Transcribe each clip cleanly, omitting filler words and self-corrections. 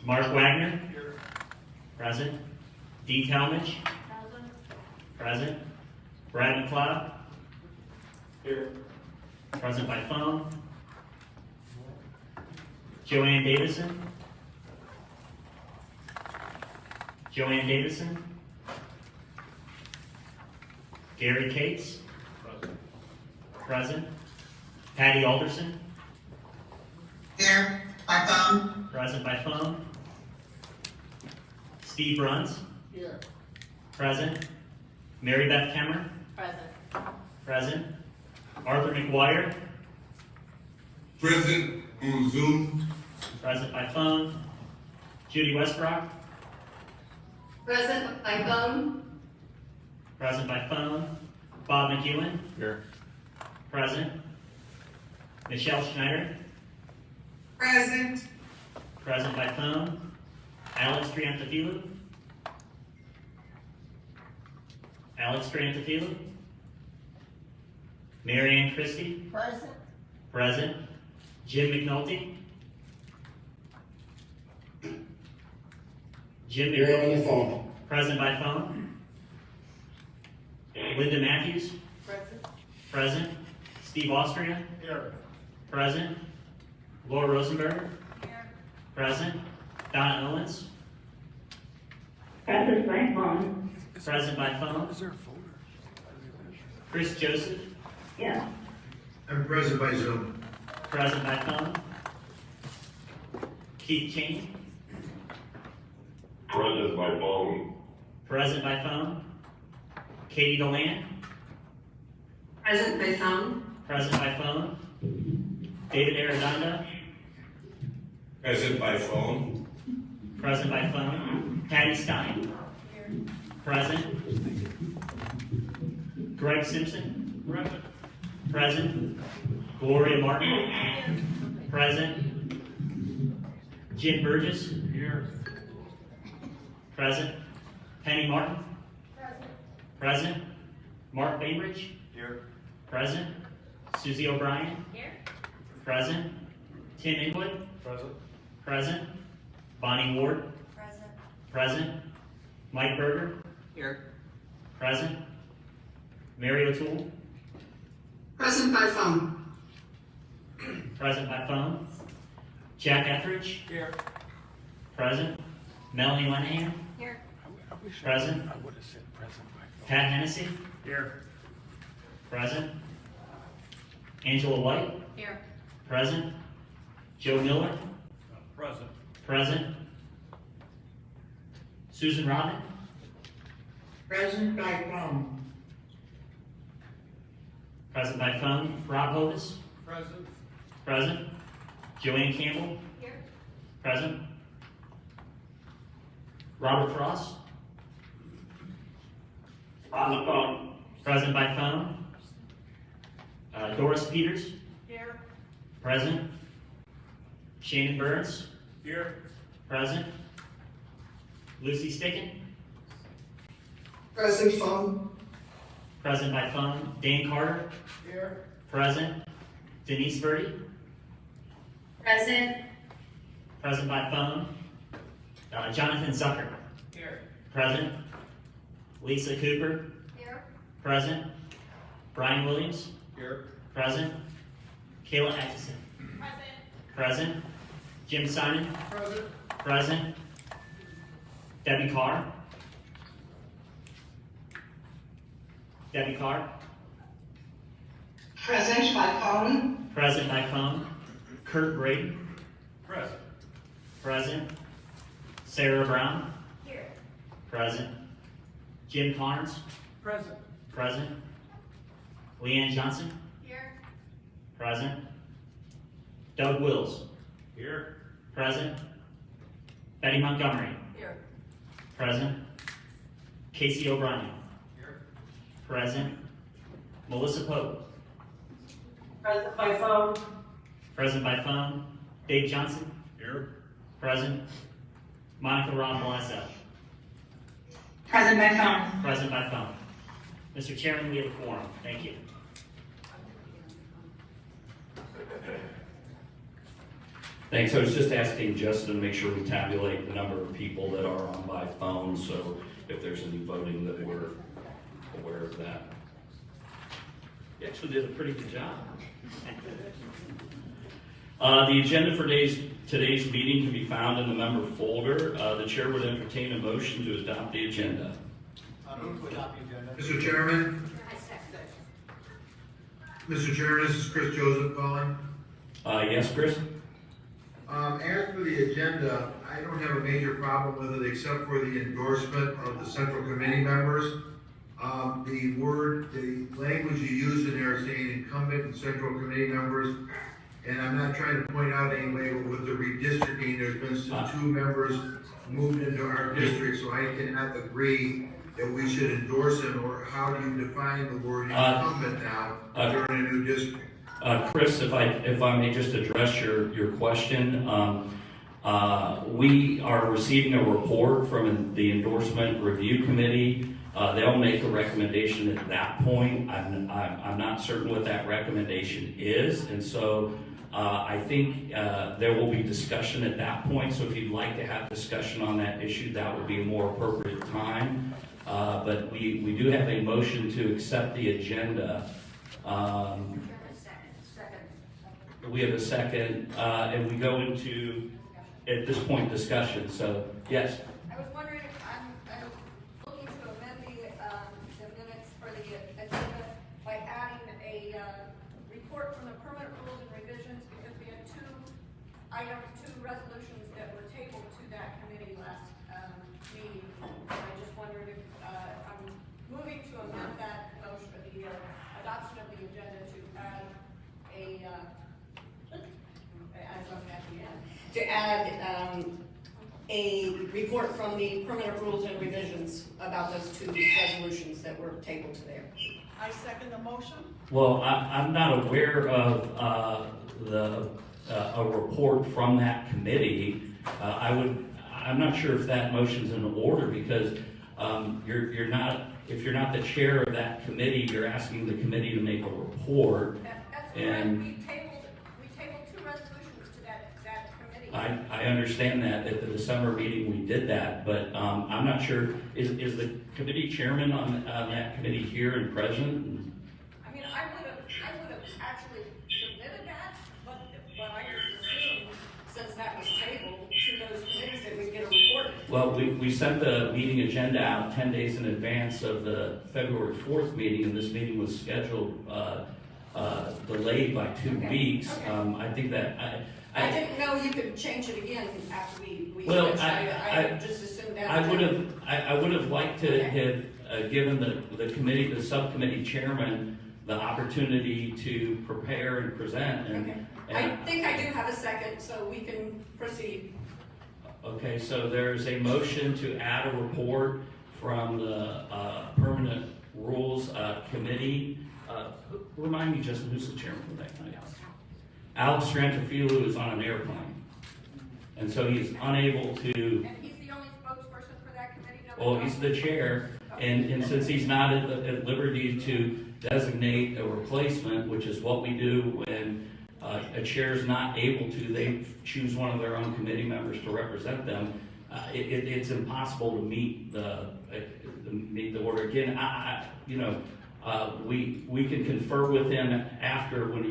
Mark Wagner. Here. Present. Dee Talmadge. Present. Brad McLeod. Here. Present by phone. Joanne Davison. Joanne Davison. Gary Cates. Present. Patty Alderson. Here, by phone. Present by phone. Steve Bruns. Here. Present. Mary Beth Kemmer. Present. Present. Arthur McGuire. Present on Zoom. Present by phone. Judy Westbrook. Present by phone. Present by phone. Bob McEwen. Here. Present. Michelle Schneider. Present. Present by phone. Alex Triantafilou. Alex Triantafilou. Mary Ann Christie. Present. Present. Jim McNulty. Jim Here on McNulty. the phone. Present by phone. Linda Matthews. Present. Present. Steve Austria. Here. Present. Laura Rosenberg. Here. Present. Donna Owens. Present by phone. Present by phone. Is there a folder? Chris Joseph. Yes. I'm present by Zoom. Present by phone. Keith Cheney. Present by phone. Present by phone. Katie Deland. Present by phone. Present by phone. David Arredondo. Present by phone. Present by phone. Patty Stein. Here. Present. Greg Simpson. Present. Present. Gloria Martin. Here. Present. Jim Burgess. Here. Present. Penny Martin. Present. Present. Mark Bainbridge. Here. Present. Susie O'Brien. Here. Present. Tim Inwood. Present. Present. Bonnie Ward. Present. Present. Mike Berger. Here. Present. Mary O'Toole. Present by phone. Present by phone. Jack Etheridge. Here. Present. Melanie Lenahan. Here. Present. I would have said present by phone. Pat Hennessy. Here. Present. Angela White. Here. Present. Joe Miller. Present. Present. Susan Robin. Present by phone. Present by phone. Rob Hovis. Present. Present. Joanne Campbell. Here. Present. Robert Frost. On the phone. Present by phone. Doris Peters. Here. Present. Shannon Burns. Here. Present. Lucy Sticken. Present phone. Present by phone. Dan Carter. Here. Present. Denise Verdi. Present. Present by phone. Jonathan Zucker. Here. Present. Lisa Cooper. Here. Present. Brian Williams. Here. Present. Kayla Atchison. Present. Present. Jim Simon. Present. Present. Debbie Carr. Debbie Carr. Present by phone. Present by phone. Kurt Brady. Present. Present. Sarah Brown. Here. Present. Jim Carnes. Present. Present. Leanne Johnson. Here. Present. Doug Wills. Here. Present. Betty Montgomery. Here. Present. Casey O'Brien. Here. Present. Melissa Pope. Present by phone. Present by phone. Dave Johnson. Here. Present. Monica Ron Blasio. Present by phone. Present by phone. Mr. Chairman, we have a quorum. Thank you. Thanks. I was just asking Justin to make sure we tabulate the number of people that are on by phone, so if there's any voting that we're aware of that. You actually did a pretty good job. The agenda for today's meeting can be found in the member folder. The chair would entertain a motion to adopt the agenda. Mr. Chairman, Mr. Chairman, this is Chris Joseph calling. Yes, Chris? As for the agenda, I don't have a major problem with it except for the endorsement of the central committee members. The language you used in there saying incumbent and central committee members, and I'm not trying to point out any way, but with the redistricting, there's been some 2 members moved into our district, so I cannot agree that we should endorse them, or how do you define the word incumbent now during a new district? Chris, if I may just address your question, we are receiving a report from the endorsement review committee. They'll make a recommendation at that point. I'm not certain what that recommendation is, and so I think there will be discussion at that point. So if you'd like to have discussion on that issue, that would be a more appropriate time. But we do have a motion to accept the agenda. We have a second, and we go into, at this point, discussion. So, yes. I was wondering if I'm looking to amend the minutes for the agenda by adding a report from the permanent rules and revisions, because we had 2 resolutions that were tabled to that committee last meeting. And I just wondered if I'm moving to amend that motion for the adoption of the agenda to add a report from the permanent rules and revisions about those 2 resolutions that were tabled to there. I second the motion. Well, I'm not aware of a report from that committee. I'm not sure if that motion's in order, because you're not, if you're not the chair of that committee, you're asking the committee to make a report. That's And correct. We tabled 2 resolutions to that committee. I understand that at the December meeting we did that, but I'm not sure, is the committee chairman on that committee here and present? I mean, I would have actually submitted that, but I just assumed, since that was tabled to those committees, that we'd get a report. Well, we sent the meeting agenda out 10 days in advance of the February 4th meeting, and this meeting was scheduled delayed by 2 weeks. Okay. I think that I didn't know you could change it again after we Well, switched. I just assumed that. I would have liked to have given the committee, the subcommittee chairman, the opportunity to prepare and present. Okay. I think I do have a second, so we can proceed. Okay, so there's a motion to add a report from the permanent rules committee. Remind me, Justin, who's the chairman for that committee? Alex Strantafilou is on an airplane, and so he's unable to. And he's the only spokesperson for that committee? Well, he's the chair, and since he's not at liberty to designate a replacement, which is what we do when a chair is not able to, they choose one of their own committee members to represent them. It's impossible to meet the order. Again, we can confer with him after when he.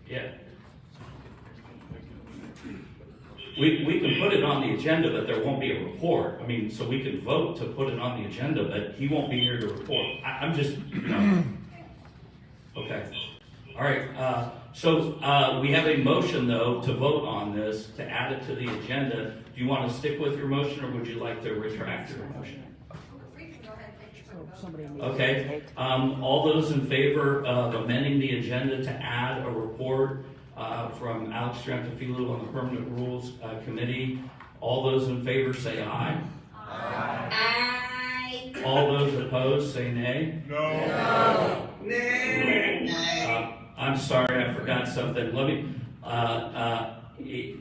Yeah. We can put it on the agenda, but there won't be a report. I mean, so we can vote to put it on the agenda, but he won't be here to report. I'm just, Okay. All right. So we have a motion, though, to vote on this, to add it to the agenda. Do you want to stick with your motion, or would you like to retract your motion? We can go ahead and take your vote. Okay, all those in favor of amending the agenda to add a report from Alex Strantafilou on the Permanent Rules Committee, all those in favor say aye. Aye. All those opposed say nay. No. I'm sorry, I forgot something. Let me,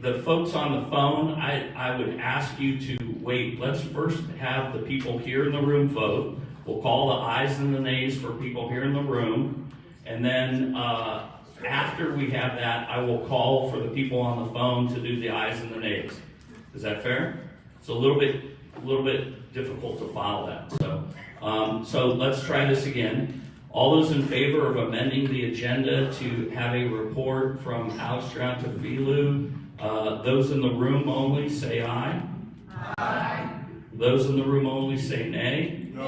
the folks on the phone, I would ask you to wait. Let's first have the people here in the room vote. We'll call the ayes and the nays for people here in the room. And then After we have that, I will call for the people on the phone to do the ayes and the nays. Is that fair? It's a little bit difficult to follow that. So let's try this again. All those in favor of amending the agenda to have a report from Alex Triantafilou, those in the room only say aye. Aye. Those in the room only say nay. No.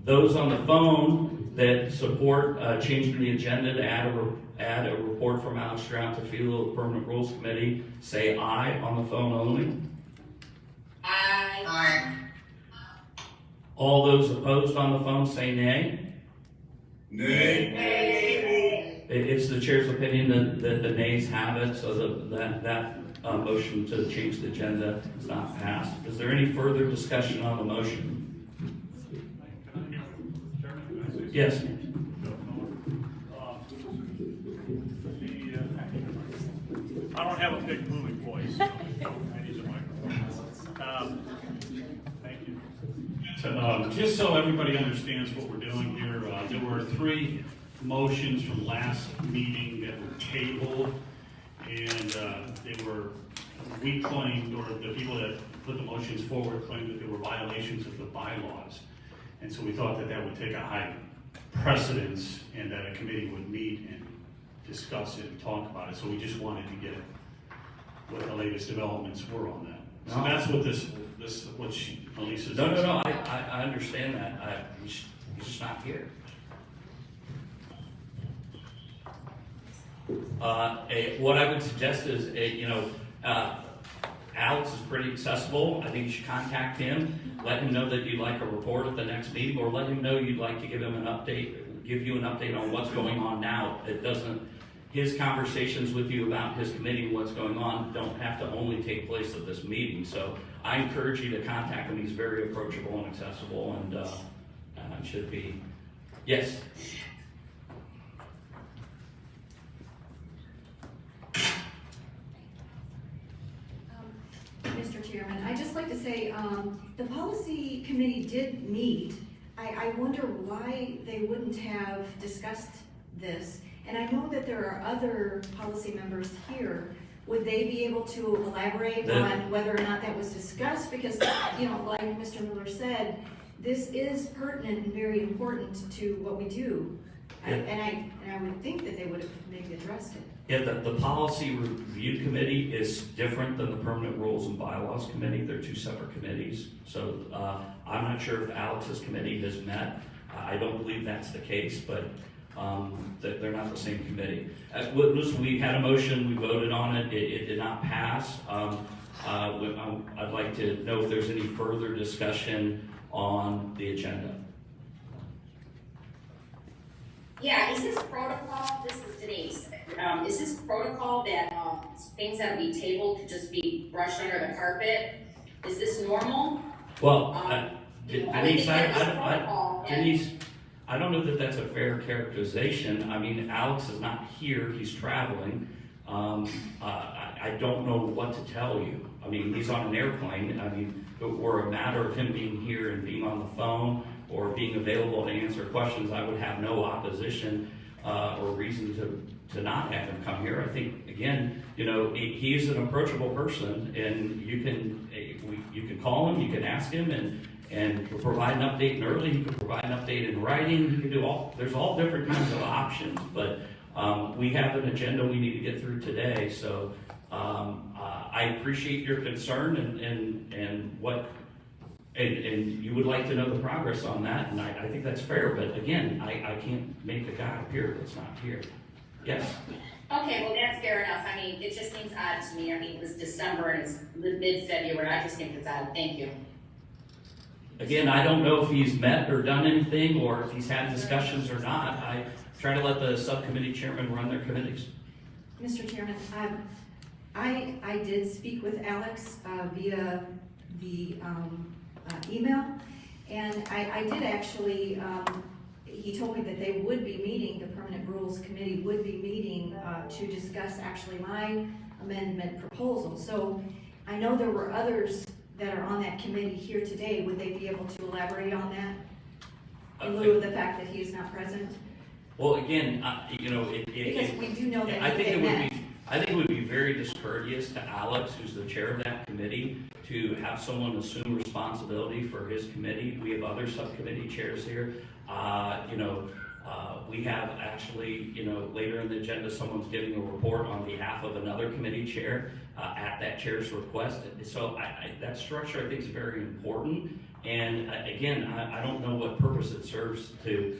Those on the phone that support changing the agenda to add a report from Alex Triantafilou of Permanent Rules Committee say aye on the phone only. Aye. Aye. All those opposed on the phone say nay. Nay. It's the chair's opinion that the nays have it, so that motion to change the agenda is not passed. Is there any further discussion on the motion? Yes. I don't have a big booming voice, so I need a microphone. Thank you. Just so everybody understands what we're doing here, there were 3 motions from last meeting that were tabled, and we claimed, or the people that put the motions forward claimed that there were violations of the bylaws. And so we thought that that would take a high precedence and that a committee would meet and discuss it and talk about it. So we just wanted to get what the latest developments were on that. So No. that's what what Elisa's. No, I understand that. He's just not here. What I would suggest is, Alex is pretty accessible. I think you should contact him, let him know that you'd like a report at the next meeting, or let him know you'd like to give you an update on what's going on now. His conversations with you about his committee and what's going on don't have to only take place at this meeting. So I encourage you to contact him. He's very approachable and accessible, and should be. Yes. Mr. Chairman, I'd just like to say, the policy committee did meet. I wonder why they wouldn't have discussed this. And I know that there are other policy members here. Would they be able to elaborate on whether or not that was discussed? Because, like Mr. Miller said, this is pertinent and very important to what we do. Yeah. And I would think that they would have maybe addressed it. Yeah, the policy review committee is different than the permanent rules and bylaws committee. They're 2 separate committees. So I'm not sure if Alex's committee has met. I don't believe that's the case, but they're not the same committee. We had a motion, we voted on it, it did not pass. I'd like to know if there's any further discussion on the agenda. Yeah, is this protocol, this is Denise, is this protocol that things that we tabled could just be brushed under the carpet? Is this normal? Well, Denise, Denise, I don't know that that's a fair characterization. I mean, Alex is not here, he's traveling. I don't know what to tell you. I mean, he's on an airplane. I mean, if it were a matter of him being here and being on the phone or being available to answer questions, I would have no opposition or reason to not have him come here. I think, again, he's an approachable person, and you can call him, you can ask him, and provide an update early. You can provide an update in writing. You can do there's all different kinds of options, but we have an agenda we need to get through today. So I appreciate your concern and you would like to know the progress on that, and I think that's fair. But again, I can't make a guy appear that's not here. Yes. Okay, well, that's fair enough. I mean, it just seems odd to me. I mean, it was December and it's mid-February. I just think it's odd. Thank you. Again, I don't know if he's met or done anything, or if he's had discussions or not. I try to let the subcommittee chairman run their committees. Mr. Chairman, I did speak with Alex via the email, and I did actually, he told me that they would be meeting, the Permanent Rules Committee would be meeting to discuss actually my amendment proposal. So I know there were others that are on that committee here today. Would they be able to elaborate on that in lieu of the fact that he is not present? Well, again, Because we do know that I think they it would met. be, I think it would be very discourteous to Alex, who's the chair of that committee, to have someone assume responsibility for his committee. We have other subcommittee chairs here. We have actually, later in the agenda, someone's giving a report on behalf of another committee chair at that chair's request. So that structure, I think, is very important. And again, I don't know what purpose it serves to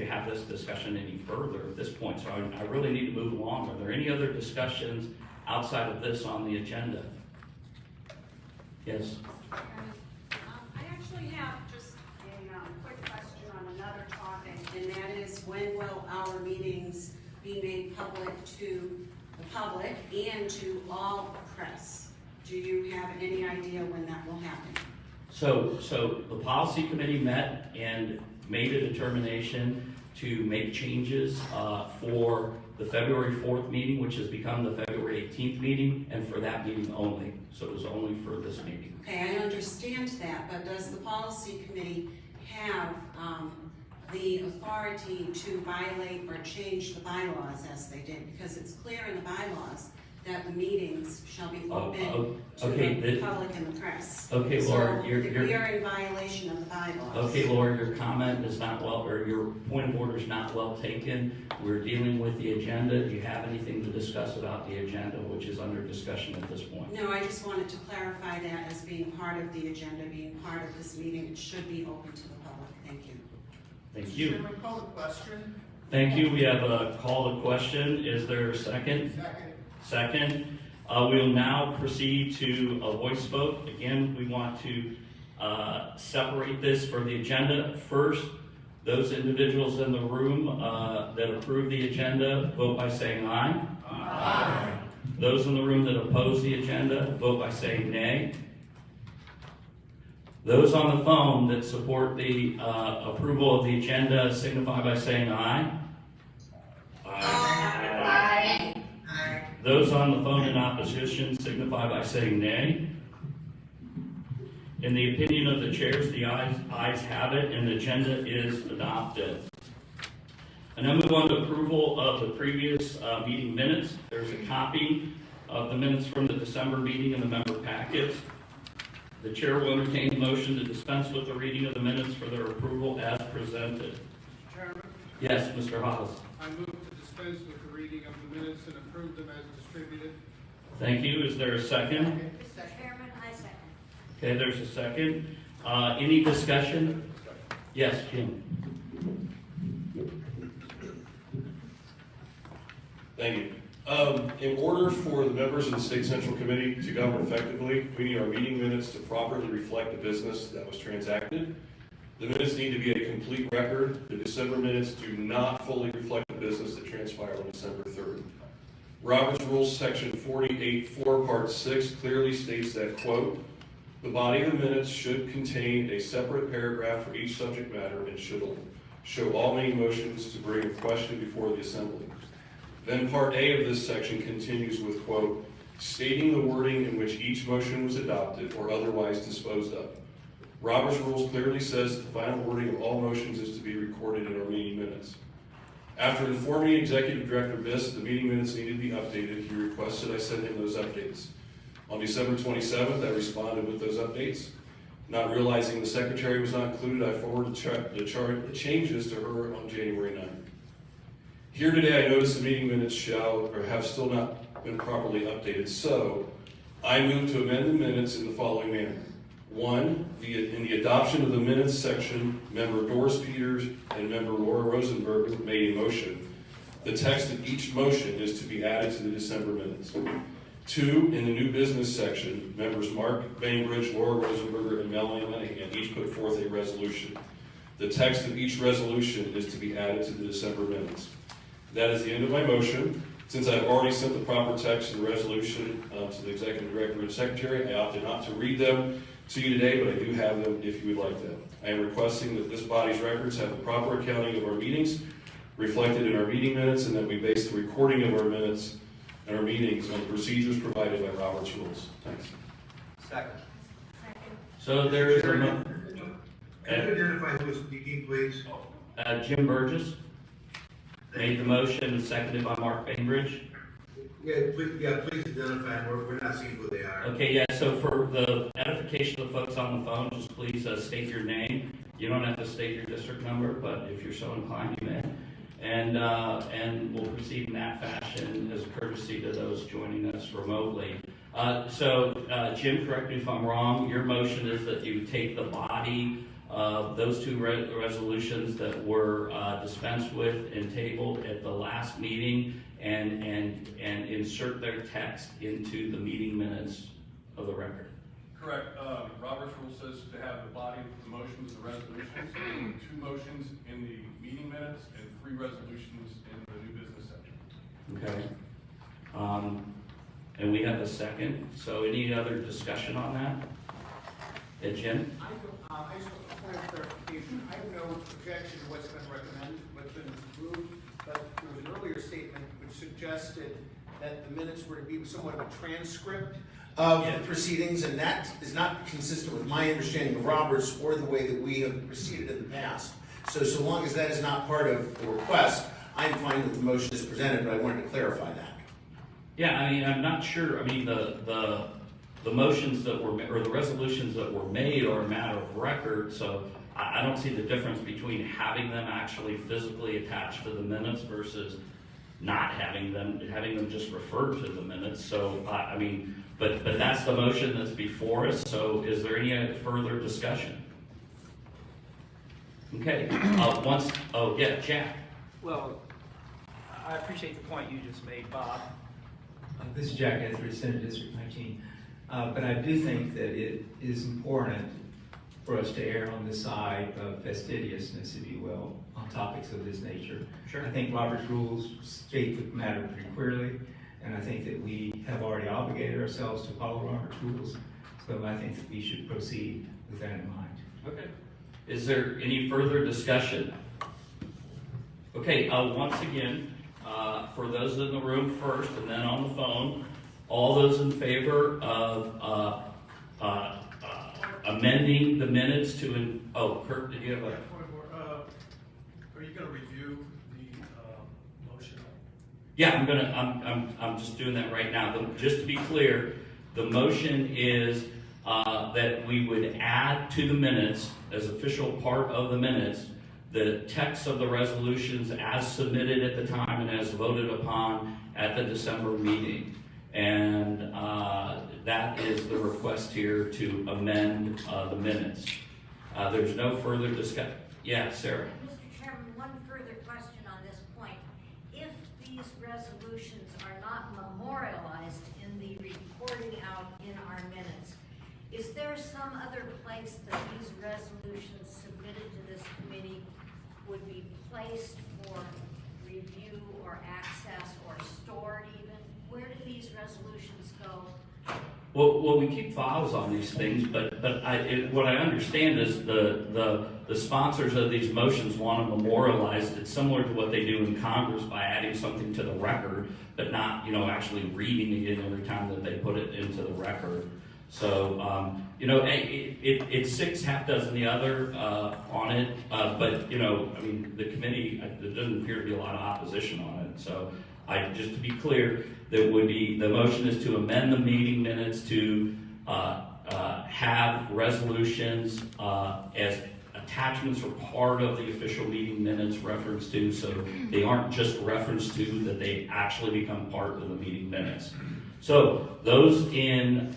have this discussion any further at this point. So I really need to move along. Are there any other discussions outside of this on the agenda? Yes? I actually have just a quick question on another topic, and that is when will our meetings be made public to the public and to all press? Do you have any idea when that will happen? So the policy committee met and made a determination to make changes for the February 4th meeting, which has become the February 18th meeting, and for that meeting only. So it was only for this meeting. Okay, I understand that, but does the policy committee have the authority to violate or change the bylaws as they did? Because it's clear in the bylaws that the meetings shall be open to the public and the press. Okay, Laura, So you're we are in violation of the bylaws. Okay, Laura, your comment is not well, or your point of order is not well taken. We're dealing with the agenda. Do you have anything to discuss about the agenda, which is under discussion at this point? No, I just wanted to clarify that as being part of the agenda, being part of this meeting. It should be open to the public. Thank you. Thank you. Chairman, call the question. Thank you. We have a call to question. Is there a second? Second. We'll now proceed to a voice vote. Again, we want to separate this for the agenda. First, those individuals in the room that approve the agenda, vote by saying aye. Aye. Those in the room that oppose the agenda, vote by saying nay. Those on the phone that support the approval of the agenda signify by saying aye. Aye. Those on the phone in opposition signify by saying nay. In the opinion of the chairs, the ayes have it, and the agenda is adopted. And now move on to approval of the previous meeting minutes. There's a copy of the minutes from the December meeting in the member packets. The chair will entertain a motion to dispense with the reading of the minutes for their approval as presented. Chairman, Yes, Mr. Hollis. I move to dispense with the reading of the minutes and approve them as distributed. Thank you. Is there a second? Chairman, I second. Okay, there's a second. Any discussion? Yes, Jim. Thank you. In order for the members of the State Central Committee to govern effectively, we need our meeting minutes to properly reflect the business that was transacted. The minutes need to be a complete record. The December minutes do not fully reflect the business that transpired on December 3rd. Robert's Rules Section 48.4 Part 6 clearly states that, quote, "The body of the minutes should contain a separate paragraph for each subject matter and should show all main motions to bring a question before the assembly." Then Part A of this section continues with, quote, "stating the wording in which each motion was adopted or otherwise disposed of." Robert's Rules clearly says the final wording of all motions is to be recorded in our meeting minutes. After informing Executive Director Biss the meeting minutes needed to be updated, he requested I send him those updates. On December 27th, I responded with those updates. Not realizing the secretary was not included, I forwarded the changes to her on January 9th. Here today, I notice the meeting minutes have still not been properly updated, so I move to amend the minutes in the following manner. One, in the adoption of the minutes section, member Doris Peters and member Laura Rosenberg made a motion. The text of each motion is to be added to the December minutes. Two, in the new business section, members Mark Bainbridge, Laura Rosenberger, and Melanie Lenahan each put forth a resolution. The text of each resolution is to be added to the December minutes. That is the end of my motion. Since I've already sent the proper text of the resolution to the Executive Director and Secretary, I opted not to read them to you today, but I do have them if you would like them. I am requesting that this body's records have the proper accounting of our meetings reflected in our meeting minutes, and that we base the recording of our minutes and our meetings on the procedures provided by Robert's Rules. Thanks. Second. So there is Can a you identify who is speaking, please? Jim Burgess. made the motion and seconded by Mark Bainbridge. Please identify, we're not seeing who they are. Okay, yeah, so for the edification of the folks on the phone, just please state your name. You don't have to state your district number, but if you're so inclined, you may. And we'll proceed in that fashion as a courtesy to those joining us remotely. Jim, correct me if I'm wrong, your motion is that you take the body of those two resolutions that were dispensed with and tabled at the last meeting and insert their text into the meeting minutes of the record. Correct. Robert's rule says to have the body of the motions, the resolutions, 2 motions in the meeting minutes and 3 resolutions in the new business section. Okay. And we have a second. So any other discussion on that? Jim? I just want a point of clarification. I have no objection to what's been recommended, what's been approved, but there was an earlier statement which suggested that the minutes were to be somewhat of a transcript of the proceedings, and that is not consistent with my understanding of Roberts or the way that we have proceeded in the past. So long as that is not part of the request, I'm fine with the motion as presented, but I wanted to clarify that. Yeah, I mean, I'm not sure. I mean, the motions that were, or the resolutions that were made are a matter of record, so I don't see the difference between having them actually physically attached to the minutes versus not having them just referred to the minutes. So, I mean, but that's the motion that's before us, so is there any further discussion? Okay, Jack. Well, I appreciate the point you just made, Bob. This is Jack Etheridge, Senate District 19. But I do think that it is important for us to err on the side of fastidiousness, if you will, on topics of this nature. Sure. I think Robert's rules state the matter pretty clearly, and I think that we have already obligated ourselves to follow Robert's rules, so I think that we should proceed with that in mind. Okay. Is there any further discussion? Okay, once again, for those in the room first and then on the phone, all those in favor of amending the minutes to, Kurt, did you have a? Are you going to review the motion? Yeah, I'm just doing that right now. Just to be clear, the motion is that we would add to the minutes, as official part of the minutes, the text of the resolutions as submitted at the time and as voted upon at the December meeting. And that is the request here to amend the minutes. There's no further discussion. Yeah, Sarah. Mr. Chairman, one further question on this point. If these resolutions are not memorialized in the reporting out in our minutes, is there some other place that these resolutions submitted to this committee would be placed for review or access or stored even? Where do these resolutions go? Well, we keep files on these things, but what I understand is the sponsors of these motions want to memorialize it, similar to what they do in Congress by adding something to the record, but not, actually reading it every time that they put it into the record. So, it's 6, half dozen the other on it, but, the committee, there doesn't appear to be a lot of opposition on it. So, just to be clear, the motion is to amend the meeting minutes to have resolutions as attachments or part of the official meeting minutes referenced to, so they aren't just referenced to, that they actually become part of the meeting minutes. So those in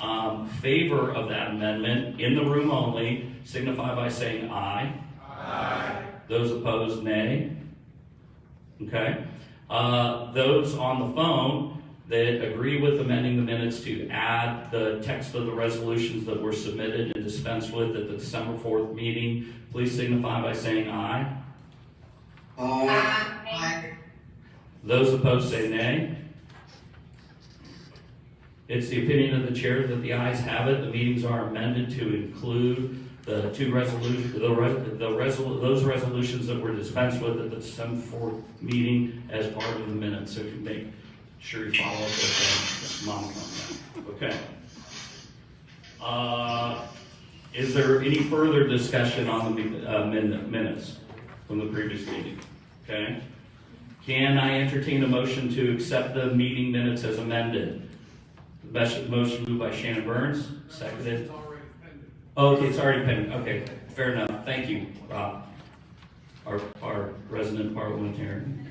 favor of that amendment, in the room only, signify by saying aye. Aye. Those opposed, nay. Okay. Those on the phone that agree with amending the minutes to add the text of the resolutions that were submitted and dispensed with at the December 4th meeting, please signify by saying aye. Aye. Those opposed say nay. It's the opinion of the chair that the ayes have it. The meetings are amended to include the two resolutions, those resolutions that were dispensed with at the December 4th meeting as part of the minutes. So if you make sure you follow up with Monica on that. Okay. Is there any further discussion on the minutes from the previous meeting? Okay. Can I entertain a motion to accept the meeting minutes as amended? Motion moved by Shannon Burns, seconded. Oh, okay, it's already pending. Okay, fair enough. Thank you, Rob, our resident parliamentarian.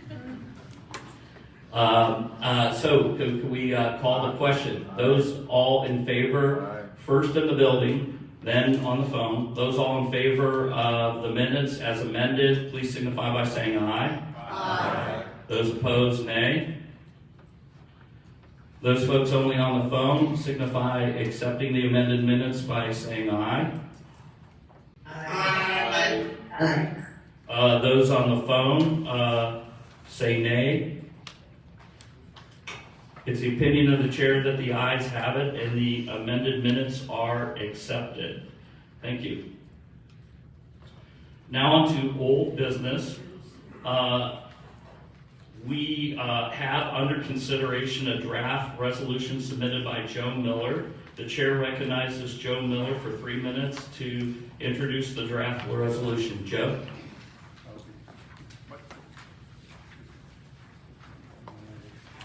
So can we call the question? Those all in favor, first in the building, then on the phone. Those all in favor of the minutes as amended, please signify by saying aye. Aye. Those opposed, nay. Those folks only on the phone signify accepting the amended minutes by saying aye. Aye. Those on the phone say nay. It's the opinion of the chair that the ayes have it and the amended minutes are accepted. Thank you. Now on to old business. We have under consideration a draft resolution submitted by Joe Miller. The chair recognizes Joe Miller for 3 minutes to introduce the draft resolution. Joe?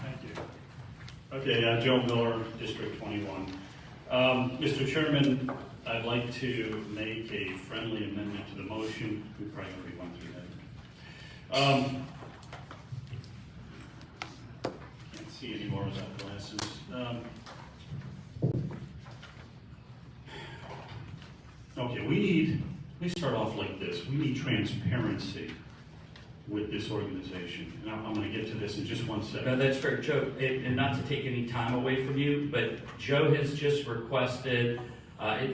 Thank you. Okay, Joe Miller, District 21. Mr. Chairman, I'd like to make a friendly amendment to the motion. We probably already went through that. Can't see anymore without glasses. Okay, let me start off like this. We need transparency with this organization. And I'm going to get to this in just 1 second. No, that's fair, Joe, and not to take any time away from you, but Joe has just requested,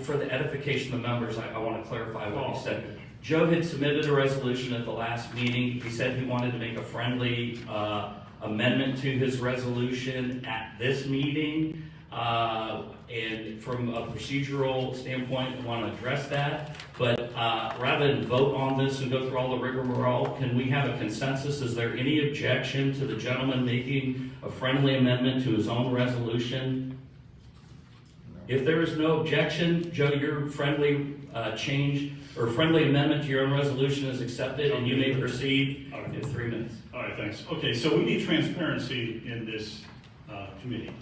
for the edification of the members, I want to clarify what he said. Joe had submitted a resolution at the last meeting. He said he wanted to make a friendly amendment to his resolution at this meeting. And from a procedural standpoint, I want to address that. But rather than vote on this and go through all the rigmarole, can we have a consensus? Is there any objection to the gentleman making a friendly amendment to his own resolution? If there is no objection, Joe, your friendly change or friendly amendment to your own resolution is accepted, and you may proceed in 3 minutes. All right, thanks. Okay, so we need transparency in this committee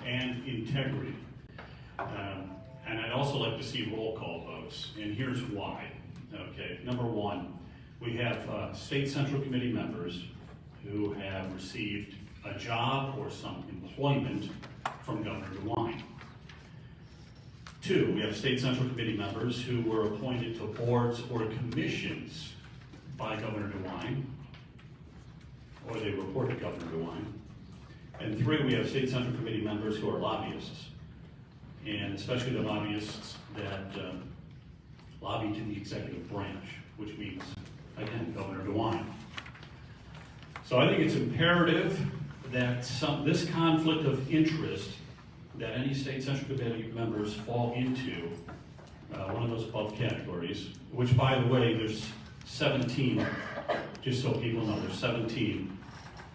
and integrity. And I'd also like to see roll call votes, and here's why. Okay, number one, we have state central committee members who have received a job or some employment from Governor DeWine. 2, we have state central committee members who were appointed to boards or commissions by Governor DeWine, or they report to Governor DeWine. And 3, we have state central committee members who are lobbyists, and especially the lobbyists that lobby to the executive branch, which means, again, Governor DeWine. So I think it's imperative that this conflict of interest that any state central committee members fall into one of those above categories, which, by the way, there's 17, just so people know, there's 17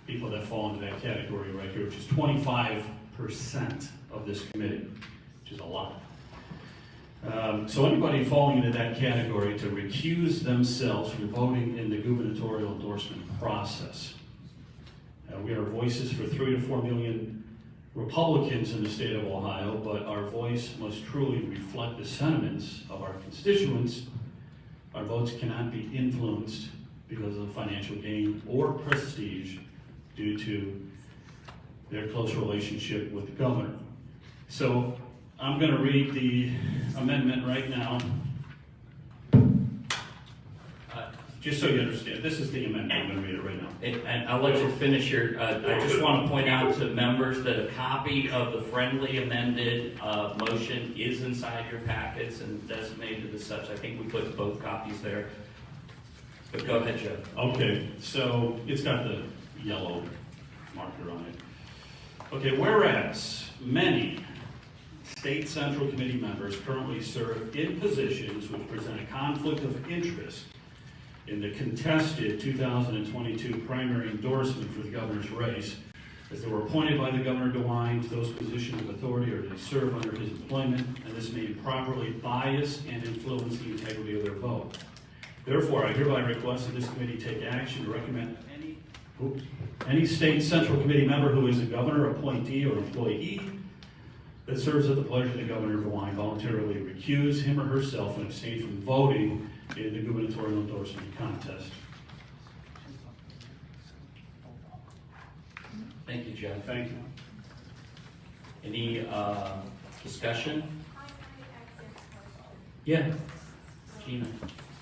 people that fall into that category right here, which is 25% of this committee, which is a lot. So anybody falling into that category to recuse themselves from voting in the gubernatorial endorsement process. We are voices for 3 to 4 million Republicans in the state of Ohio, but our voice must truly reflect the sentiments of our constituents. Our votes cannot be influenced because of financial gain or prestige due to their close relationship with the governor. So I'm going to read the amendment right now. Just so you understand, this is the amendment. I'm going to read it right now. And I'll let you finish your, I just want to point out to members that a copy of the friendly amended motion is inside your packets and designated as such. I think we put both copies there. But go ahead, Joe. Okay, so it's got the yellow marker on it. Okay, whereas many state central committee members currently serve in positions which present a conflict of interest in the contested 2022 primary endorsement for the governor's race, as they were appointed by the Governor DeWine to those positions of authority or they serve under his employment, and this may improperly bias and influence the integrity of their vote. Therefore, I hereby request that this committee take action to recommend any Any state central committee member who is a governor, appointee, or employee that serves at the pleasure of the governor of DeWine voluntarily recuse him or herself and abstain from voting in the gubernatorial endorsement contest. Thank you, Jeff. Thank you. Any discussion? Yeah, Gina.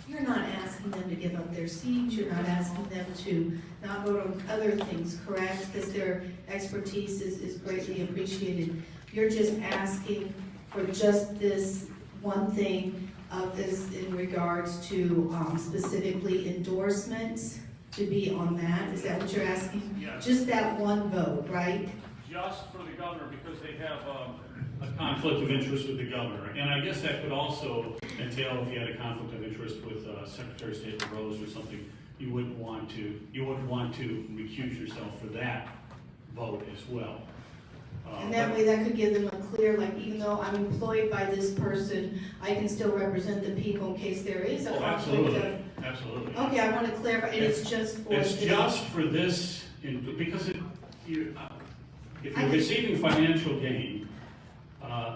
You're not asking them to give up their seats, you're not asking them to not vote on other things, correct? Because their expertise is greatly appreciated. You're just asking for just this one thing of this in regards to specifically endorsements to be on that? Is that what you're asking? Yes. Just that one vote, right? Just for the governor, because they have, A conflict of interest with the governor, and I guess that could also entail if you had a conflict of interest with Secretary of State LaRose or something, you wouldn't want to recuse yourself for that vote as well. And that way that could give them a clear, like, even though I'm employed by this person, I can still represent the people in case there is a Oh, conflict absolutely, of. absolutely. Okay, I want to clarify, and it's just for. It's the- just for this, because if you're I- receiving financial gain,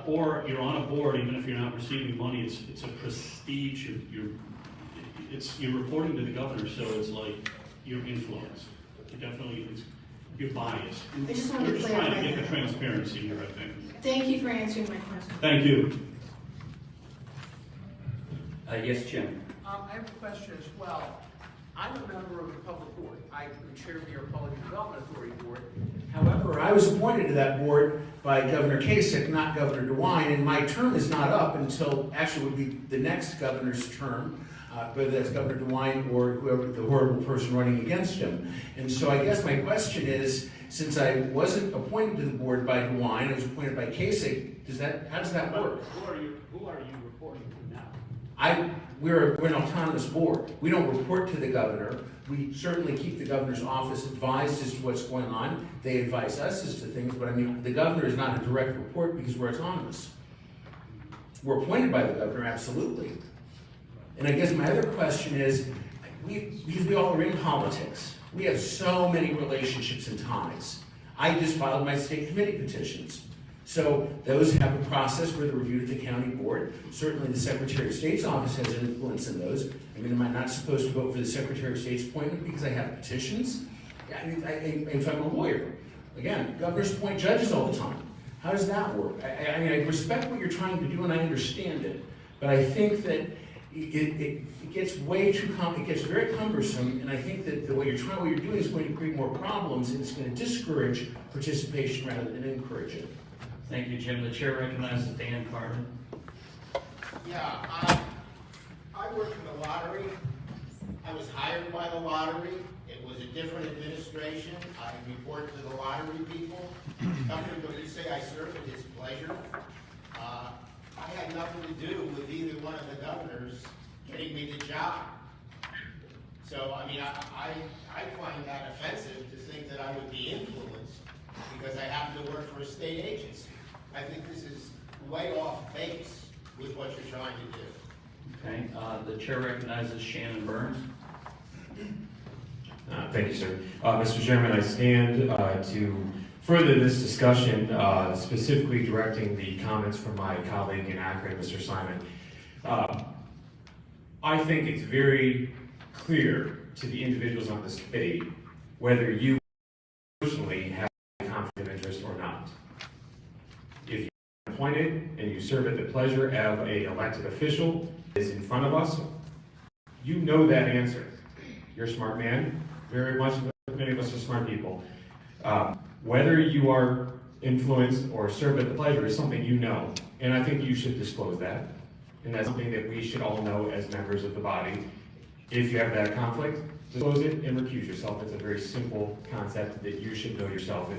or you're on a board, even if you're not receiving money, it's a prestige, you're reporting to the governor, so it's like you're influenced. It definitely, you're biased. I just wanted to We're just trying to clarify get the that. transparency here, I think. Thank you for answering my question. Thank you. Yes, Jim. I have a question as well. I'm a member of the public board. I chair the Republican Development Authority Board. However, I was appointed to that board by Governor Kasich, not Governor DeWine, and my term is not up until, actually it would be the next governor's term, whether that's Governor DeWine or whoever, the horrible person running against him. And so I guess my question is, since I wasn't appointed to the board by DeWine, I was appointed by Kasich, how does that work? who are you reporting to now? We're an autonomous board. We don't report to the governor. We certainly keep the governor's office advised as to what's going on. They advise us as to things, but I mean, the governor is not a direct report because we're autonomous. We're appointed by the governor, absolutely. And I guess my other question is, because we all are in politics, we have so many relationships and ties. I just filed my state committee petitions. So those have a process where they're reviewed at the county board. Certainly the Secretary of State's office has an influence in those. I mean, am I not supposed to vote for the Secretary of State's appointment because I have petitions? I mean, if I'm a lawyer. Again, governors appoint judges all the time. How does that work? I mean, I respect what you're trying to do and I understand it, but I think that it gets way too it gets very cumbersome, and I think that what you're doing is going to create more problems, and it's going to discourage participation rather than encourage it. Thank you, Jim. The chair recognizes Dan Carden. Yeah, I work for the lottery. I was hired by the lottery. It was a different administration. I report to the lottery people. Governor, when you say I serve at his pleasure, I had nothing to do with either one of the governors getting me the job. So, I mean, I find that offensive to think that I would be influenced because I happen to work for a state agency. I think this is way off base with what you're trying to do. Okay, the chair recognizes Shannon Burns. Thank you, sir. Mr. Chairman, I stand to further this discussion, specifically directing the comments from my colleague in Akron, Mr. Simon. I think it's very clear to the individuals on this committee whether you personally have a conflict of interest or not. If you're appointed and you serve at the pleasure of an elected official that is in front of us, you know that answer. You're a smart man. Very much, many of us are smart people. Whether you are influenced or serve at the pleasure is something you know, and I think you should disclose that. And that's something that we should all know as members of the body. If you have that conflict, disclose it and recuse yourself. It's a very simple concept that you should know yourself.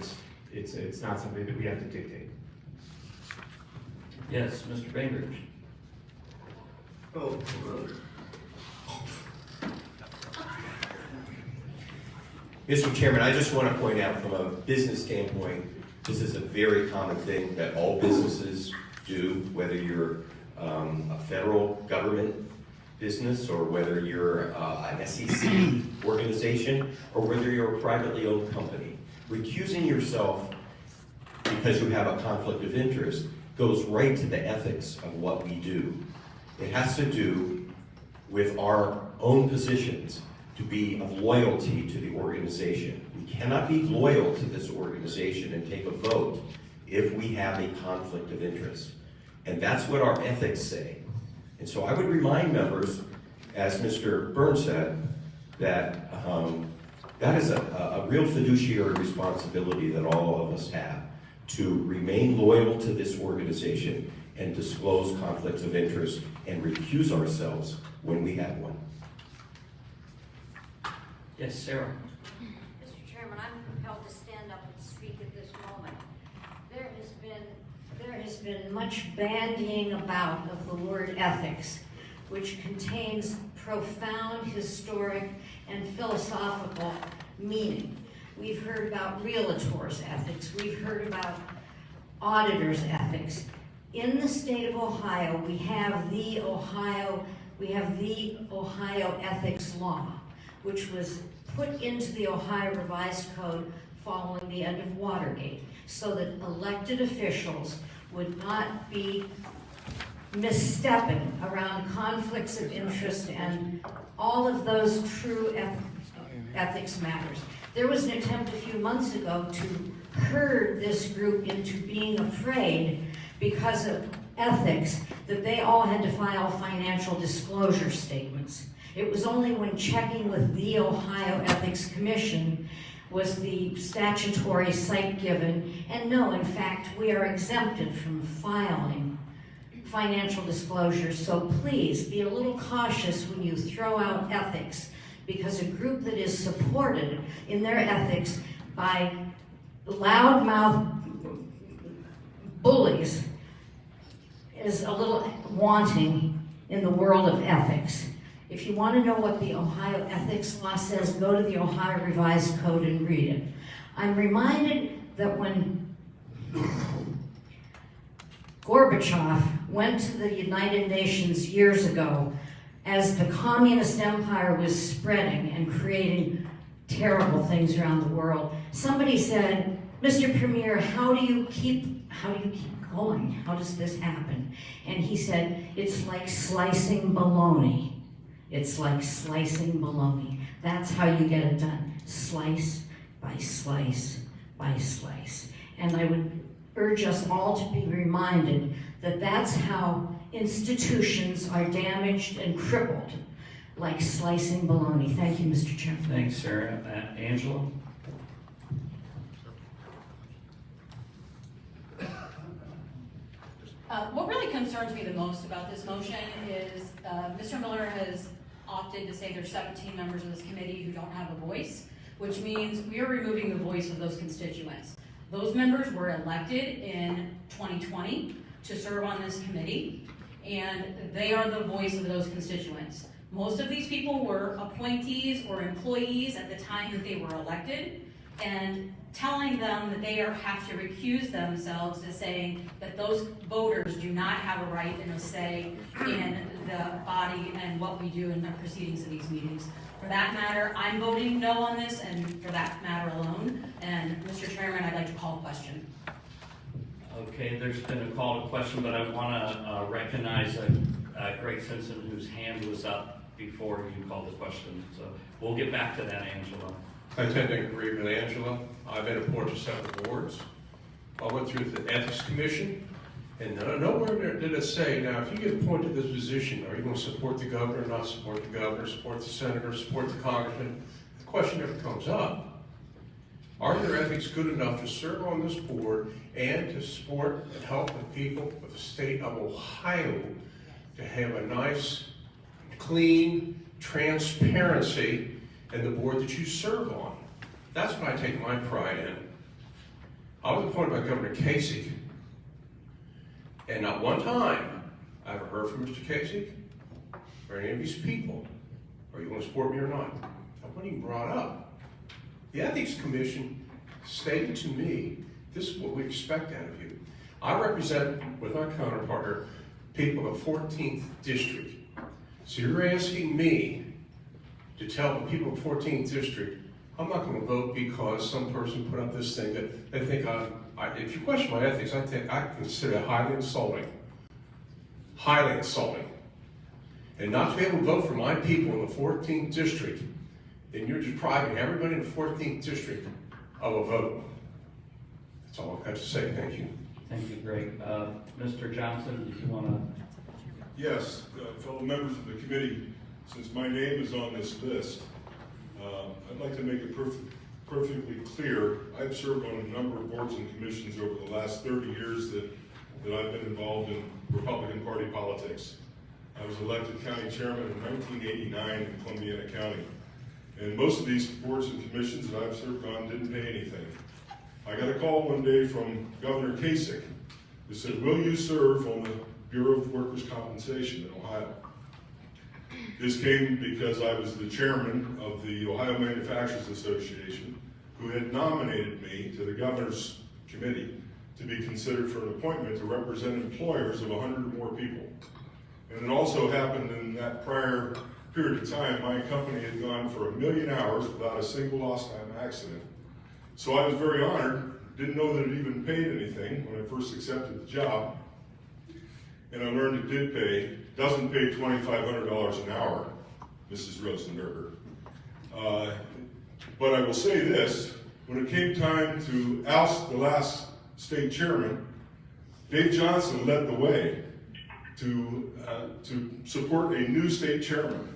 It's not something that we have to dictate. Yes, Mr. Bainbridge. Mr. Chairman, I just want to point out from a business standpoint, this is a very common thing that all businesses do, whether you're a federal government business, or whether you're an SEC organization, or whether you're a privately owned company. Recusing yourself because you have a conflict of interest goes right to the ethics of what we do. It has to do with our own positions to be of loyalty to the organization. We cannot be loyal to this organization and take a vote if we have a conflict of interest. And that's what our ethics say. And so I would remind members, as Mr. Burns said, that that is a real fiduciary responsibility that all of us have, to remain loyal to this organization and disclose conflicts of interest and recuse ourselves when we have one. Yes, Sarah. Mr. Chairman, I'm compelled to stand up and speak at this moment. There has been much bandying about of the word ethics, which contains profound historic and philosophical meaning. We've heard about realtors' ethics. We've heard about auditors' ethics. In the state of Ohio, we have the Ohio Ethics Law, which was put into the Ohio Revised Code following the end of Watergate, so that elected officials would not be misstepping around conflicts of interest and all of those true ethics matters. There was an attempt a few months ago to herd this group into being afraid because of ethics that they all had to file financial disclosure statements. It was only when checking with the Ohio Ethics Commission was the statutory cite given, and no, in fact, we are exempted from filing financial disclosures, so please be a little cautious when you throw out ethics, because a group that is supported in their ethics by loudmouth bullies is a little wanting in the world of ethics. If you want to know what the Ohio Ethics Law says, go to the Ohio Revised Code and read it. I'm reminded that when Gorbachev went to the United Nations years ago, as the communist empire was spreading and creating terrible things around the world, somebody said, "Mr. Premier, how do you keep going? How does this happen?" And he said, "It's like slicing bologna. It's like slicing bologna. That's how you get it done. Slice by slice by slice." And I would urge us all to be reminded that that's how institutions are damaged and crippled, like slicing bologna. Thank you, Mr. Chairman. Thanks, Sarah. Angela? What really concerns me the most about this motion is Mr. Miller has opted to say there's 17 members of this committee who don't have a voice, which means we are removing the voice of those constituents. Those members were elected in 2020 to serve on this committee, and they are the voice of those constituents. Most of these people were appointees or employees at the time that they were elected, and telling them that they have to recuse themselves is saying that those voters do not have a right and a say in the body and what we do in the proceedings of these meetings. For that matter, I'm voting no on this, and for that matter alone. And Mr. Chairman, I'd like to call a question. Okay, there's been a call to question, but I want to recognize Greg Simpson, whose hand was up before you called the question. So we'll get back to that, Angela. I tend to agree with Angela. I've been appointed to several boards. I went through the Ethics Commission, and nowhere did it say, now, if you get appointed to this position, are you going to support the governor, not support the governor, support the senator, support the congressman? The question never comes up. Are your ethics good enough to serve on this board and to support and help the people of the state of Ohio to have a nice, clean transparency in the board that you serve on? That's what I take my pride in. I was appointed by Governor Kasich, and not one time I ever heard from Mr. Kasich or any of these people, are you going to support me or not? I wasn't even brought up. The Ethics Commission stated to me, this is what we expect out of you. I represent, with my counterpart, people of the 14th District. So you're asking me to tell the people of 14th District, I'm not gonna vote because some person put up this thing that they think if you question my ethics, I consider it highly insulting. Highly insulting. And not to be able to vote for my people in the 14th District, then you're depriving everybody in the 14th District of a vote. That's all I've got to say. Thank you. Thank you, Greg. Mr. Johnson, did you want to? Yes, fellow members of the committee, since my name is on this list, I'd like to make it perfectly clear. I've served on a number of boards and commissions over the last 30 years that I've been involved in Republican Party politics. I was elected county chairman in 1989 in Columbiana County. And most of these boards and commissions that I've served on didn't pay anything. I got a call one day from Governor Kasich who said, will you serve on the Bureau of Workers' Compensation in Ohio? This came because I was the chairman of the Ohio Manufacturers Association, who had nominated me to the governor's committee to be considered for an appointment to represent employers of 100 or more people. And it also happened in that prior period of time, my company had gone for 1 million hours without a single lost time accident. So I was very honored, didn't know that it even paid anything when I first accepted the job. And I learned it did pay, doesn't pay $2,500 an hour, Mrs. Rosenberger. But I will say this, when it came time to oust the last state chairman, Dave Johnson led the way to support a new state chairman.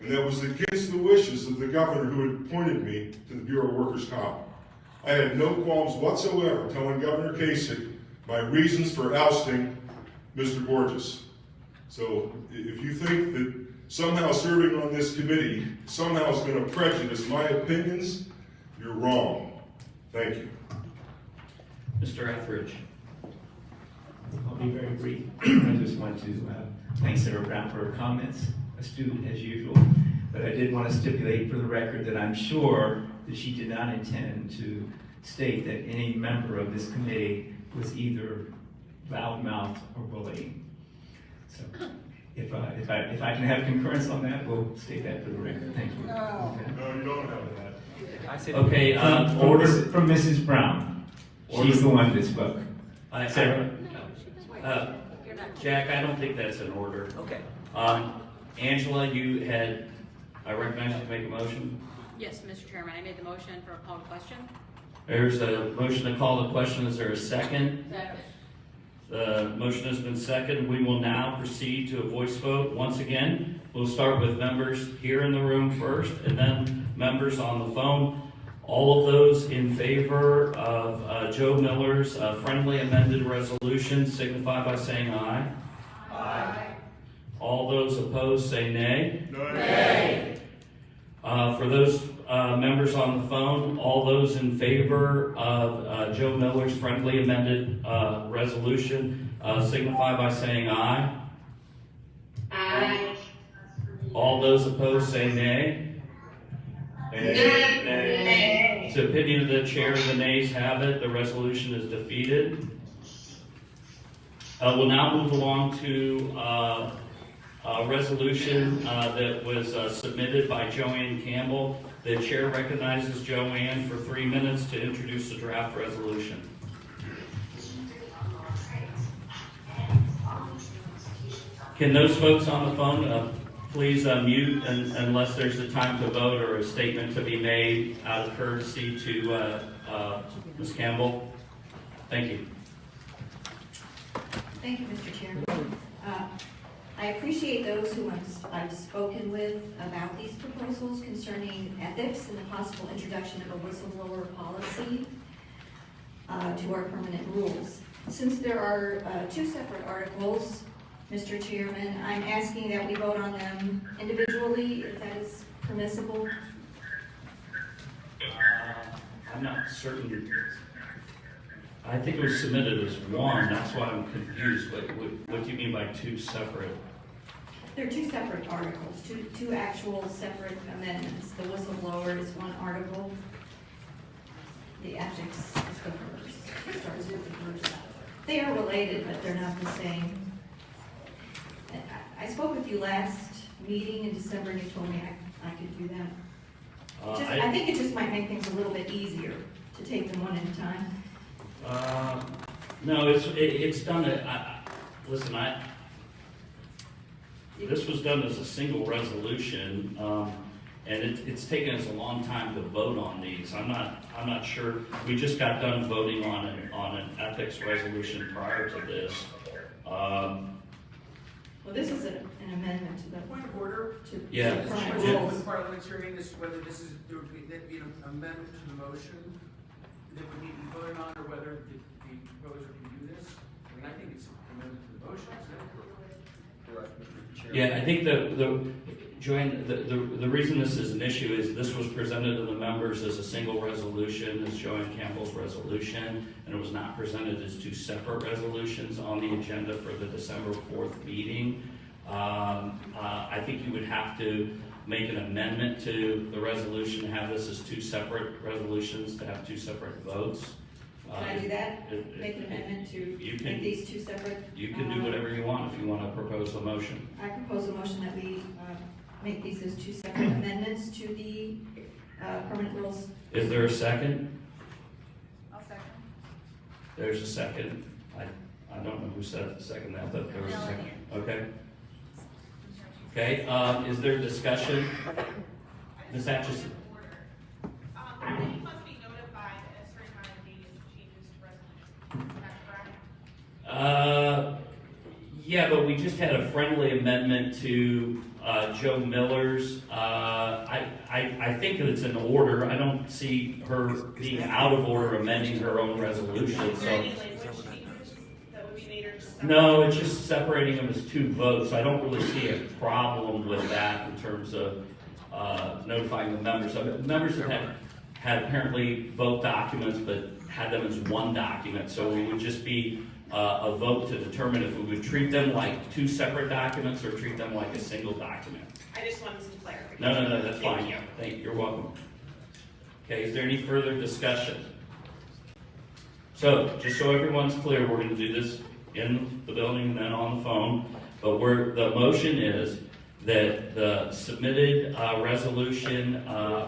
And that was against the wishes of the governor who had appointed me to the Bureau of Workers' Comp. I had no qualms whatsoever telling Governor Kasich my reasons for ousting Mr. Borges. So if you think that somehow serving on this committee somehow is going to prejudice my opinions, you're wrong. Thank you. Mr. Etheridge. I'll be very brief. I just want to thank Sarah Brown for her comments, astute as usual. But I did want to stipulate for the record that I'm sure that she did not intend to state that any member of this committee was either loudmouth or bullying. So if I can have concurrence on that, we'll state that for the record. Thank you. No, you don't have that. I said Okay, order from Mrs. Brown. She's the one that spoke. Sarah? Jack, I don't think that's in order. Okay. Angela, I recognize you to make a motion. Yes, Mr. Chairman, I made the motion for a call to question. There's a motion to call the question. Is there a second? Second. The motion has been seconded. We will now proceed to a voice vote. Once again, we'll start with members here in the room first, and then members on the phone. All of those in favor of Joe Miller's friendly amended resolution signify by saying aye. Aye. All those opposed say nay. Nay. For those members on the phone, all those in favor of Joe Miller's friendly amended resolution signify by saying aye. Aye. All those opposed say nay. Nay. It's the opinion of the chair, the nays have it, the resolution is defeated. We'll now move along to a resolution that was submitted by Joanne Campbell. The chair recognizes Joanne for 3 minutes to introduce the draft resolution. Can those folks on the phone please mute unless there's a time to vote or a statement to be made out of courtesy to Ms. Campbell? Thank you. Thank you, Mr. Chairman. I appreciate those who I've spoken with about these proposals concerning ethics and the possible introduction of a whistleblower policy to our permanent rules. Since there are 2 separate articles, Mr. Chairman, I'm asking that we vote on them individually, if that is permissible. I'm not certain. I think it was submitted as one. That's why I'm confused. What do you mean by 2 separate? There are 2 separate articles, two actual separate amendments. The whistleblower is one article. The ethics is the first. It starts with the first. They are related, but they're not the same. I spoke with you last meeting in December, and you told me I could do that. Uh, I think it just might make things a little bit easier to take them one at a time. No, it's done, listen, this was done as a single resolution, and it's taken us a long time to vote on these. I'm not sure, we just got done voting on an ethics resolution prior to this. Well, this is an amendment to the. Point of order. Yeah. So this is open parliamentary, this, whether this is, there would be an amendment to the motion that would need to be voted on, or whether the proposer can do this. I mean, I think it's an amendment to the motion, is it? Yeah, I think Joanne, the reason this is an issue is this was presented to the members as a single resolution, as Joanne Campbell's resolution, and it was not presented as two separate resolutions on the agenda for the December 4th meeting. I think you would have to make an amendment to the resolution, to have this as two separate resolutions, to have two separate votes. Can I do that? Make an amendment to make these two separate? You can do whatever you want if you want to propose a motion. I propose a motion that we make these as two separate amendments to the permanent rules. Is there a second? I'll second. There's a second. I don't know who said second that, but there was a second. Okay. Okay, is there discussion? Ms. Atchison? They must be notified at a certain amount of days of changes to resolutions. Is that correct? Yeah, but we just had a friendly amendment to Joe Miller's. I think that it's in order. I don't see her being out of order amending her own resolution, Is there so. any language changes that would be made or just? No, it's just separating them as two votes. I don't really see a problem with that in terms of notifying the members. Members have had apparently both documents, but had them as one document. So it would just be a vote to determine if we would treat them like two separate documents or treat them like a single document. I just wanted some clarification. No, that's fine. Thank you. You're welcome. Okay, is there any further discussion? So, just so everyone's clear, we're going to do this in the building and then on the phone. But the motion is that the submitted resolution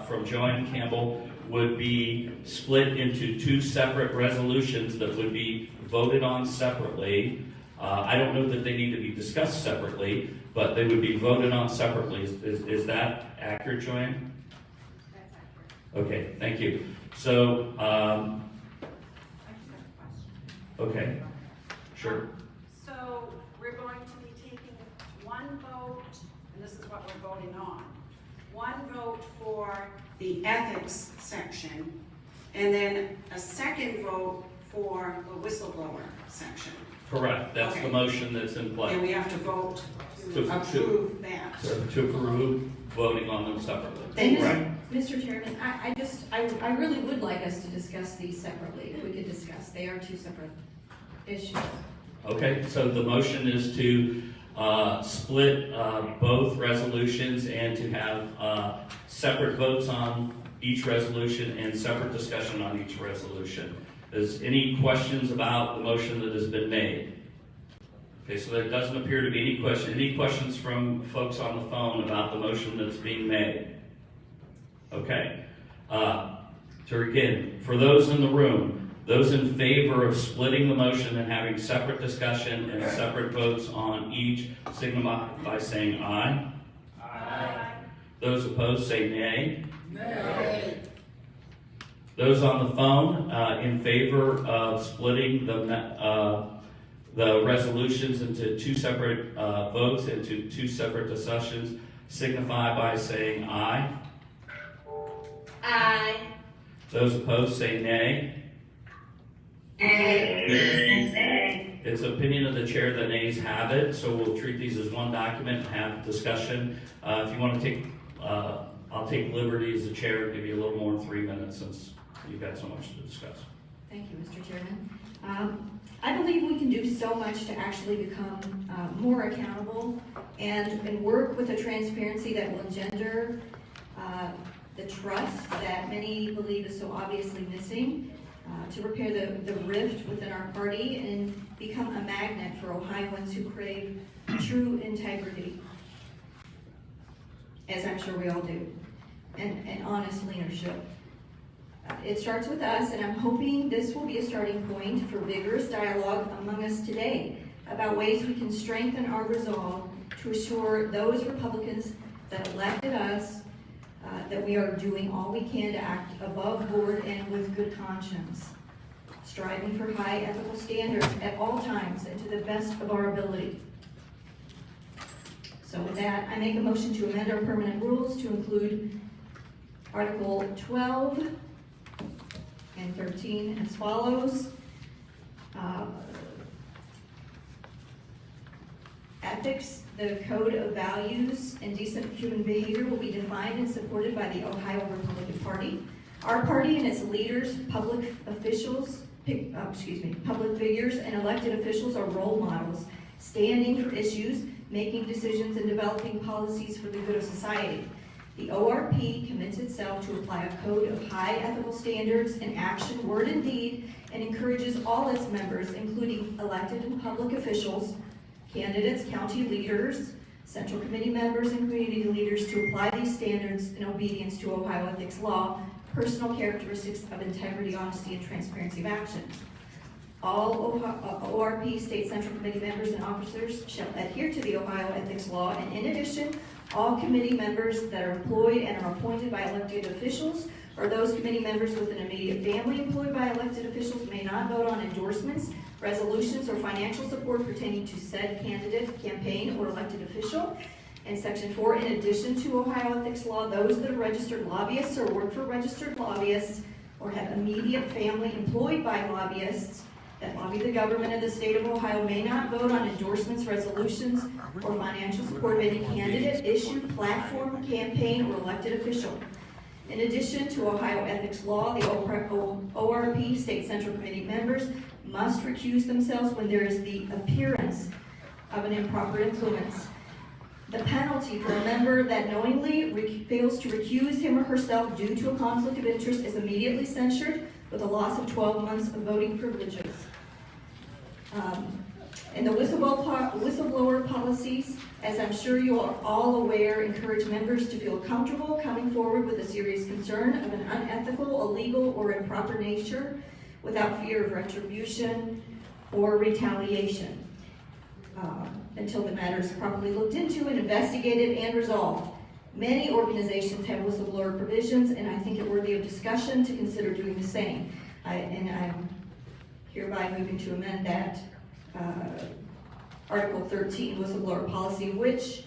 from Joanne Campbell would be split into two separate resolutions that would be voted on separately. I don't know that they need to be discussed separately, but they would be voted on separately. Is that accurate, Joanne? That's accurate. Okay, thank you. So, okay, sure. So we're going to be taking one vote, and this is what we're voting on. One vote for the ethics section, and then a second vote for the whistleblower section. Correct, that's the Okay. motion that's in And play. we have to vote To- to approve that. To approve voting on them separately. And Right. Mr. Chairman, I really would like us to discuss these separately, if we could discuss. They are two separate issues. Okay, so the motion is to split both resolutions and to have separate votes on each resolution and separate discussion on each resolution. Is any questions about the motion that has been made? Okay, so there doesn't appear to be any question. Any questions from folks on the phone about the motion that's being made? Okay. So again, for those in the room, those in favor of splitting the motion and having separate discussion and separate votes on each, signify by saying aye. Aye. Those opposed say nay. Nay. Those on the phone in favor of splitting the resolutions into two separate votes, into two separate discussions, signify by saying aye. Aye. Those opposed say nay. It's opinion of the chair that nays have it, so we'll treat these as one document and have discussion. If you want to take, I'll take liberty as the chair and give you a little more than 3 minutes since you've got so much to discuss. Thank you, Mr. Chairman. I believe we can do so much to actually become more accountable and work with a transparency that will engender the trust that many believe is so obviously missing, to repair the rift within our party and become a magnet for Ohioans who crave true integrity. as I'm sure we all do, and honest leadership. It starts with us, and I'm hoping this will be a starting point for vigorous dialogue among us today about ways we can strengthen our resolve to assure those Republicans that elected us that we are doing all we can to act above board and with good conscience, striving for high ethical standards at all times and to the best of our ability. So with that, I make a motion to amend our permanent rules to include Article 12 and 13 as follows. Ethics, the code of values and decent human behavior will be defined and supported by the Ohio Republican Party. Our party and its leaders, public officials, public figures and elected officials are role models, standing for issues, making decisions, and developing policies for the good of society. The ORP commits itself to apply a code of high ethical standards in action, word, and deed, and encourages all its members, including elected and public officials, candidates, county leaders, central committee members, and community leaders to apply these standards in obedience to Ohio ethics law, personal characteristics of integrity, honesty, and transparency of action. All ORP State Central Committee members and officers shall adhere to the Ohio ethics law, and in addition, all committee members that are employed and are appointed by elected officials or those committee members with an immediate family employed by elected officials may not vote on endorsements, resolutions, or financial support pertaining to said candidate, campaign, or elected official. And Section 4, in addition to Ohio ethics law, those that are registered lobbyists or work for registered lobbyists or have immediate family employed by lobbyists that lobby the government of the state of Ohio may not vote on endorsements, resolutions, or financial support of any candidate, issue, platform, campaign, or elected official. In addition to Ohio ethics law, the ORP State Central Committee members must recuse themselves when there is the appearance of an improper influence. The penalty for a member that knowingly fails to recuse him or herself due to a conflict of interest is immediately censured with a loss of 12 months of voting privileges. And the whistleblower policies, as I'm sure you are all aware, encourage members to feel comfortable coming forward with a serious concern of an unethical, illegal, or improper nature without fear of retribution or retaliation until the matter is properly looked into and investigated and resolved. Many organizations have whistleblower provisions, and I think it worthy of discussion to consider doing the same. I'm hereby moving to amend that Article 13 whistleblower policy, which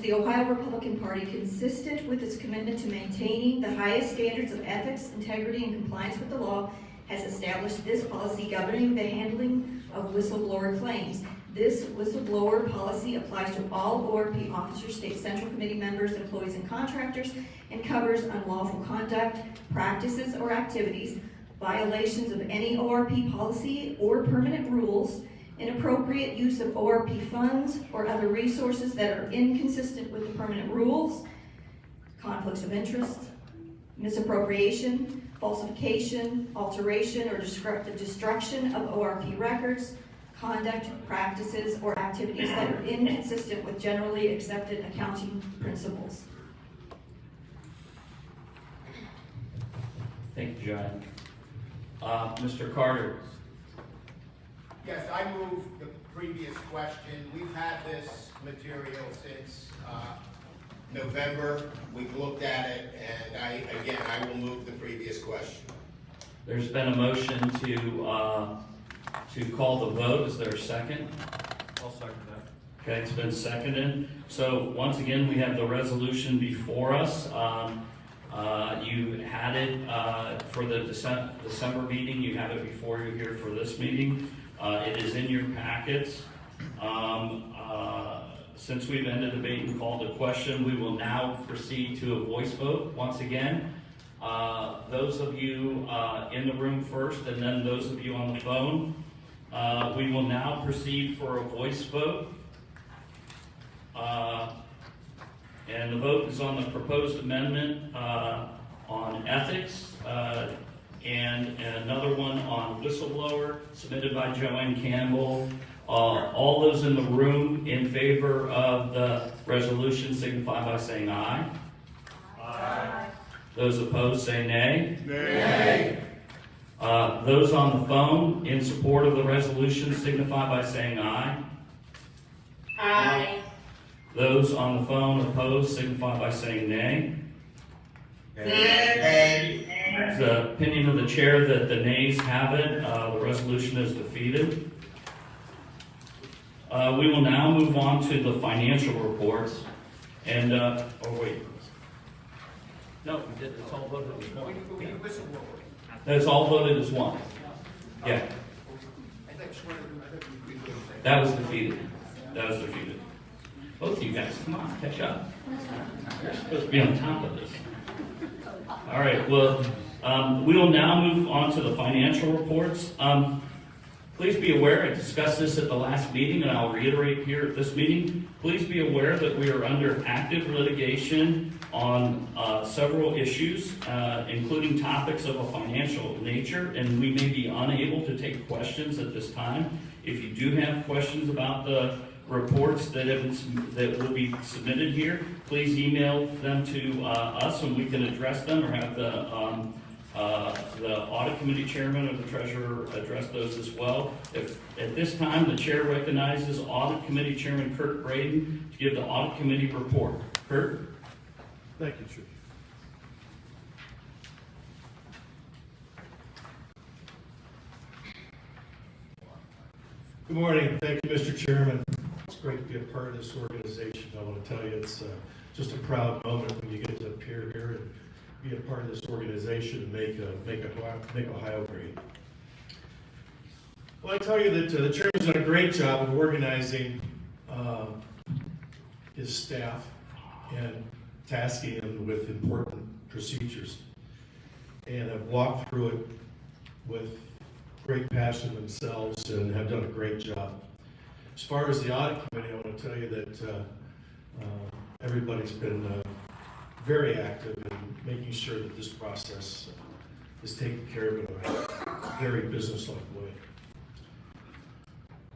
the Ohio Republican Party, consistent with its commitment to maintaining the highest standards of ethics, integrity, and compliance with the law, has established this policy governing the handling of whistleblower claims. This whistleblower policy applies to all ORP officers, State Central Committee members, employees, and contractors, and covers unlawful conduct, practices, or activities, violations of any ORP policy or permanent rules, inappropriate use of ORP funds or other resources that are inconsistent with the permanent rules, conflicts of interest, misappropriation, falsification, alteration, or destruction of ORP records, conduct, practices, or activities that are inconsistent with generally accepted accounting principles. Thank you, John. Mr. Carter. Yes, I move the previous question. We've had this material since November. We've looked at it, and I will move the previous question. There's been a motion to call the vote. Is there a second? I'll second that. Okay, it's been seconded. So once again, we have the resolution before us. You had it for the December meeting. You have it before you here for this meeting. It is in your packets. Since we've ended debate and called the question, we will now proceed to a voice vote once again. Those of you in the room first, and then those of you on the phone. We will now proceed for a voice vote. And the vote is on the proposed amendment on ethics and another one on whistleblower submitted by Joanne Campbell. All those in the room in favor of the resolution signify by saying aye. Aye. Those opposed say nay. Nay. Those on the phone in support of the resolution signify by saying aye. Aye. Those on the phone opposed signify by saying nay. Nay. It's the opinion of the chair that the nays have it. The resolution is defeated. We will now move on to the financial reports. And, oh wait. No, we did, it's all voted as one. That's all voted as one. Yeah. That was defeated. That was defeated. Both of you guys, come on, catch up. You're supposed to be on top of this. All right, well, we will now move on to the financial reports. Please be aware, I discussed this at the last meeting, and I'll reiterate here at this meeting. Please be aware that we are under active litigation on several issues, including topics of a financial nature, and we may be unable to take questions at this time. If you do have questions about the reports that will be submitted here, please email them to us, and we can address them, or have the audit committee chairman or the treasurer address those as well. If at this time the chair recognizes audit committee chairman Kurt Braden to give the audit committee report. Kurt? Thank you, Chief. Good morning. Thank you, Mr. Chairman. It's great to be a part of this organization. I want to tell you it's just a proud moment when you get to appear here and be a part of this organization and make Ohio great. Well, I tell you that the chairman's done a great job of organizing his staff and tasking them with important procedures. And have walked through it with great passion themselves and have done a great job. As far as the audit committee, I want to tell you that everybody's been very active in making sure that this process is taken care of in a very business-like way.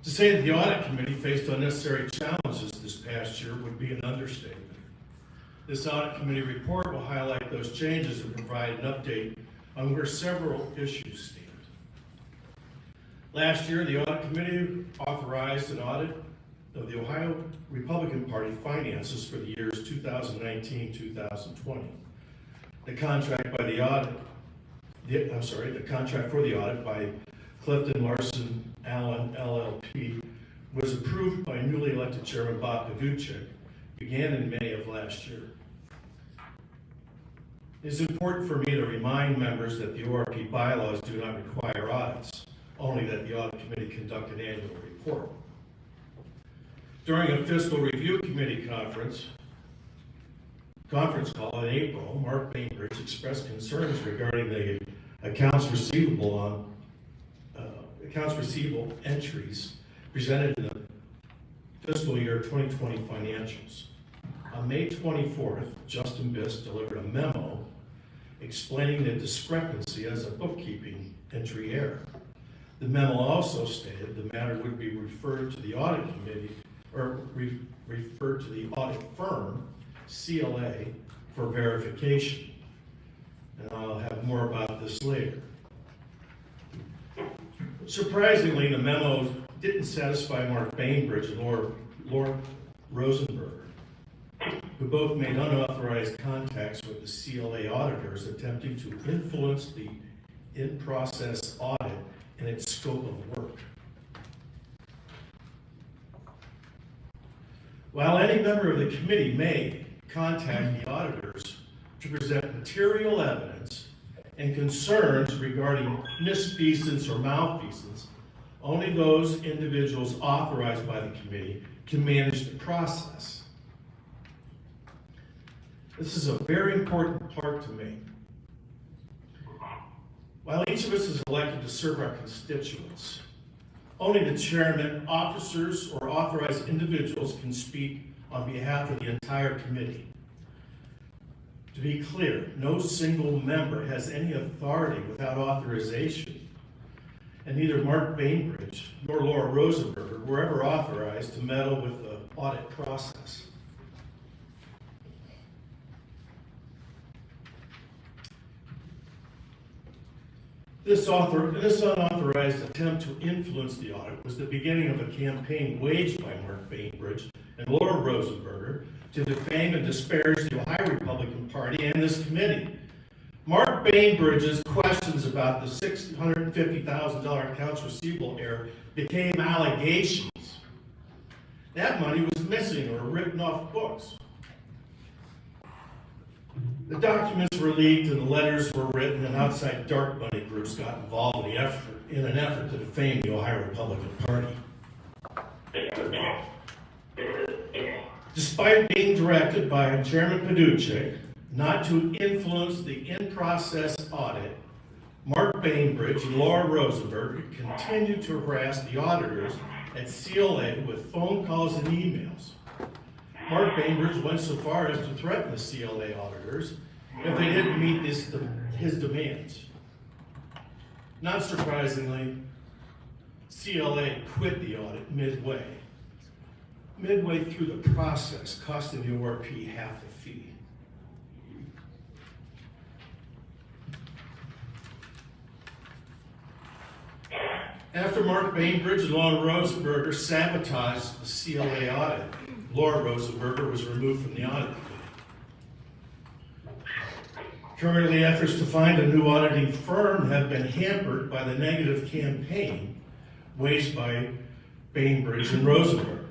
To say that the audit committee faced unnecessary challenges this past year would be an understatement. This audit committee report will highlight those changes and provide an update on where several issues stand. Last year, the audit committee authorized an audit of the Ohio Republican Party finances for the years 2019-2020. The contract for the audit by Clifton Larson Allen LLP was approved by newly elected Chairman Bob Pavuchik, began in May of last year. It's important for me to remind members that the ORP bylaws do not require audits, only that the audit committee conduct an annual report. During a fiscal review committee conference call in April, Mark Bainbridge expressed concerns regarding the accounts receivable entries presented in the fiscal year 2020 financials. On May 24th, Justin Biss delivered a memo explaining the discrepancy as a bookkeeping entry error. The memo also stated the matter would be referred to the audit committee, or referred to the audit firm, CLA, for verification. And I'll have more about this later. Surprisingly, the memo didn't satisfy Mark Bainbridge and Laura Rosenberger, who both made unauthorized contacts with the CLA auditors attempting to influence the in-process audit and its scope of work. While any member of the committee may contact the auditors to present material evidence and concerns regarding misfeasance or malfeasance, only those individuals authorized by the committee can manage the process. This is a very important part to me. While each of us is elected to serve our constituents, only the chairman, officers, or authorized individuals can speak on behalf of the entire committee. To be clear, no single member has any authority without authorization, and neither Mark Bainbridge nor Laura Rosenberger were ever authorized to meddle with the audit process. This unauthorized attempt to influence the audit was the beginning of a campaign waged by Mark Bainbridge and Laura Rosenberger to defame and disparage the Ohio Republican Party and this committee. Mark Bainbridge's questions about the $650,000 accounts receivable error became allegations. That money was missing or written off books. The documents were leaked and the letters were written, and outside dark money groups got involved in an effort to defame the Ohio Republican Party. Despite being directed by Chairman Paducek not to influence the in-process audit, Mark Bainbridge and Laura Rosenberg continued to harass the auditors at CLA with phone calls and emails. Mark Bainbridge went so far as to threaten the CLA auditors if they didn't meet his demands. Not surprisingly, CLA quit the audit midway through the process, costing the ORP half the fee. After Mark Bainbridge and Laura Rosenberger sabotaged the CLA audit, Laura Rosenberger was removed from the audit committee. Currently, efforts to find a new auditing firm have been hampered by the negative campaign waged by Bainbridge and Rosenberger.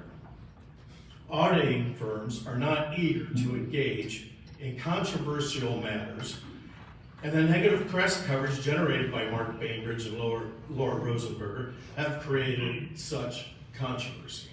Auditing firms are not eager to engage in controversial matters, and the negative press coverage generated by Mark Bainbridge and Laura Rosenberger have created such controversy.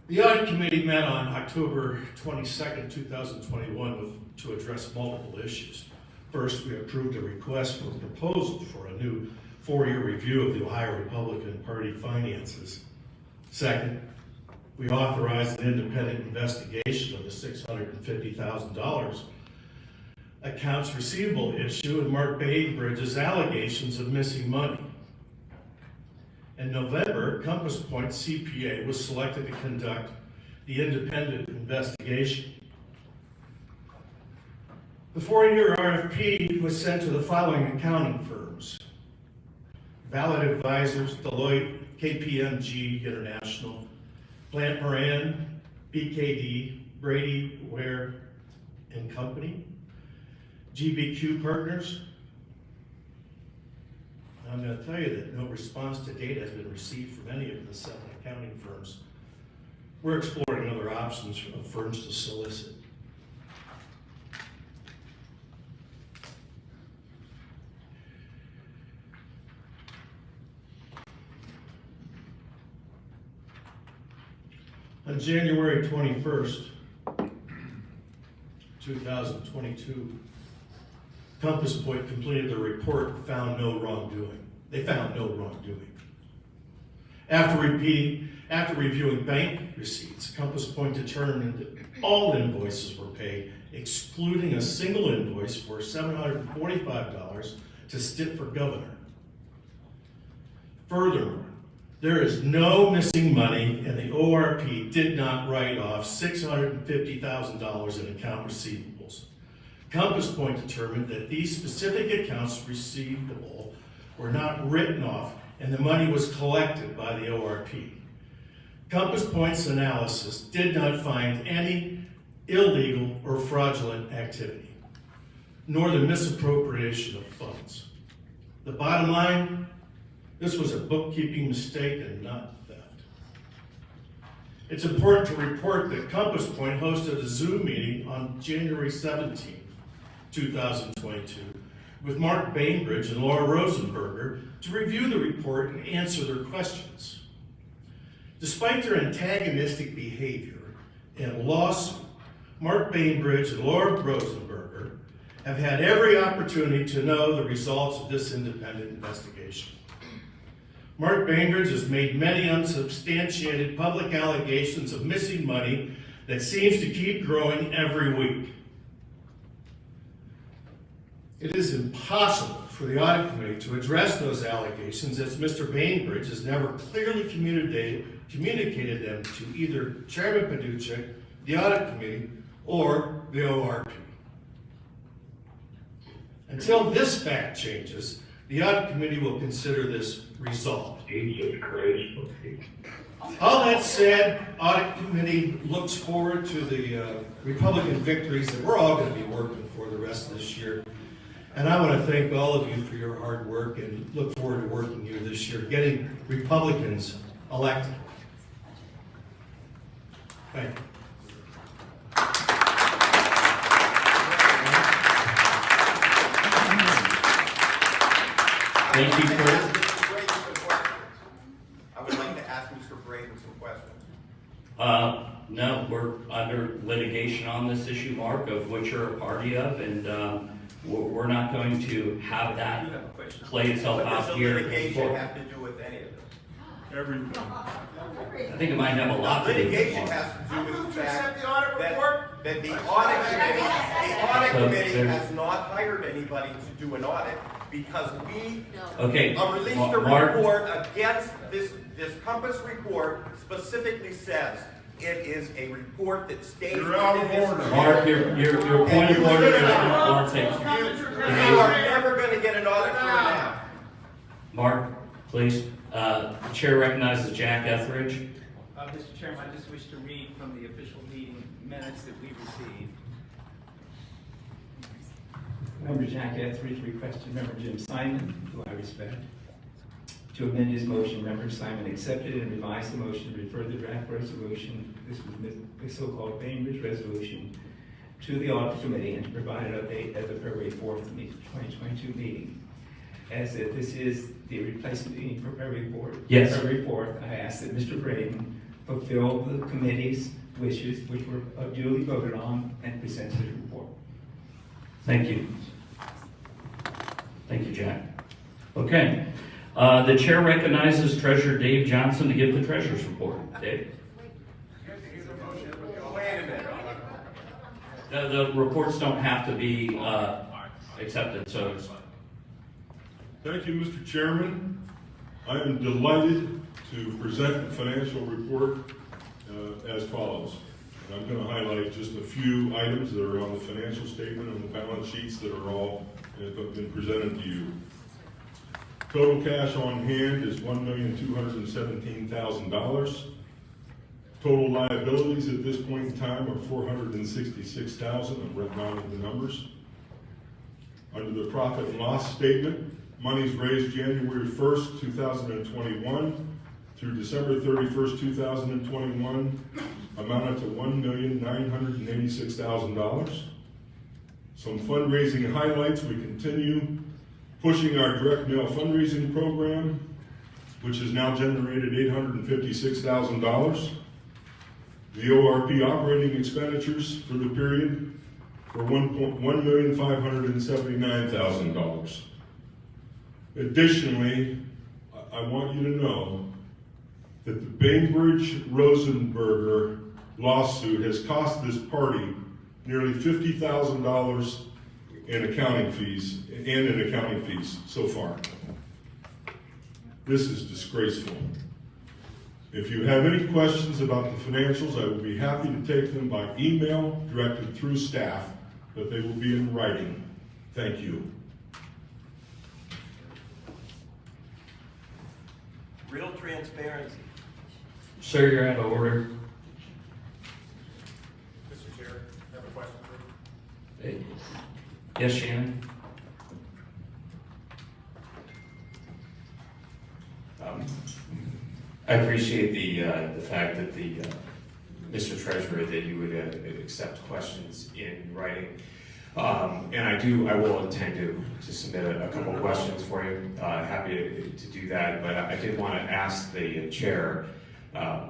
The Audit Committee met on October 22nd, 2021 to address multiple issues. First, we approved a request for a proposal for a new 4-year review of the Ohio Republican Party finances. Second, we authorized an independent investigation of the $650,000 accounts receivable issue and Mark Bainbridge's allegations of missing money. In November, Compass Point CPA was selected to conduct the independent investigation. The 4-year RFP was sent to the following accounting firms: Valid Advisors, Deloitte, KPMG International, Plant Moran, BKD, Brady, Ware and Company, GBQ Partners. I'm going to tell you that no response to date has been received from any of the 7 accounting firms. We're exploring other options for firms to solicit. On January 21st, 2022, Compass Point completed the report and found no wrongdoing. They found no wrongdoing. After reviewing bank receipts, Compass Point determined that all invoices were paid, excluding a single invoice for $745 to Stitt for Governor. Furthermore, there is no missing money, and the ORP did not write off $650,000 in account receivables. Compass Point determined that these specific accounts receivable were not written off, and the money was collected by the ORP. Compass Point's analysis did not find any illegal or fraudulent activity, nor the misappropriation of funds. The bottom line, this was a bookkeeping mistake and not theft. It's important to report that Compass Point hosted a Zoom meeting on January 17, 2022, with Mark Bainbridge and Laura Rosenberger to review the report and answer their questions. Despite their antagonistic behavior and lawsuit, Mark Bainbridge and Laura Rosenberger have had every opportunity to know the results of this independent investigation. Mark Bainbridge has made many unsubstantiated public allegations of missing money that seems to keep growing every week. It is impossible for the audit committee to address those allegations, as Mr. Bainbridge has never clearly communicated them to either Chairman Paduchek, the audit committee, or the ORP. Until this fact changes, the audit committee will consider this resolved. All that said, audit committee looks forward to the Republican victories that we're all going to be working for the rest of this year. And I want to thank all of you for your hard work and look forward to working with you this year, getting Republicans elected. Thank you. Thank you, Chris. I would like to ask Mr. Braden some questions. No, we're under litigation on this issue, Mark, of which you're a party of, and we're not going to have that play itself out here. What does the litigation have to do with any of this? Everything. I think it might have a lot to do with it. Litigation has to do with the fact that the audit committee has not hired anybody to do an audit because we released a report against this Compass report specifically says it is a report that stays within this. Mark, your point of order is not You are never going to get an audit from now. Mark, please. The chair recognizes Jack Etheridge. Mr. Chairman, I just wish to read from the official meeting minutes that we received. Member Jack Etheridge requested Member Jim Simon, who I respect, to amend his motion. Member Simon accepted and revised the motion to refer the draft resolution, this was the so-called Bainbridge resolution, to the audit committee and to provide an update at the February 4th, 2022 meeting. As that this is the replacement meeting for February 4th, February 4th, I ask that Mr. Braden fulfill the committee's wishes, which were duly voted on, and present his report. Thank you. Thank you, Jack. Okay. The chair recognizes Treasurer Dave Johnson to give the treasurer's report. Dave? Wait a minute. The reports don't have to be accepted, so it's Thank you, Mr. Chairman. I am delighted to present the financial report as follows. And I'm going to highlight just a few items that are on the financial statement and the balance sheets that are all have been presented to you. Total cash on hand is $1,217,000. Total liabilities at this point in time are $466,000. I'm rounding the numbers. Under the profit and loss statement, monies raised January 1st, 2021 through December 31st, 2021 amounted to $1,986,000. Some fundraising highlights: we continue pushing our direct mail fundraising program, which has now generated $856,000. The ORP operating expenditures for the period were $1,579,000. Additionally, I want you to know that the Bainbridge-Rosenberger lawsuit has cost this party nearly $50,000 in accounting fees so far. This is disgraceful. If you have any questions about the financials, I will be happy to take them by email directed through staff, but they will be in writing. Thank you. Real transparency. Sir, you're out of order. Mr. Chair, I have a question for you. Yes, Shannon? I appreciate the fact that Mr. Treasurer, that you would accept questions in writing. And I will intend to submit a couple of questions for you. Happy to do that, but I did want to ask the chair a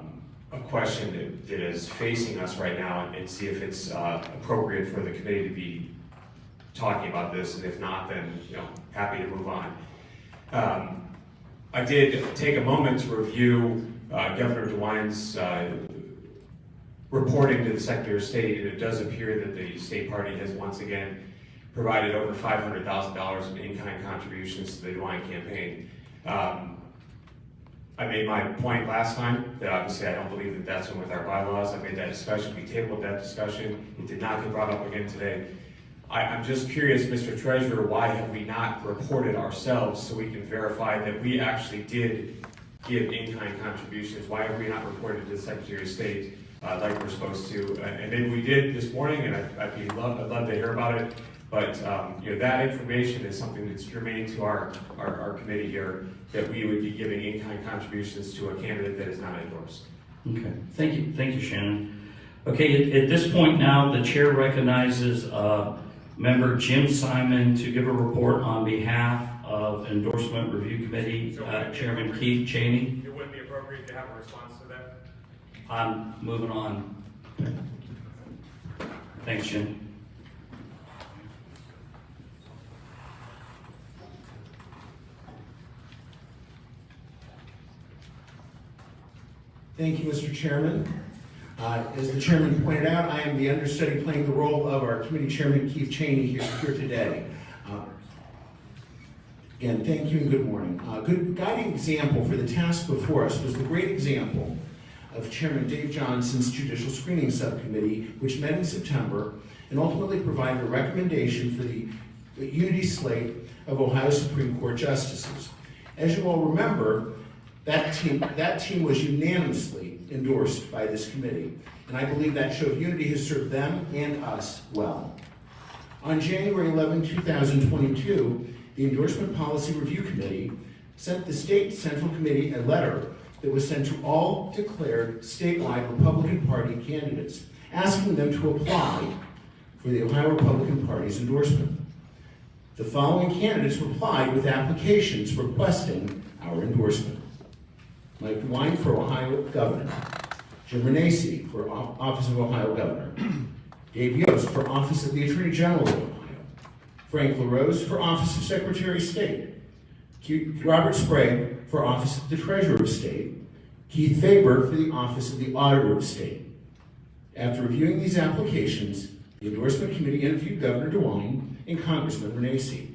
question that is facing us right now and see if it's appropriate for the committee to be talking about this, and if not, then happy to move on. I did take a moment to review Governor DeWine's reporting to the Secretary of State, and it does appear that the state party has once again provided over $500,000 in in-kind contributions to the DeWine campaign. I made my point last time that obviously I don't believe that that's in with our bylaws. I made that discussion, we tabled that discussion. It did not get brought up again today. I'm just curious, Mr. Treasurer, why have we not reported ourselves so we can verify that we actually did give in-kind contributions? Why have we not reported to the Secretary of State like we're supposed to? And maybe we did this morning, and I'd love to hear about it. But you know, that information is something that's germane to our committee here, that we would be giving in-kind contributions to a candidate that is not endorsed. Okay, thank you, Shannon. Okay, at this point now, the chair recognizes Member Jim Simon to give a report on behalf of Endorsement Review Committee, Chairman Keith Cheney. It wouldn't be appropriate to have a response to that? I'm moving on. Thanks, Jim. Thank you, Mr. Chairman. As the chairman pointed out, I am the understudy playing the role of our committee chairman, Keith Cheney, here today. Again, thank you and good morning. A good guiding example for the task before us was the great example of Chairman Dave Johnson's Judicial Screening Subcommittee, which met in September and ultimately provided a recommendation for the unity slate of Ohio Supreme Court justices. As you all remember, that team was unanimously endorsed by this committee, and I believe that show of unity has served them and us well. On January 11, 2022, the Endorsement Policy Review Committee sent the State Central Committee a letter that was sent to all declared statewide Republican Party candidates, asking them to apply for the Ohio Republican Party's endorsement. The following candidates replied with applications requesting our endorsement: Mike DeWine for Ohio Governor, Jim Renacci for Office of Ohio Governor, Dave Yost for Office of the Attorney General of Ohio, Frank LaRose for Office of Secretary of State, Robert Sprague for Office of the Treasurer of State, Keith Faber for the Office of the Auditor of State. After reviewing these applications, the Endorsement Committee interviewed Governor DeWine and Congressman Renacci.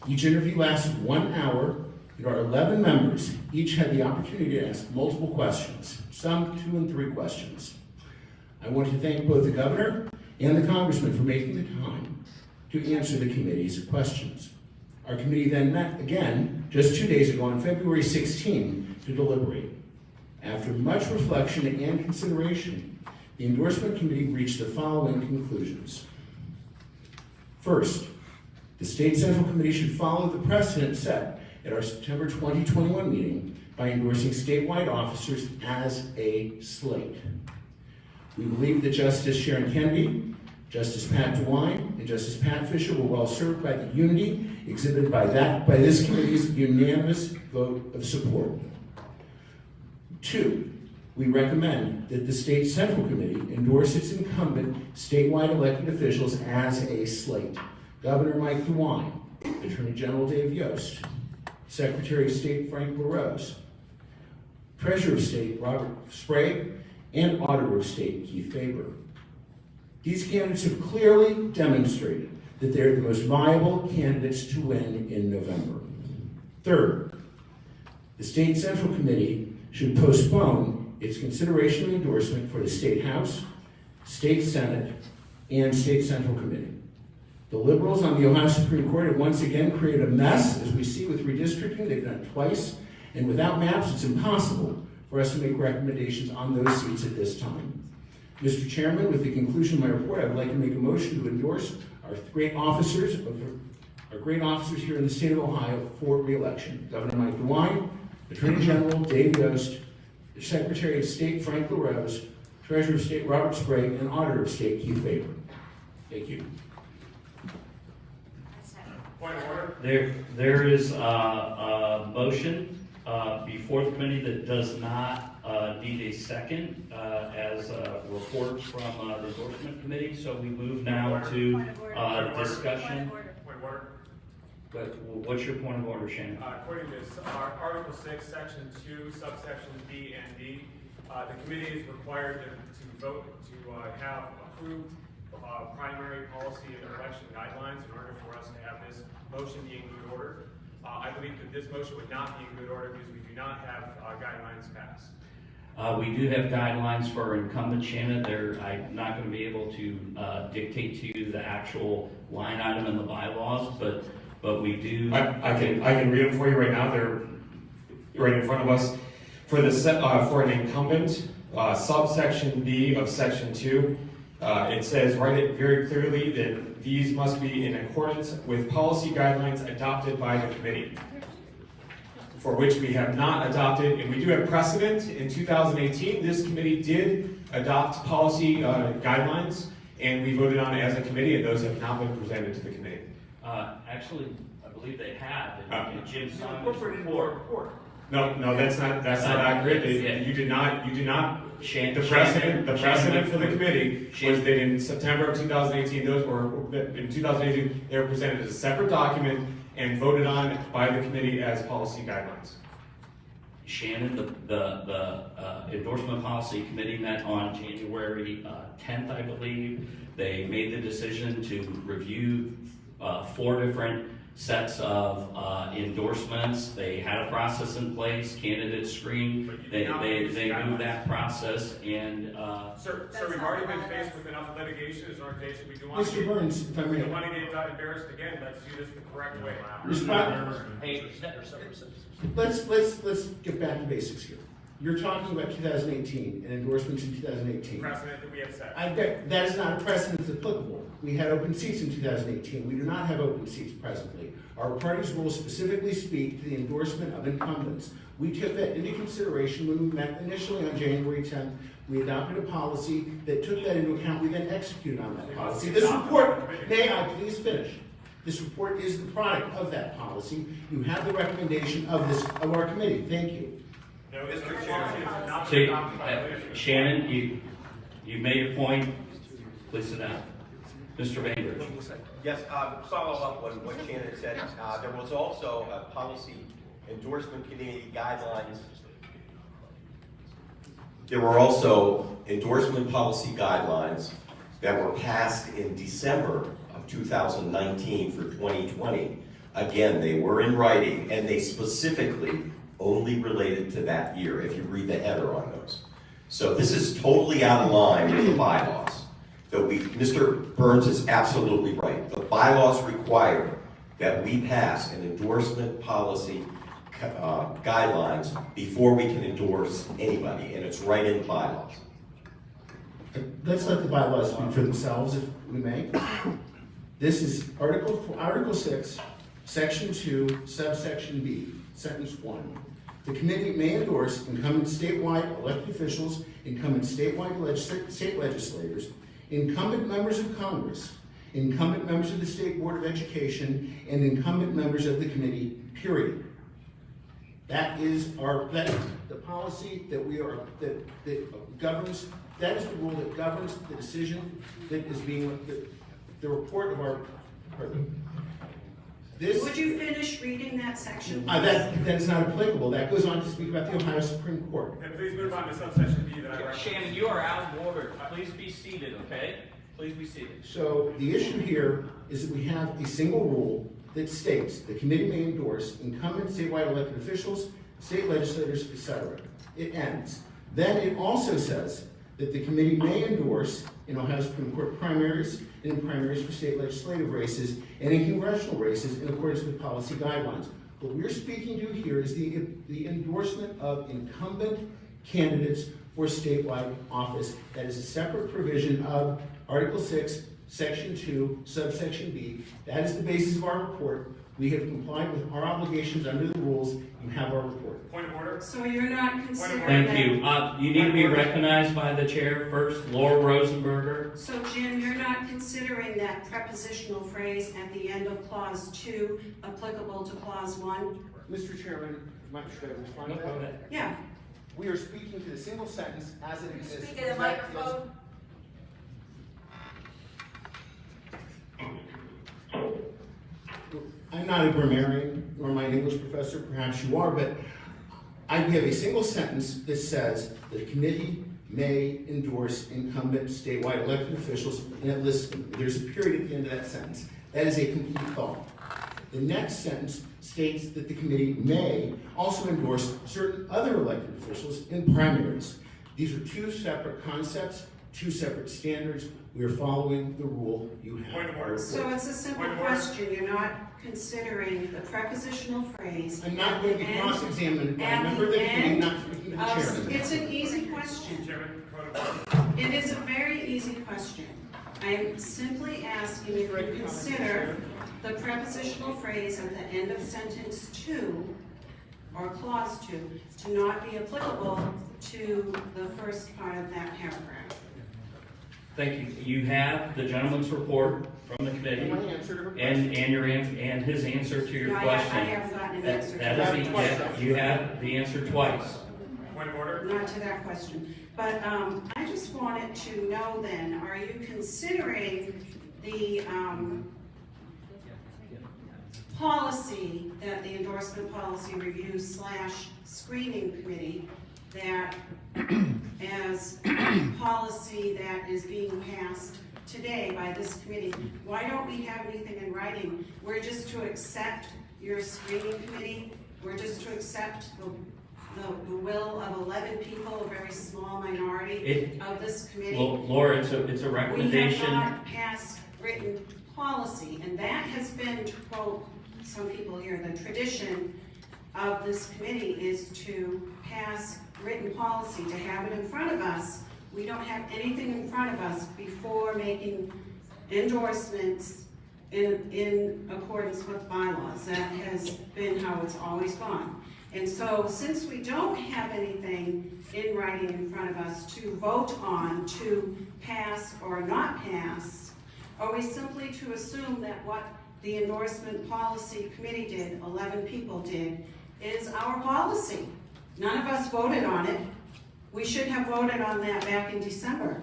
Each interview lasted 1 hour. There are 11 members. Each had the opportunity to ask multiple questions, some 2 and 3 questions. I want to thank both the governor and the congressman for making the time to answer the committee's questions. Our committee then met again just 2 days ago on February 16 to deliberate. After much reflection and consideration, the Endorsement Committee reached the following conclusions. First, the State Central Committee should follow the precedent set at our September 2021 meeting by endorsing statewide officers as a slate. We believe that Justice Sharon Kennedy, Justice Pat DeWine, and Justice Pat Fisher were well served by the unity exhibited by this committee's unanimous vote of support. 2, we recommend that the State Central Committee endorse its incumbent statewide elected officials as a slate: Governor Mike DeWine, Attorney General Dave Yost, Secretary of State Frank LaRose, Treasurer of State Robert Sprague, and Auditor of State Keith Faber. These candidates have clearly demonstrated that they're the most viable candidates to win in November. Third, the State Central Committee should postpone its consideration of endorsement for the State House, State Senate, and State Central Committee. The liberals on the Ohio Supreme Court have once again created a mess, as we see with redistricting. They've done it twice, and without maps, it's impossible for us to make recommendations on those seats at this time. Mr. Chairman, with the conclusion of my report, I would like to make a motion to endorse our great officers here in the state of Ohio for re-election: Governor Mike DeWine, Attorney General Dave Yost, Secretary of State Frank LaRose, Treasurer of State Robert Sprague, and Auditor of State Keith Faber. Thank you. Point of order. There is a motion before the committee that does not need a second as a report from the Endorsement Committee. So we move now to discussion. Point of order. But what's your point of order, Shannon? According to Article 6, Section 2, subsections B and D, the committee is required to vote to have approved primary policy and election guidelines in order for us to have this motion be in good order. I believe that this motion would not be in good order because we do not have guidelines passed. We do have guidelines for incumbent, Shannon. I'm not going to be able to dictate to you the actual line item in the bylaws, but we do. I can read them for you right now. They're right in front of us. For for an incumbent, subsection B of section 2, it says, write it very clearly that these must be in accordance with policy guidelines adopted by the committee, for which we have not adopted, and we do have precedent. In 2018, this committee did adopt policy guidelines, and we voted on it as a committee, and those have not been presented to the committee. Actually, I believe they have. And Jim signed Incorporated in our report. No, that's not accurate. You did not. The precedent for the committee was that in September of 2018, in 2018, they were presented as a separate document and voted on by the committee as policy guidelines. Shannon, the endorsement policy committee met on January 10th, I believe. They made the decision to review 4 different sets of endorsements. They had a process in place, candidate screen. They moved that process, and Sir, we've already been faced with enough litigation as an organization. We do want Mr. Burns, if I may. We don't want to get embarrassed again. Let's do this the correct way. Let's get back to basics here. You're talking about 2018 and endorsements in 2018. Precedent that we have set. I bet that is not a precedent that's applicable. We had open seats in 2018. We do not have open seats presently. Our party's rules specifically speak to the endorsement of incumbents. We took that into consideration when we met initially on January 10th. We adopted a policy that took that into account. We then executed on that policy. This report, may I please finish? This report is the product of that policy. You have the recommendation of our committee. Thank you. No, Mr. Chairman, so, Shannon, you made your point. Please sit down. Mr. Bainbridge. Yes, follow up on what Shannon said. There was also a policy endorsement committee guidelines. There were also endorsement policy guidelines that were passed in December of 2019 for 2020. Again, they were in writing, and they specifically only related to that year, if you read the header on those. So this is totally out of line with the bylaws. Mr. Burns is absolutely right. The bylaws require that we pass an endorsement policy guidelines before we can endorse anybody, and it's right in the bylaws. Let's let the bylaws speak for themselves, if we may. This is Article 6, Section 2, subsection B, sentence 1. The committee may endorse incumbent statewide elected officials, incumbent statewide state legislators, incumbent members of Congress, incumbent members of the State Board of Education, and incumbent members of the committee, period. That is the policy that governs, that is the rule that governs the decision that is being, the report of our, pardon. Would you finish reading that section? That is not applicable. That goes on to speak about the Ohio Supreme Court. And please move on to subsection B that I read. Shannon, you are out of order. Please be seated, okay? Please be seated. So the issue here is that we have a single rule that states the committee may endorse incumbent statewide elected officials, state legislators, etc. It ends. Then it also says that the committee may endorse in Ohio Supreme Court primaries and in primaries for state legislative races and in congressional races in accordance with policy guidelines. What we're speaking to here is the endorsement of incumbent candidates for statewide office. That is a separate provision of Article 6, Section 2, subsection B. That is the basis of our report. We have complied with our obligations under the rules. You have our report. Point of order. So you're not considering Thank you. You need to be recognized by the chair first. Laura Rosenberger. So Jim, you're not considering that prepositional phrase at the end of Clause 2 applicable to Clause 1? Mr. Chairman, should I respond to that? Yeah. We are speaking to the single sentence as it exists. Speak in the microphone. I'm not a grammarian, nor am I an English professor, perhaps you are, but I have a single sentence that says the committee may endorse incumbent statewide elected officials, and it lists them. There's a period at the end of that sentence. That is a complete thought. The next sentence states that the committee may also endorse certain other elected officials in primaries. These are two separate concepts, two separate standards. We are following the rule you have. Point of order. So it's a simple question, you're not considering the prepositional phrase. I'm not going to be and- cross-examined by a at member of the the committee, end not speaking to the chairman. It's an easy question. Chairman, point of order. It is a very easy question. I am simply asking if you consider the prepositional phrase at the end of sentence 2 or clause 2 to not be applicable to the first part of that paragraph. Thank you. You have the gentleman's report from the committee My answer to her and question. your and his answer to your No, I question. haven't gotten an answer to That that. is you have the answer twice. Point of order. Not to that question. But I just wanted to know then, are you considering the policy that the endorsement policy review / screening committee that as policy that is being passed today by this committee? Why don't we have anything in writing? We're just to accept your screening committee? We're just to accept the will of 11 people, a very small minority of this committee? Laura, it's a recommendation. We have not passed written policy, and that has been, to quote some people here, the tradition of this committee is to pass written policy, to have it in front of us. We don't have anything in front of us before making endorsements in accordance with bylaws. That has been how it's always gone. And so, since we don't have anything in writing in front of us to vote on, to pass or not pass, are we simply to assume that what the endorsement policy committee did, 11 people did, is our policy? None of us voted on it. We should have voted on that back in December.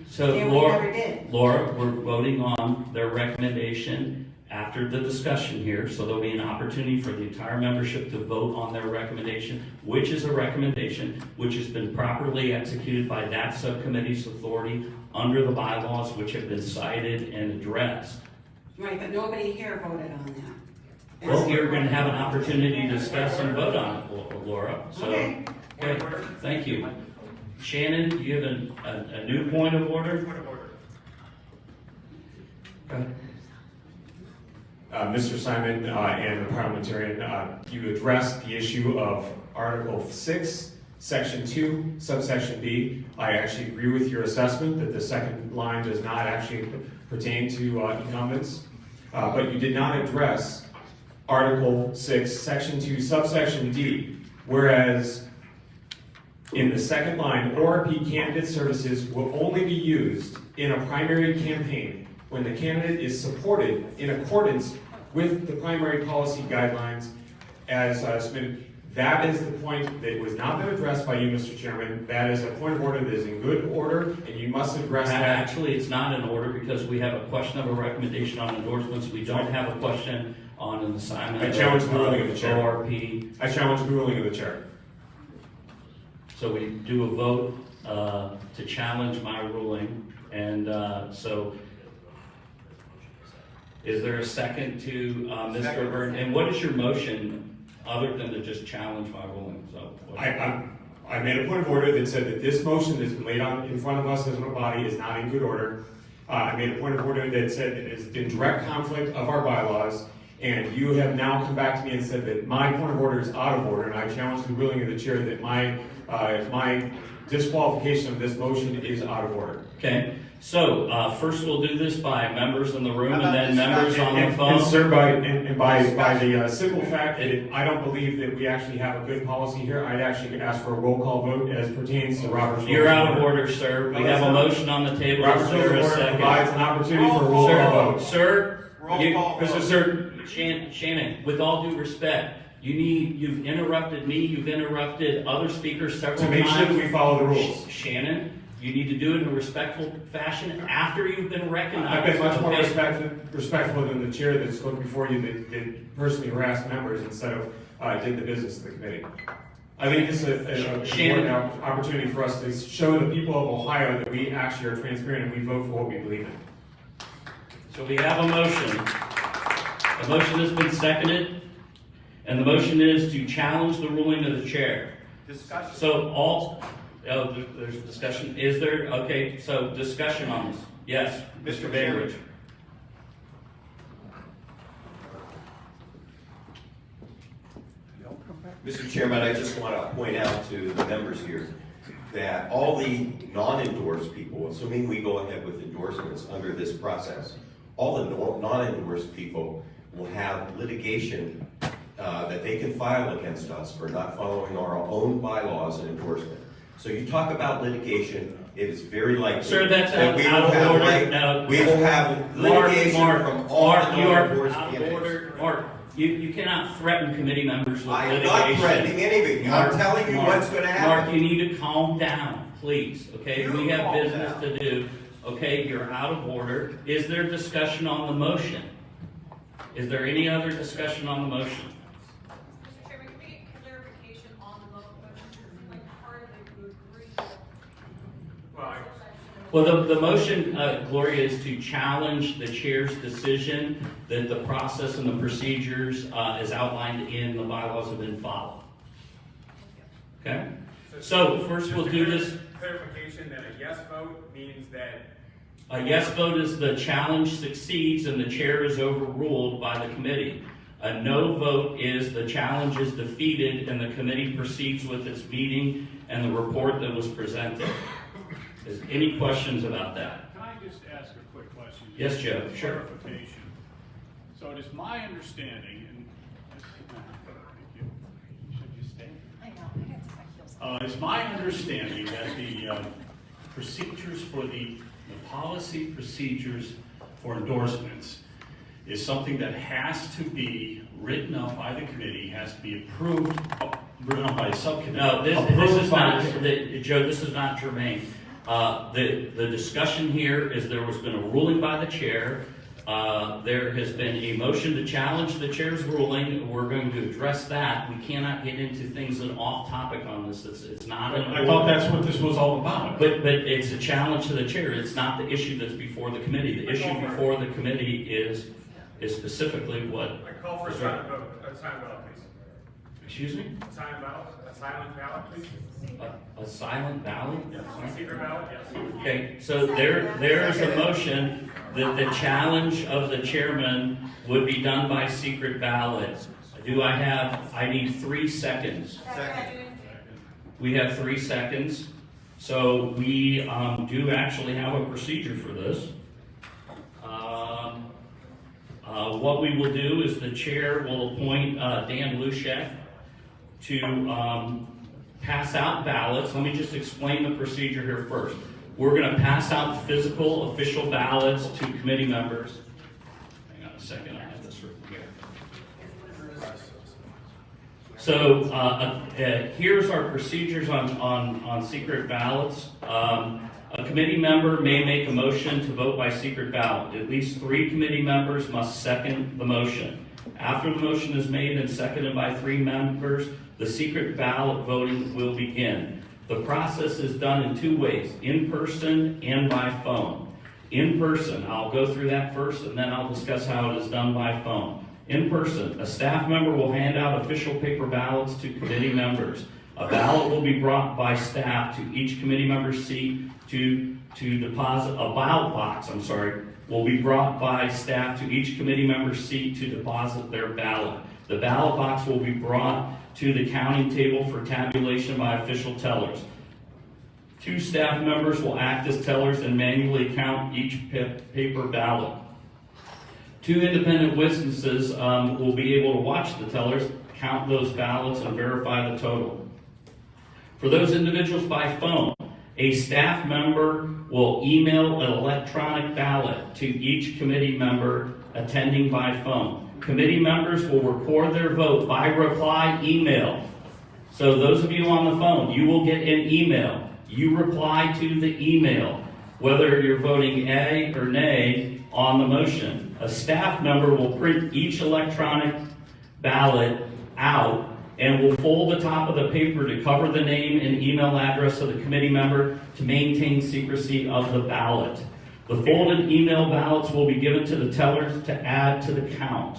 So And we never did. Laura, we're voting on their recommendation after the discussion here, so there'll be an opportunity for the entire membership to vote on their recommendation, which is a recommendation which has been properly executed by that subcommittee's authority under the bylaws which have been cited and addressed. Right, but nobody here voted on that. Well, you're going to have an opportunity to discuss and vote on it, Laura. So, Okay. okay, thank you. Shannon, do you have a new point of order? Point of order. Okay. Mr. Simon and the parliamentarian, you addressed the issue of Article 6, Section 2, subsection B. I actually agree with your assessment that the second line does not actually pertain to incumbents, but you did not address Article 6, Section 2, subsection D, whereas in the second line, ORP candidate services will only be used in a primary campaign when the candidate is supported in accordance with the primary policy guidelines as submitted. That is the point that was not been addressed by you, Mr. Chairman. That is a point of order that is in good order, and you must address that. Actually, it's not in order because we have a question of a recommendation on endorsements. We don't have a question on an assignment. I challenge the ruling of the chair. ORP. I challenge the ruling of the chair. So we do a vote to challenge my ruling, and so is there a second to Mr. Burton? And what is your motion other than to just challenge my ruling? So I made a point of order that said that this motion that's been laid on in front of us as a body is not in good order. I made a point of order that said it is in direct conflict of our bylaws, and you have now come back to me and said that my point of order is out of order, and I challenge the ruling of the chair that my disqualification of this motion is out of order. okay. So first we'll do this by members in the room, and then members on the phone. And sir, by the simple fact that I don't believe that we actually have a good policy here, I'd actually ask for a roll call vote as pertains to Robert's Rules You're of out of order, sir. We have a motion on the table. Robert's Is Rules there of a Order second? provides an opportunity for a roll call vote. Sir, Mr. Sir, Shannon, with all due respect, you've interrupted me, you've interrupted other speakers several to times. make sure that we follow the rules. Shannon, You need to do it in a respectful fashion after you've been recognized. I've been much more okay? respectful than the chair that spoke before you that personally harassed members instead of did the business of the committee. I think this is an important opportunity for us to show the people of Ohio that we actually are transparent and we vote for what we believe in. So we have a motion. The motion has been seconded, and the motion is to challenge the ruling of the chair. Discussion. So there's discussion. Is there? Okay, so discussion on this. Yes, Mr. Bainbridge. Mr. Chairman, I just want to point out to the members here that all the non-endorsed people, assuming we go ahead with endorsements under this process, all the non-endorsed people will have litigation that they can file against us for not following our own bylaws and endorsement. So you talk about litigation, it is very likely Sir, that's that we out will of have order. Now, we will have litigation from all Mark, the you are non-endorsed out of candidates. order. Mark, you cannot threaten committee members with I am litigation. not threatening anybody. I'm telling you what's going to happen. Mark, you need to calm down, please, okay? You We have calm business down. to do, okay? You're out of order. Is there discussion on the motion? Is there any other discussion on the motion? Mr. Chairman, can we get clarification on the motion? Like part of it, you agree with Well, the motion, Gloria, is to challenge the chair's decision that the process and the procedures is outlined in the bylaws have been followed. Okay? So first we'll do this. Clarification that a yes vote means that A yes vote is the challenge succeeds and the chair is overruled by the committee. A no vote is the challenge is defeated and the committee proceeds with its meeting and the report that was presented. Is any questions about that? Can I just ask a quick question? Yes, Joe, Just sure. Clarification. So it is my understanding, and thank you. Should you stay? I know. It's my understanding that the procedures for the policy procedures for endorsements is something that has to be written up by the committee, has to be approved, written up by a subcommittee. No, this approved is by not, the- Joe, this is not germane. The discussion here is there has been a ruling by the chair. There has been a motion to challenge the chair's ruling. We're going to address that. We cannot get into things that are off topic on this. It's not an I thought that's what this was all about. But it's a challenge to the chair. It's not the issue that's before the committee. The issue before the committee is specifically what. I call for a silent vote, please. Excuse me? A silent ballot, please. A silent ballot? Yes, a secret ballot, yes. Okay, so there is a motion that the challenge of the chairman would be done by secret ballot. I need 3 seconds. We have 3 seconds. So we do actually have a procedure for this. What we will do is the chair will appoint Dan Luschek to pass out ballots. Let me just explain the procedure here first. We're going to pass out physical official ballots to committee members. Hang on a second, I have this written here. So here's our procedures on secret ballots. A committee member may make a motion to vote by secret ballot. At least 3 committee members must second the motion. After the motion is made and seconded by 3 members, the secret ballot voting will begin. The process is done in 2 ways, in person and by phone. In person, I'll go through that first and then I'll discuss how it is done by phone. In person, a staff member will hand out official paper ballots to committee members. A ballot will be brought by staff to each committee member's seat to deposit, a ballot box, will be brought by staff to each committee member's seat to deposit their ballot. The ballot box will be brought to the counting table for tabulation by official tellers. 2 staff members will act as tellers and manually count each paper ballot. 2 independent witnesses will be able to watch the tellers count those ballots and verify the total. For those individuals by phone, a staff member will email an electronic ballot to each committee member attending by phone. Committee members will record their vote by reply email. So those of you on the phone, you will get an email. You reply to the email, whether you're voting A or nay on the motion. A staff member will print each electronic ballot out and will fold the top of the paper to cover the name and email address of the committee member to maintain secrecy of the ballot. The folded email ballots will be given to the tellers to add to the count.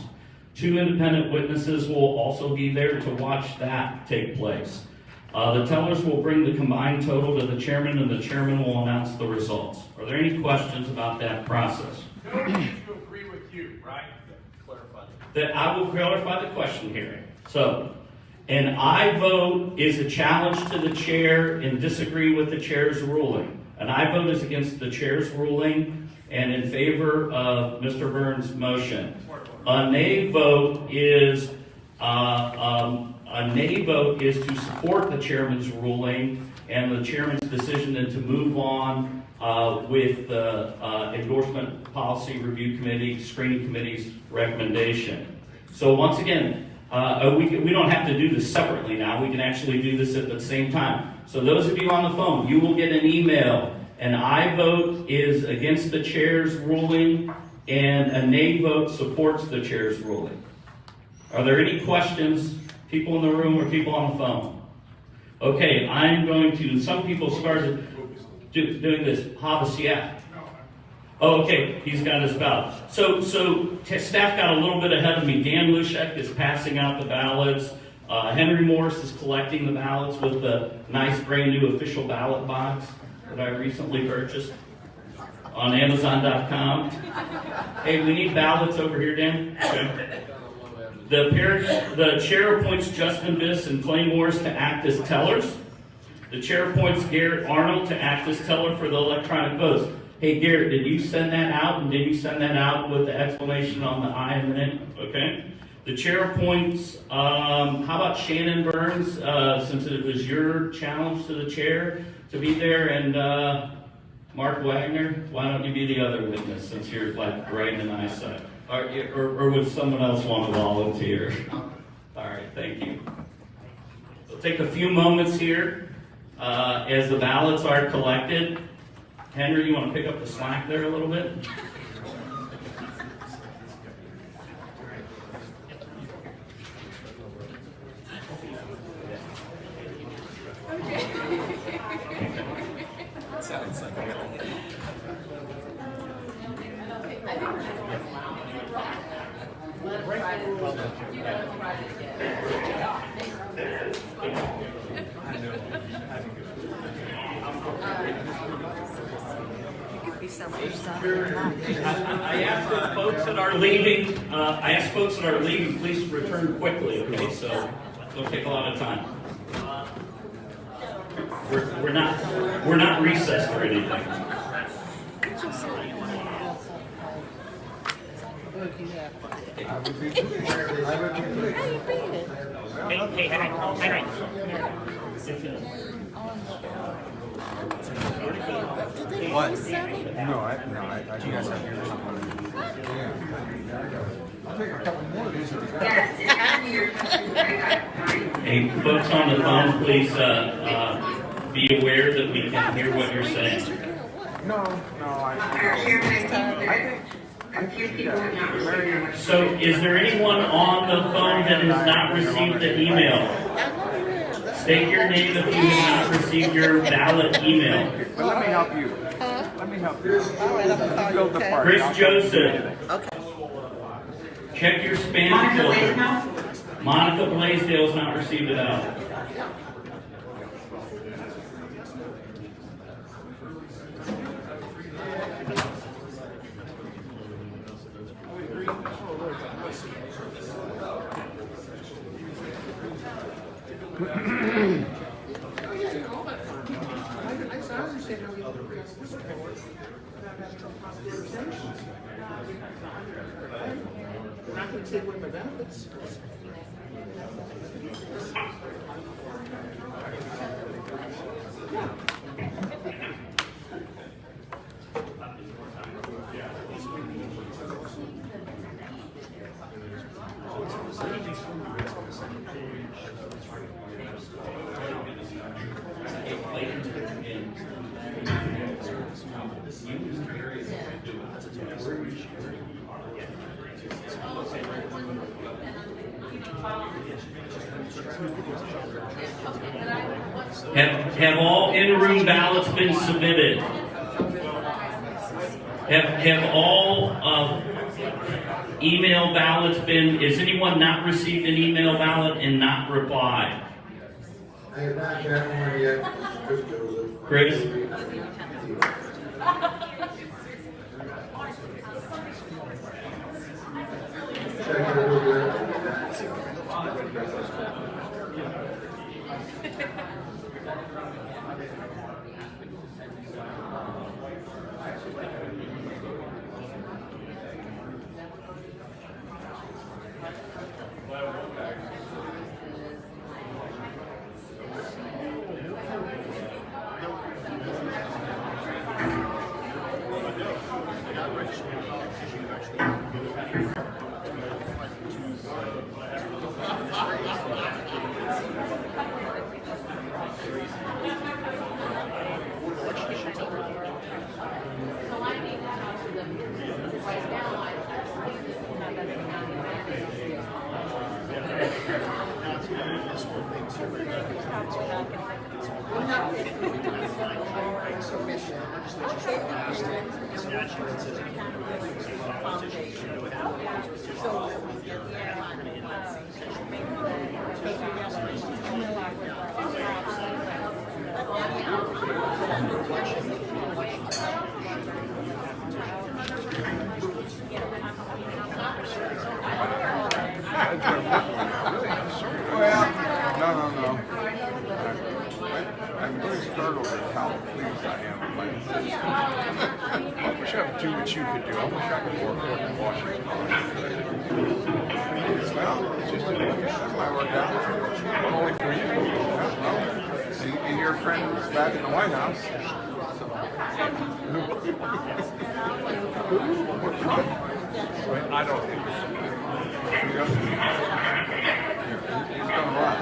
2 independent witnesses will also be there to watch that take place. The tellers will bring the combined total to the chairman, and the chairman will announce the results. Are there any questions about that process? Nobody to agree with you, right? Clarify. That I will clarify the question here. So, an I vote is a challenge to the chair and disagree with the chair's ruling. An I vote is against the chair's ruling and in favor of Mr. Burns' motion. A nay vote is to support the chairman's ruling and the chairman's decision and to move on with the endorsement policy review committee, screening committee's recommendation. So once again, we don't have to do this separately now. We can actually do this at the same time. So those of you on the phone, you will get an email. An I vote is against the chair's ruling, and a nay vote supports the chair's ruling. Are there any questions, people in the room or people on the phone? Okay, I'm going to, some people started doing this. Havasiat. Oh, okay, he's got his ballot. So staff got a little bit ahead of me. Dan Lushek is passing out the ballots. Henry Morris is collecting the ballots with the nice brand new official ballot box that I recently purchased on Amazon.com. Hey, we need ballots over here, Dan. Okay. The chair appoints Justin Biss and Clay Morris to act as tellers. The chair appoints Garrett Arnold to act as teller for the electronic votes. Hey, Garrett, did you send that out? And did you send that out with the explanation on the I and the nay? Okay. The chair appoints, how about Shannon Burns, since it was your challenge to the chair to be there, and Mark Wagner, why don't you be the other witness since you're like right in eyesight? Or would someone else want to volunteer? All right, thank you. We'll take a few moments here as the ballots are collected. Henry, you want to pick up the slack there a little bit? Sounds like I asked the folks that are leaving. Please return quickly. Okay, so it'll take a lot of time. We're not recessed or anything. Hey, Henry. What? No, you guys have yours. I'll take a couple more of these. Hey, folks on the phone, please be aware that we can hear what you're saying. So, is there anyone on the phone that has not received the email? State your name if you have not received your ballot email. Well, let me help you. Let me help you. Chris Joseph. Okay. Check your spam filter. Monica Blaisdell has not received it out. We're not going to take away my benefits. Have all in-room ballots been submitted? Have all email ballots been, has anyone not received an email ballot and not replied? I have not gotten one yet. Chris? Check it over. No. I'm really startled at how pleased I am with my decision. I wish I could do what you could do. I wish I could work in Washington. Well, it's just that might work out. But only for you. Well, and your friend is back in the White House. I don't think he's going to run.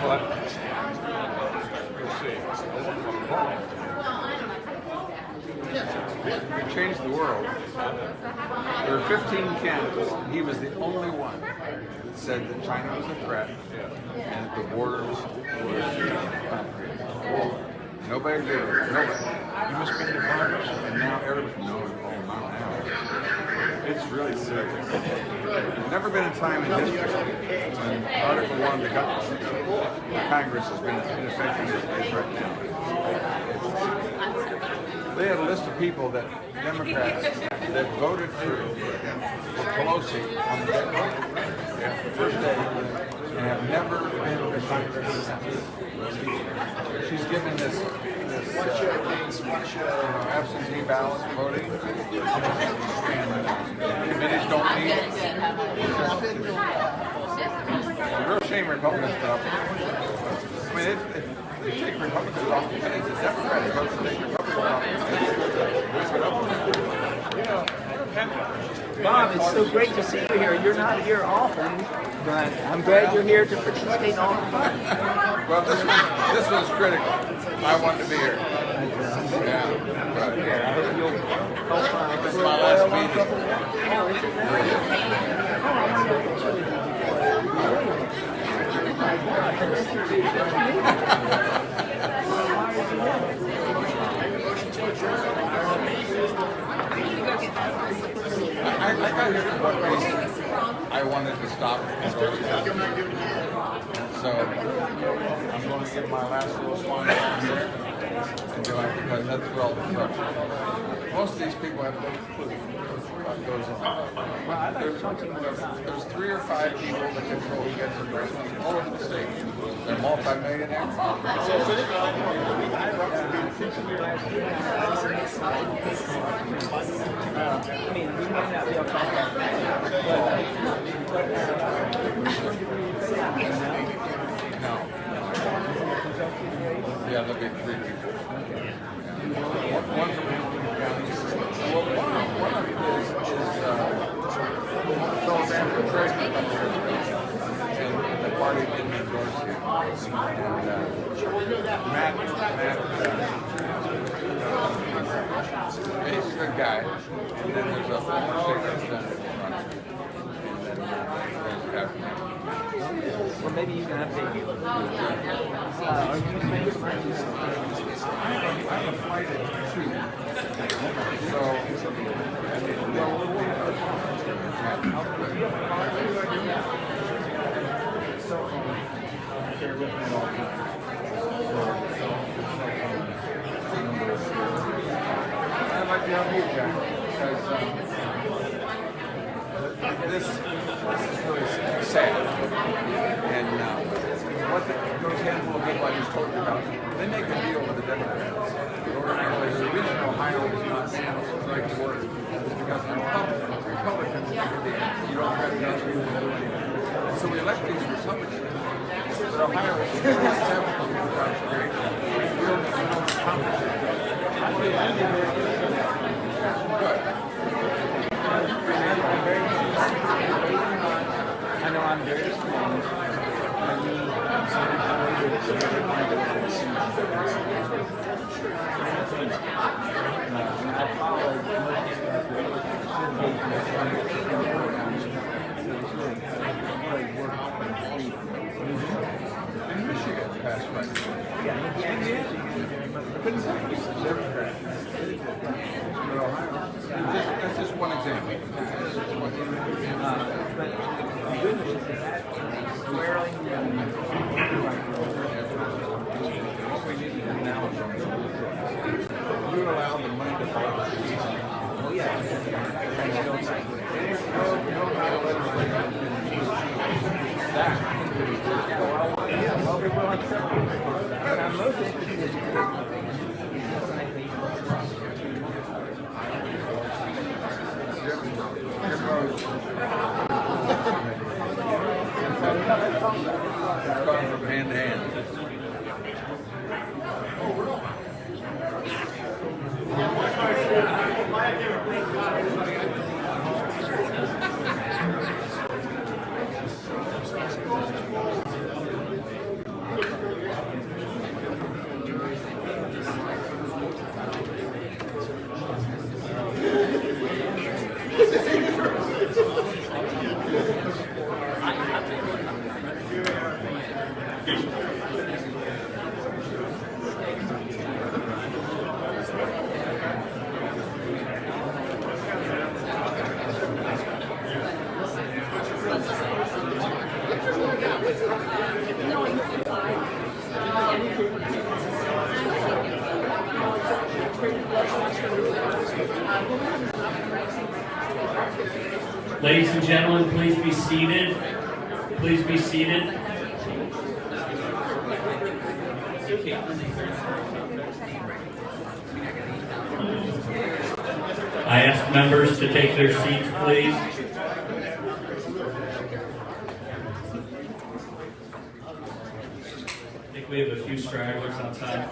But we'll see. We changed the world. There were 15 candidates, and he was the only one that said that China was a threat and that the borders were concrete. Nobody did it. Nobody. You must be in the Congress, and now everybody knows. Oh, not now. It's really serious. There's never been a time in history when Article 1 of the Congress has been as ineffective as it is right now. They had a list of people that Democrats that voted for Pelosi on the first day and have never been to Congress since. She's given this absentee ballot voting. Committees don't need it. It's a real shame Republicans put up with it. I mean, if you take Republicans off the committees, it's Democrats vote to take Republicans off the committees. Bob, it's so great to see you here. You're not here often, but I'm glad you're here to participate in all the fun. Well, this was critical. I wanted to be here. Yeah, right. I hope you'll help. This is my last meeting. I got here for one reason. I wanted to stop so I'm going to give my last little swan song here and do it because that's where all the trucks are. Most of these people have no clue what goes on. There's 3 or 5 people that control who gets the all over the state. They're multi-millionaires. I mean, we might not be able to talk about No. Yeah, there'll be 3 people. One from Hamilton County. Well, one of it is Philip infiltration, and the party didn't endorse him. And He's a good guy. And then there's a former state representative in front of me. And then Well, maybe you can update me. Are you I'm a flight at 2. I'd like to help you, Jack, because this is really sad. And what those handful of people I just told you about, they make a deal with the Democrats. The reason Ohio is not the right word is because Republicans make a deal. You don't have to do anything. So we elect these Republicans. But Ohio is the first example of the constitution. We don't accomplish it. I know I'm very strong. In Michigan, past right. That's just one example. What we need to do now is you allow the money to flow. Oh yeah. Well, we will accept it. But I'm most interested It's gone from hand to hand. Ladies and gentlemen, please be seated. Please be seated. I ask members to take their seats, please. I think we have a few stragglers outside.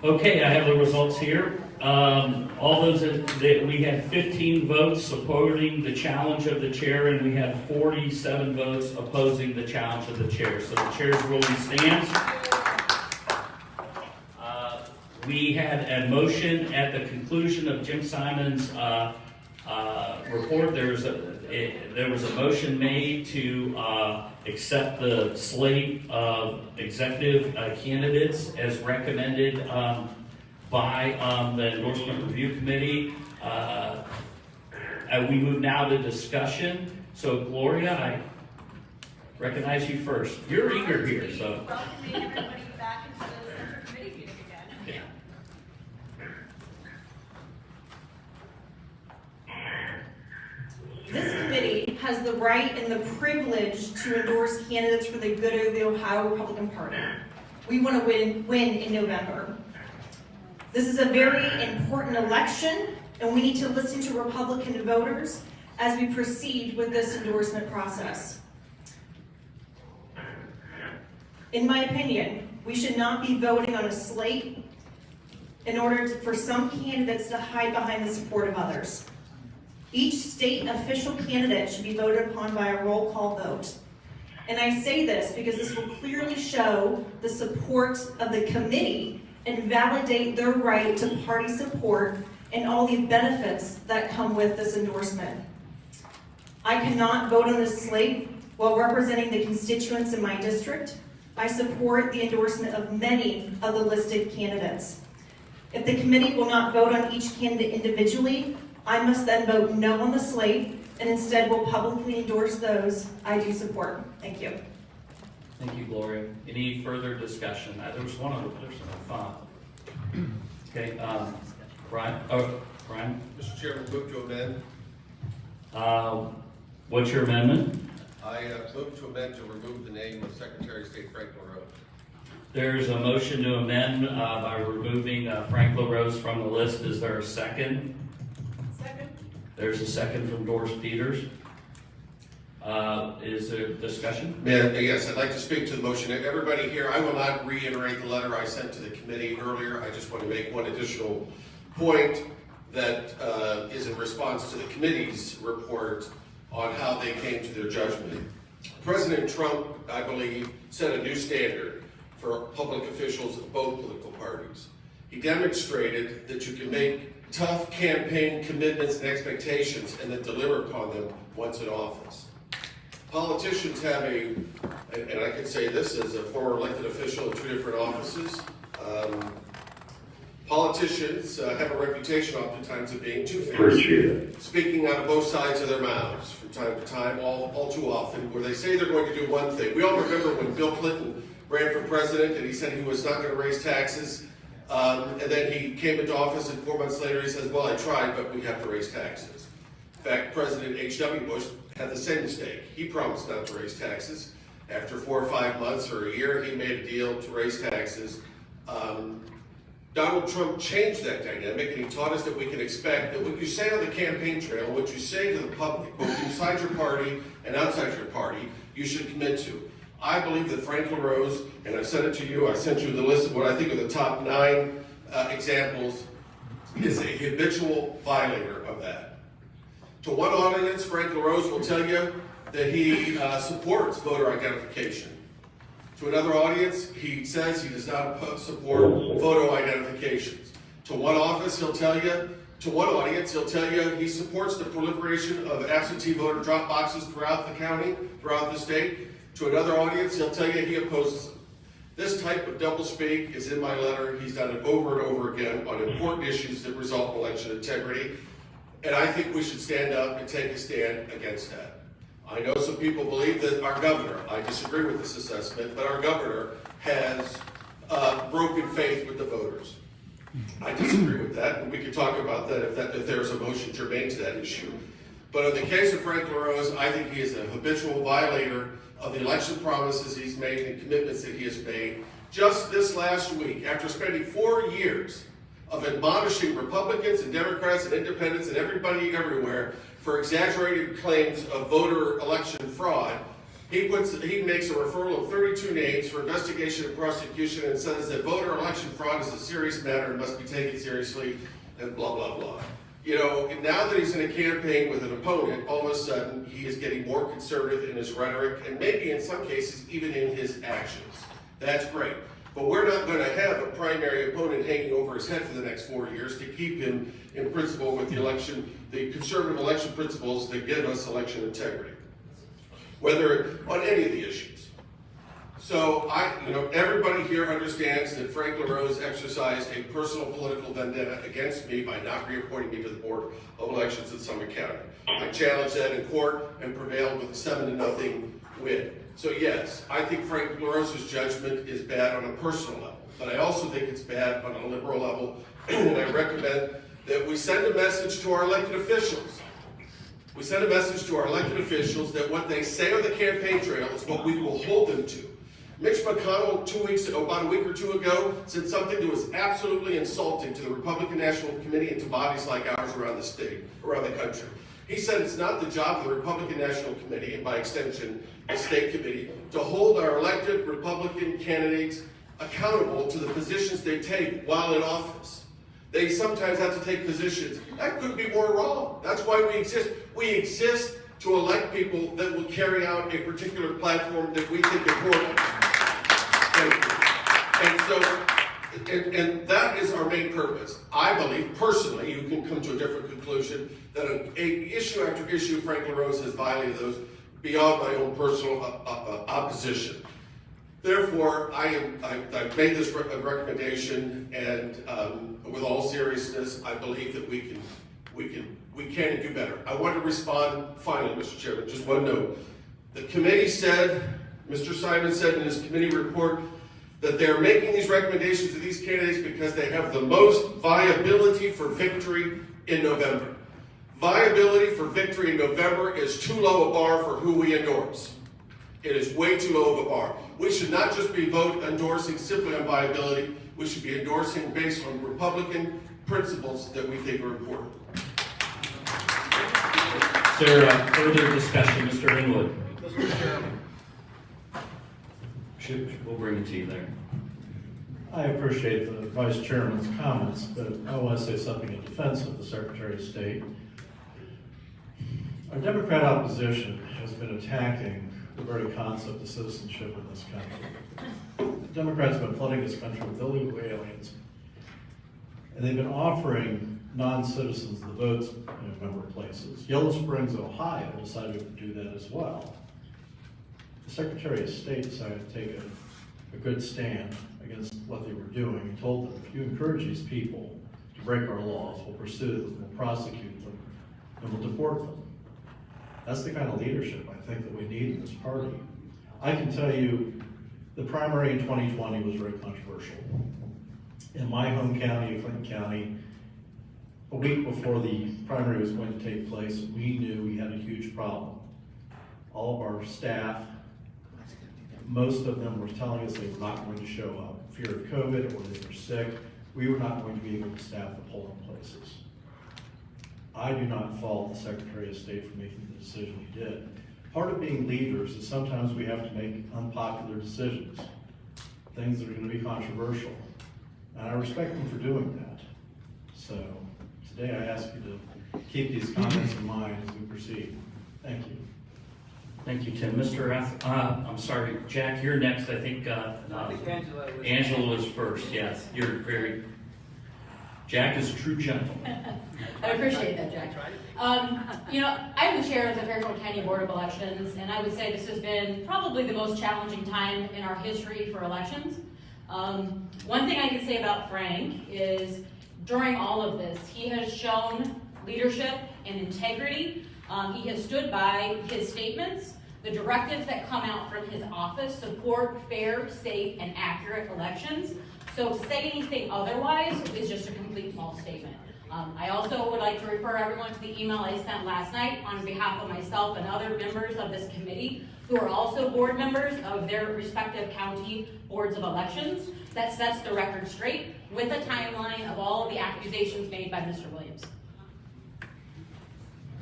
Okay, I have the results here. All those that we had 15 votes supporting the challenge of the chair, and we had 47 votes opposing the challenge of the chair. So the chair's ruling stands. We had a motion at the conclusion of Jim Simon's report. There was a motion made to accept the slate of executive candidates as recommended by the Endorsement Review Committee. We move now to discussion. So Gloria, I recognize you first. You're eager here, so. Welcoming everybody back into the Center Committee meeting again. Yeah. This committee has the right and the privilege to endorse candidates for the good of the Ohio Republican Party. We want to win in November. This is a very important election, and we need to listen to Republican voters as we proceed with this endorsement process. In my opinion, we should not be voting on a slate in order for some candidates to hide behind the support of others. Each state official candidate should be voted upon by a roll call vote. And I say this because this will clearly show the support of the committee and validate their right to party support and all the benefits that come with this endorsement. I cannot vote on this slate while representing the constituents in my district. I support the endorsement of many of the listed candidates. If the committee will not vote on each candidate individually, I must then vote no on the slate and instead will publicly endorse those I do support. Thank you. Thank you, Gloria. Any further discussion? There was one other person I thought. Okay, Brian? Oh, Brian? Mr. Chairman, move to amend. What's your amendment? I move to amend to remove the name of Secretary of State Frank LaRose. There's a motion to amend by removing Frank LaRose from the list. Is there a second? Second. There's a second from Doris Peters. Is there discussion? Yes, I'd like to speak to the motion. Everybody here, I will not reiterate the letter I sent to the committee earlier. I just want to make one additional point that is in response to the committee's report on how they came to their judgment. President Trump, I believe, set a new standard for public officials of both political parties. He demonstrated that you can make tough campaign commitments and expectations and then deliver upon them once in office. Politicians have and I can say this as a former elected official in 2 different offices, politicians have a reputation oftentimes of being two-faced, speaking out of both sides of their mouths from time to time, all too often, where they say they're going to do one thing. We all remember when Bill Clinton ran for president and he said he was not going to raise taxes, and then he came into office and 4 months later he says, well, I tried, but we have to raise taxes. In fact, President H.W. Bush had the same mistake. He promised not to raise taxes. After 4 or 5 months or a year, he made a deal to raise taxes. Donald Trump changed that dynamic, and he taught us that we can expect that what you say on the campaign trail, what you say to the public, both inside your party and outside your party, you should commit to. I believe that Frank LaRose, and I sent it to you, I sent you the list of what I think are the top 9 examples, is a habitual violator of that. To one audience, Frank LaRose will tell you that he supports voter identification. To another audience, he says he does not support photo identifications. To one audience, he'll tell you he supports the proliferation of absentee voter drop boxes throughout the county, throughout the state. To another audience, he'll tell you he opposes them. This type of doublespeak is in my letter. He's done it over and over again on important issues that result in election integrity. And I think we should stand up and take a stand against that. I know some people believe that our governor, I disagree with this assessment, but our governor has broken faith with the voters. I disagree with that, and we could talk about that if there's a motion germane to that issue. But in the case of Frank LaRose, I think he is a habitual violator of the election promises he's made and commitments that he has made. Just this last week, after spending 4 years of admonishing Republicans and Democrats and independents and everybody everywhere for exaggerated claims of voter election fraud, he makes a referral of 32 names for investigation and prosecution and says that voter election fraud is a serious matter and must be taken seriously and blah, blah, blah. You know, now that he's in a campaign with an opponent, all of a sudden he is getting more conservative in his rhetoric and maybe in some cases even in his actions. That's great. But we're not going to have a primary opponent hanging over his head for the next 4 years to keep him in principle with the conservative election principles that give us election integrity, whether on any of the issues. So everybody here understands that Frank LaRose exercised a personal political vendetta against me by not reappointing me to the Board of Elections in Summit County. I challenged that in court and prevailed with a 7-0 win. So yes, I think Frank LaRose's judgment is bad on a personal level, but I also think it's bad on a liberal level, and I recommend that we send a message to our elected officials. We send a message to our elected officials that what they say on the campaign trail is what we will hold them to. Mitch McConnell, about a week or two ago, said something that was absolutely insulting to the Republican National Committee and to bodies like ours around the state, around the country. He said it's not the job of the Republican National Committee, and by extension, the state committee, to hold our elected Republican candidates accountable to the positions they take while in office. They sometimes have to take positions. That couldn't be more wrong. That's why we exist. We exist to elect people that will carry out a particular platform that we think important. And so, and that is our main purpose. I believe, personally, you can come to a different conclusion, that an issue after issue, Frank LaRose has violated those beyond my own personal opposition. Therefore, I've made this recommendation, and with all seriousness, I believe that we can do better. I want to respond finally, Mr. Chairman, just one note. The committee said, Mr. Simon said in his committee report, that they're making these recommendations to these candidates because they have the most viability for victory in November. Viability for victory in November is too low a bar for who we endorse. It is way too low of a bar. We should not just be endorsing simply on viability. We should be endorsing based on Republican principles that we think are important. Is there further discussion, Mr. Inglewood? Mr. Chairman. We'll bring it to you there. I appreciate the Vice Chairman's comments, but I want to say something in defense of the Secretary of State. Our Democrat opposition has been attacking the very concept of citizenship in this country. The Democrats have been flooding this country with illegal aliens, and they've been offering non-citizens the votes in a number of places. Yellow Springs, Ohio decided to do that as well. The Secretary of State decided to take a good stand against what they were doing and told them, if you encourage these people to break our laws, we'll pursue them, we'll prosecute them, and we'll deport them. That's the kind of leadership I think that we need in this party. I can tell you the primary in 2020 was very controversial. In my home county, Clinton County, a week before the primary was going to take place, we knew we had a huge problem. All of our staff, most of them were telling us they were not going to show up. Fear of COVID, or they were sick. We were not going to be able to staff the polling places. I do not fault the Secretary of State for making the decision he did. Part of being leaders is sometimes we have to make unpopular decisions, things that are going to be controversial. And I respect them for doing that. So today I ask you to keep these comments in mind as we proceed. Thank you. Thank you, Tim. I'm sorry, Jack, you're next. I think Angela was first. Yes, you're very. Jack is a true gentleman. I appreciate that, Jack. You know, I'm the chair of the Fairfield County Board of Elections, and I would say this has been probably the most challenging time in our history for elections. One thing I can say about Frank is during all of this, he has shown leadership and integrity. He has stood by his statements. The directives that come out from his office support fair, safe, and accurate elections. So to say anything otherwise is just a complete false statement. I also would like to refer everyone to the email I sent last night on behalf of myself and other members of this committee who are also board members of their respective county boards of elections that sets the record straight with a timeline of all of the accusations made by Mr. Williams.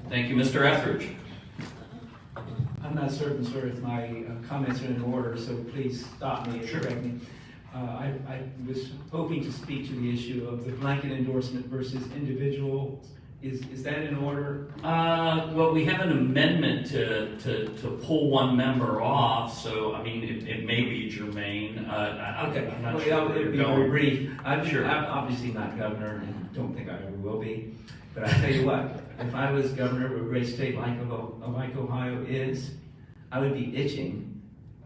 Thank you, Mr. Etheridge. I'm not certain, sir, if my comments are in order, so please stop me and correct me. I was hoping to speak to the issue of the blanket endorsement versus individual. Is that in order? Well, we have an amendment to pull one member off, so I mean it may be germane. Okay, I'm not well, sure where it'll you're be going. very brief. I'm Sure. obviously not governor and don't think I ever will be. But I tell you what, if I was governor of a great state like Ohio is, I would be itching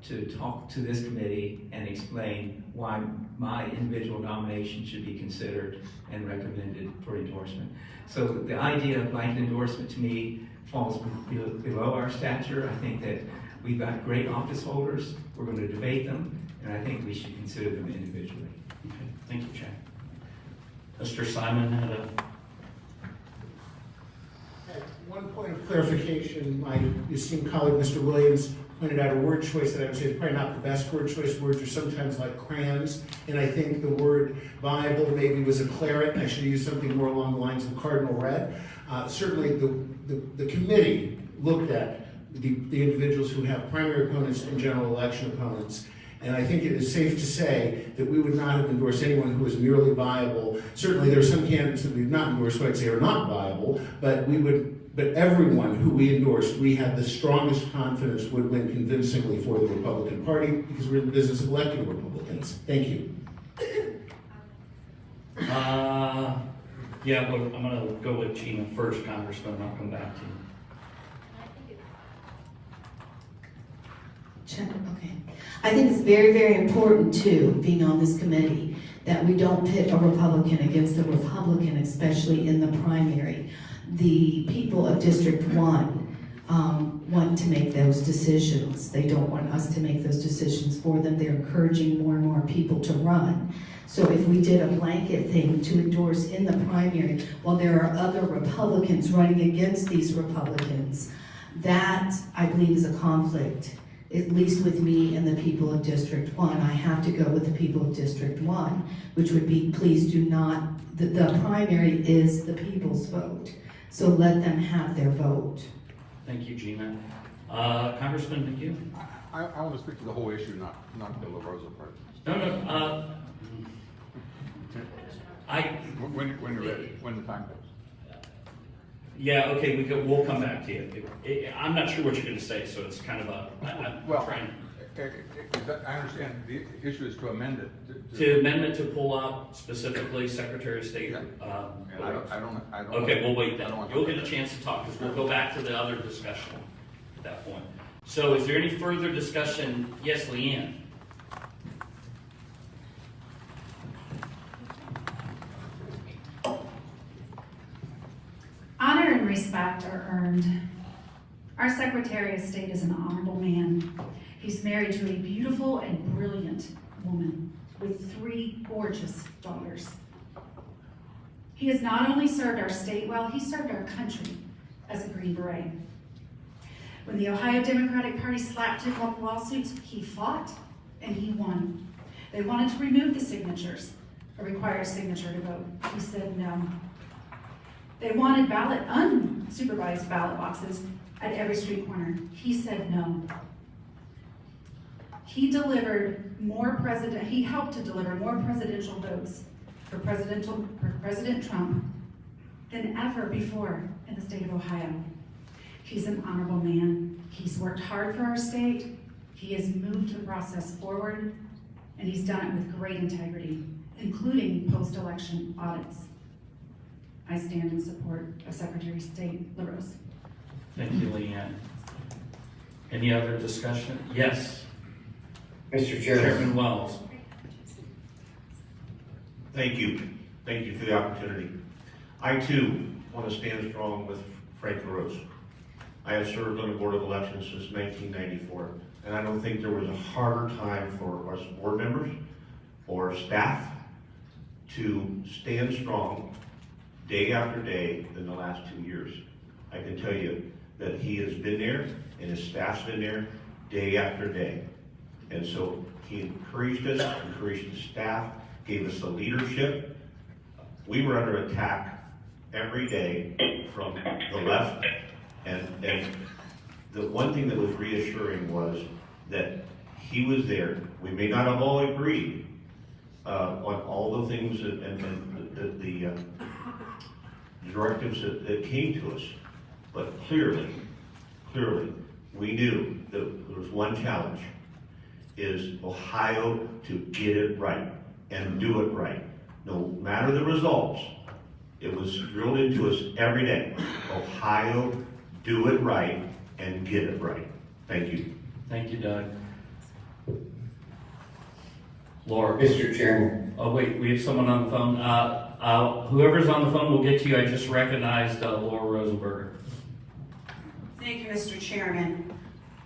to talk to this committee and explain why my individual nomination should be considered and recommended for endorsement. So the idea of blanket endorsement to me falls below our stature. I think that we've got great office holders. We're going to debate them, and I think we should consider them individually. Okay, thank you, Jack. Mr. Simon had a. One point of clarification, my esteemed colleague, Mr. Williams, pointed out a word choice that I would say is probably not the best word choice. Words are sometimes like crayons, and I think the word viable maybe was a claret. I should use something more along the lines of cardinal red. Certainly the committee looked at the individuals who have primary opponents and general election opponents, And I think it is safe to say that we would not have endorsed anyone who was merely viable. Certainly there are some candidates that we've not endorsed who I'd say are not viable, but everyone who we endorsed, we had the strongest confidence would win convincingly for the Republican Party because we're in the business of electing Republicans. Thank you. Yeah, look, I'm gonna go with Gina first, Congressman, and I'll come back to you. Okay. I think it's very, very important too, being on this committee, that we don't pit a Republican against a Republican, especially in the primary. The people of District 1 want to make those decisions. They don't want us to make those decisions for them. They're encouraging more and more people to run. So if we did a blanket thing to endorse in the primary, while there are other Republicans running against these Republicans, that I believe is a conflict, at least with me and the people of District 1. I have to go with the people of District 1, which would be, please do not, the primary is the people's vote. So let them have their vote. Thank you, Gina. Congressman McHugh? I want to speak to the whole issue, not the La Rosa part. No. When you're ready, when the time goes. Yeah, okay, we'll come back to you. I'm not sure what you're going to say, so it's kind of Well, trying. I understand the issue is to amend it. To amendment to pull out specifically Secretary of State. And I don't. Okay, we'll wait then. You'll get a chance to talk because we'll go back to the other discussion at that point. So is there any further discussion? Yes, Leanne. Honor and respect are earned. Our Secretary of State is an honorable man. He's married to a beautiful and brilliant woman with 3 gorgeous daughters. He has not only served our state well, he served our country as a Green Beret. When the Ohio Democratic Party slapped him with lawsuits, he fought and he won. They wanted to remove the signatures, a required signature to vote. He said no. They wanted unsupervised ballot boxes at every street corner. He said no. He helped to deliver more presidential votes for President Trump than ever before in the state of Ohio. He's an honorable man. He's worked hard for our state. He has moved the process forward, and he's done it with great integrity, including post-election audits. I stand in support of Secretary of State LaRose. Thank you, Leanne. Any other discussion? Yes. Mr. Chairman. Chairman Wells. Thank you. Thank you for the opportunity. I too want to stand strong with Frank LaRose. I have served on the Board of Elections since 1994, and I don't think there was a harder time for us board members or staff to stand strong day after day than the last 2 years. I can tell you that he has been there and his staff's been there day after day. And so he encouraged us, encouraged the staff, gave us the leadership. We were under attack every day from the left, and the one thing that was reassuring was that he was there. We may not have all agreed on all the things and the directives that came to us, but clearly, we knew that there was one challenge, is Ohio to get it right and do it right. No matter the results, it was drilled into us every day. Ohio, do it right and get it right. Thank you. Thank you, Doug. Laura. Mr. Chairman. Oh, wait, we have someone on the phone. Whoever's on the phone will get to you. I just recognized Laura Rosenberger. Thank you, Mr. Chairman.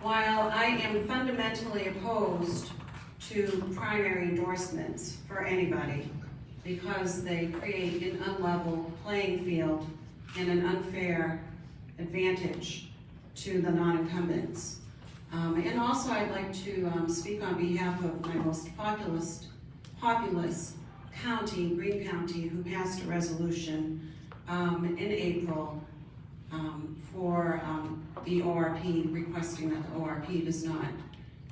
While I am fundamentally opposed to primary endorsements for anybody because they create an unlevel playing field and an unfair advantage to the non-incumbents. And also I'd like to speak on behalf of my most populous county, Greene County, who passed a resolution in April for the ORP, requesting that the ORP does not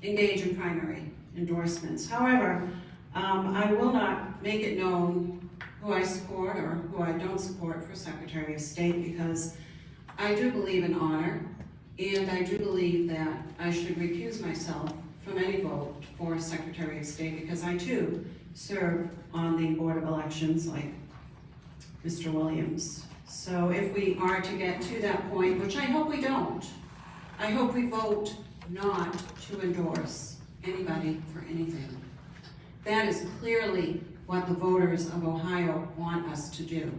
engage in primary endorsements. However, I will not make it known who I support or who I don't support for Secretary of State, because I do believe in honor, and I do believe that I should recuse myself from any vote for Secretary of State, because I too serve on the Board of Elections like Mr. Williams. So if we are to get to that point, which I hope we don't, I hope we vote not to endorse anybody for anything. That is clearly what the voters of Ohio want us to do.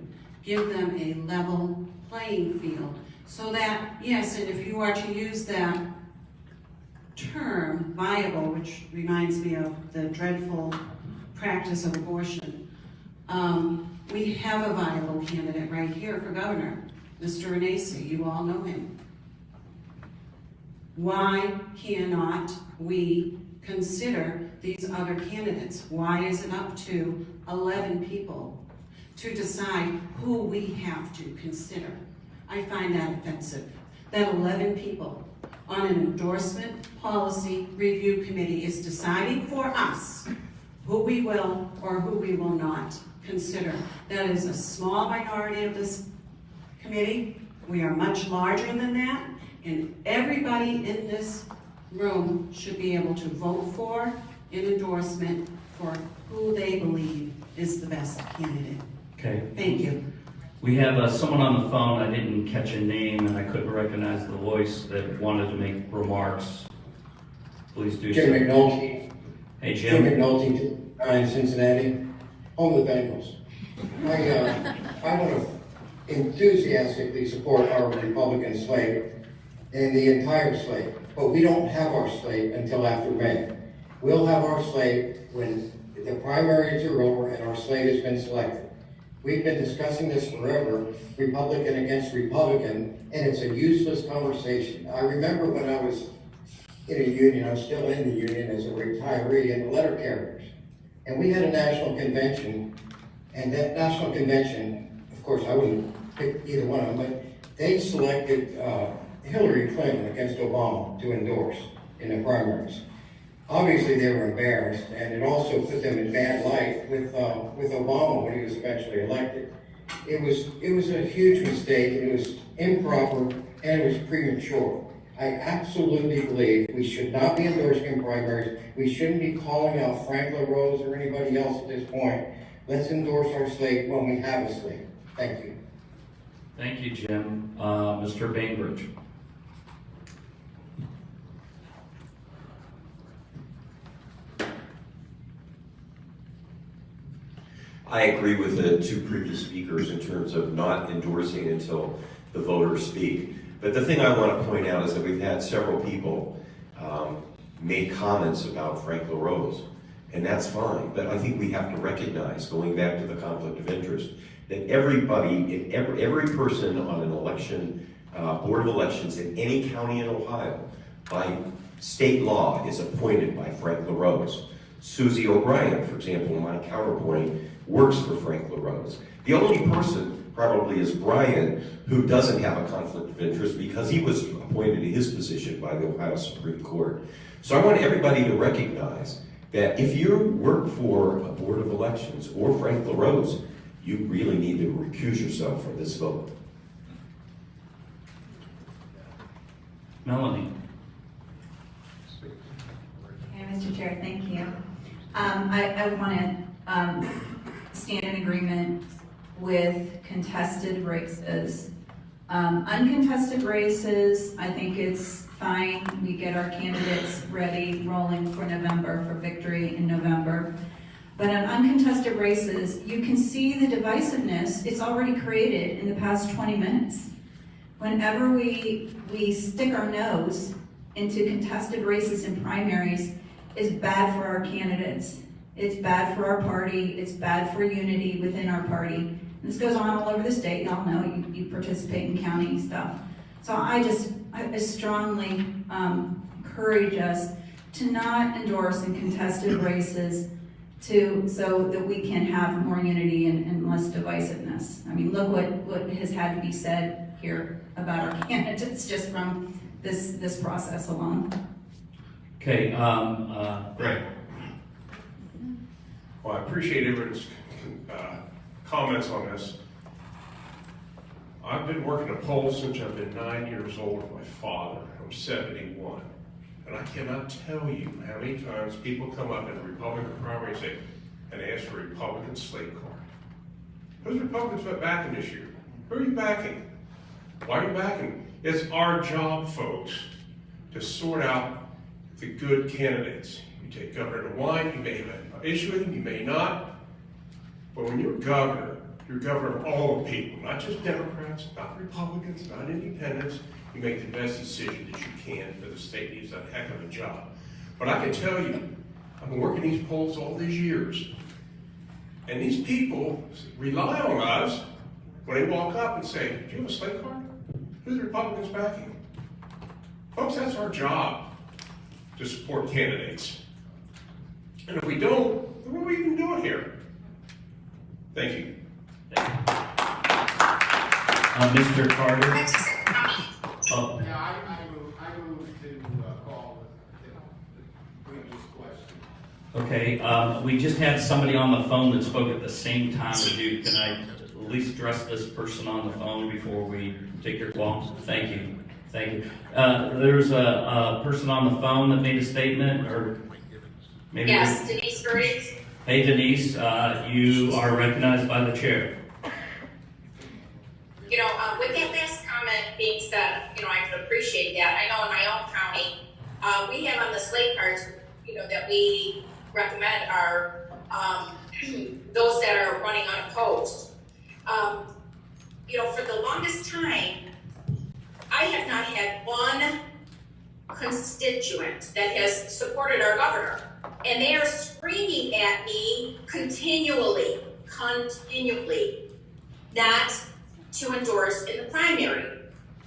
Give them a level playing field so that, yes, and if you are to use that term, viable, which reminds me of the dreadful practice of abortion, we have a viable candidate right here for governor, Mr. Renacci. You all know him. Why cannot we consider these other candidates? Why is it up to 11 people to decide who we have to consider? I find that offensive. That 11 people on an endorsement policy review committee is deciding for us who we will or who we will not consider. That is a small minority of this committee. We are much larger than that, and everybody in this room should be able to vote for an endorsement for who they believe is the best candidate. Okay. Thank you. We have someone on the phone. I didn't catch a name and I couldn't recognize the voice that wanted to make remarks. Please do so. Jim McNulty. Hey, Jim. Jim McNulty, in Cincinnati, home of the Bengals. I want to enthusiastically support our Republican slate and the entire slate, but we don't have our slate until after May. We'll have our slate when the primaries are over and our slate has been selected. We've been discussing this forever, Republican against Republican, and it's a useless conversation. I remember when I was in a union, I was still in the union as a retiree in the letter carriers. And we had a national convention, and that national convention, of course, I wouldn't pick either one of them, but they selected Hillary Clinton against Obama to endorse in the primaries. Obviously, they were embarrassed, and it also put them in bad light with Obama when he was eventually elected. It was a huge mistake, and it was improper, and it was premature. I absolutely believe we should not be endorsing in primaries. We shouldn't be calling out Frank LaRose or anybody else at this point. Let's endorse our slate when we have a slate. Thank you. Thank you, Jim. Mr. Bainbridge. I agree with the two previous speakers in terms of not endorsing until the voters speak. But the thing I want to point out is that we've had several people make comments about Frank LaRose, and that's fine. But I think we have to recognize, going back to the conflict of interest, that everybody, every person on an election, board of elections in any county in Ohio, by state law, is appointed by Frank LaRose. Susie O'Brien, for example, my counterpoint, works for Frank LaRose. The only person probably is Brian, who doesn't have a conflict of interest because he was appointed to his position by the Ohio Supreme Court. So I want everybody to recognize that if you work for a board of elections or Frank LaRose, you really need to recuse yourself from this vote. Melanie. Hey, Mr. Chair, thank you. I want to stand in agreement with contested races. Uncontested races, I think it's fine. We get our candidates ready, rolling for November, for victory in November. But on uncontested races, you can see the divisiveness it's already created in the past 20 minutes. Whenever we stick our nose into contested races and primaries, it's bad for our candidates. It's bad for our party. It's bad for unity within our party. This goes on all over the state. Y'all know you participate in county stuff. So I strongly encourage us to not endorse in contested races so that we can have more unity and less divisiveness. I mean, look what has had to be said here about our candidates just from this process alone. Okay, Greg. Well, I appreciate everyone's comments on this. I've been working a poll since I've been 9 years old with my father. I'm 71. And I cannot tell you how many times people come up in a Republican primary and say, and ask for a Republican slate card. Who's Republicans backing this year? Who are you backing? Why are you backing? It's our job, folks, to sort out the good candidates. You take Governor DeWine, you may have an issue with him, you may not. But when you're governor of all the people, not just Democrats, not Republicans, not independents. You make the best decision that you can for the state needs a heck of a job. But I can tell you, I've been working these polls all these years, and these people rely on us when they walk up and say, do you have a slate card? Who's the Republicans backing? Folks, that's our job, to support candidates. And if we don't, then what are we even doing here? Thank you. Mr. Carter? Oh. Yeah, I move to call the previous question. Okay, we just had somebody on the phone that spoke at the same time as you. Can I at least address this person on the phone before we take your call? Thank you. Thank you. There's a person on the phone that made a statement, or maybe... Yes, Denise Briggs. Hey, Denise, you are recognized by the chair. You know, with that last comment being said, you know, I could appreciate that. I know in my own county, we have on the slate cards, you know, that we recommend are those that are running unopposed. You know, for the longest time, I have not had one constituent that has supported our governor. And they are screaming at me continually, not to endorse in the primary.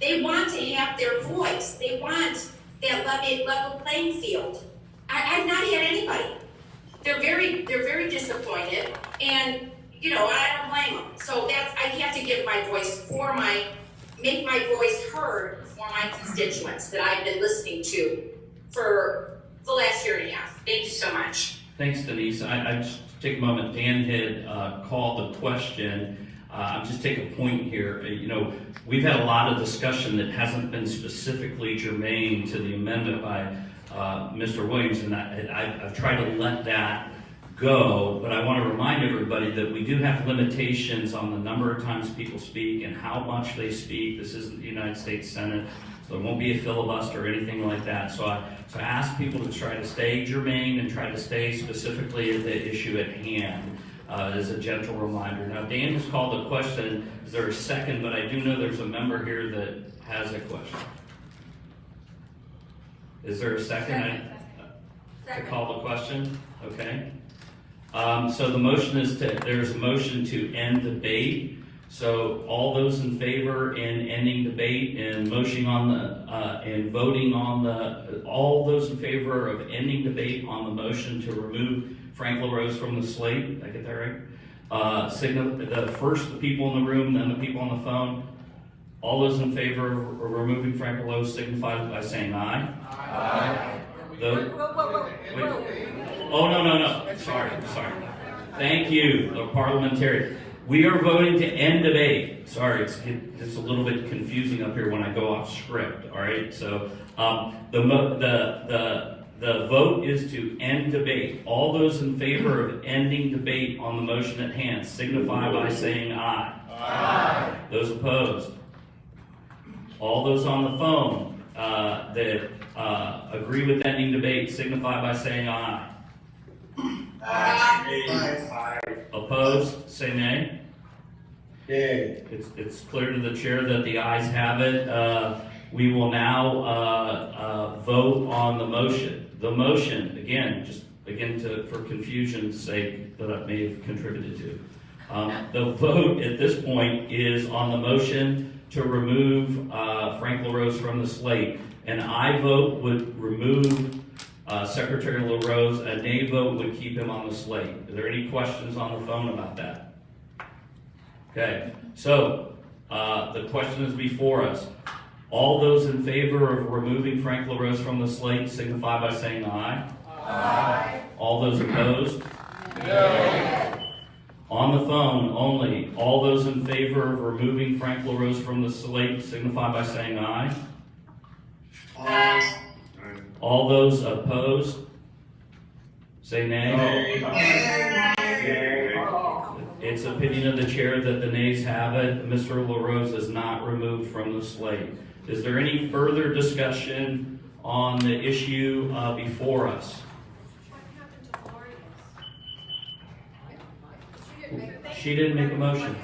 They want to have their voice. They want that level playing field. I've not had anybody. They're very disappointed, and you know, I don't blame them. So I have to give my voice make my voice heard for my constituents that I've been listening to for the last year and a half. Thank you so much. Thanks, Denise. I just take a moment. Dan had called the question. I'll just take a point here. You know, we've had a lot of discussion that hasn't been specifically germane to the amendment by Mr. Williams, and I've tried to let that go, but I want to remind everybody that we do have limitations on the number of times people speak and how much they speak. This isn't the United States Senate, so there won't be a filibuster or anything like that. So I ask people to try to stay germane and try to stay specifically at the issue at hand. As a gentle reminder. Now, Dan has called a question. Is there a second? But I do know there's a member here that has a question. Is there a second? To call the question? Okay. So the motion is there's a motion to end debate. So all those in favor in ending debate and motioning on the and voting on all those in favor of ending debate on the motion to remove Frank LaRose from the slate. Did I get that right? First the people in the room, then the people on the phone. All those in favor of removing Frank LaRose signify by saying aye. Aye. Oh, no. Sorry. Thank you, the parliamentarian. We are voting to end debate. Sorry, it's a little bit confusing up here when I go off script. All right, so the vote is to end debate. All those in favor of ending debate on the motion at hand signify by saying aye. Aye. Those opposed. All those on the phone that agree with ending debate signify by saying aye. Aye. Opposed, say nay. Nay. It's clear to the chair that the ayes have it. We will now vote on the motion. The motion, for confusion's sake, that I may have contributed to. The vote at this point is on the motion to remove Frank LaRose from the slate. An aye vote would remove Secretary LaRose. A nay vote would keep him on the slate. Are there any questions on the phone about that? Okay, so the question is before us. All those in favor of removing Frank LaRose from the slate signify by saying aye. Aye. All those opposed? No. On the phone only, all those in favor of removing Frank LaRose from the slate signify by saying aye. Aye. All those opposed, say nay. It's opinion of the chair that the nays have it. Mr. LaRose is not removed from the slate. Is there any further discussion on the issue before us? She didn't make a motion.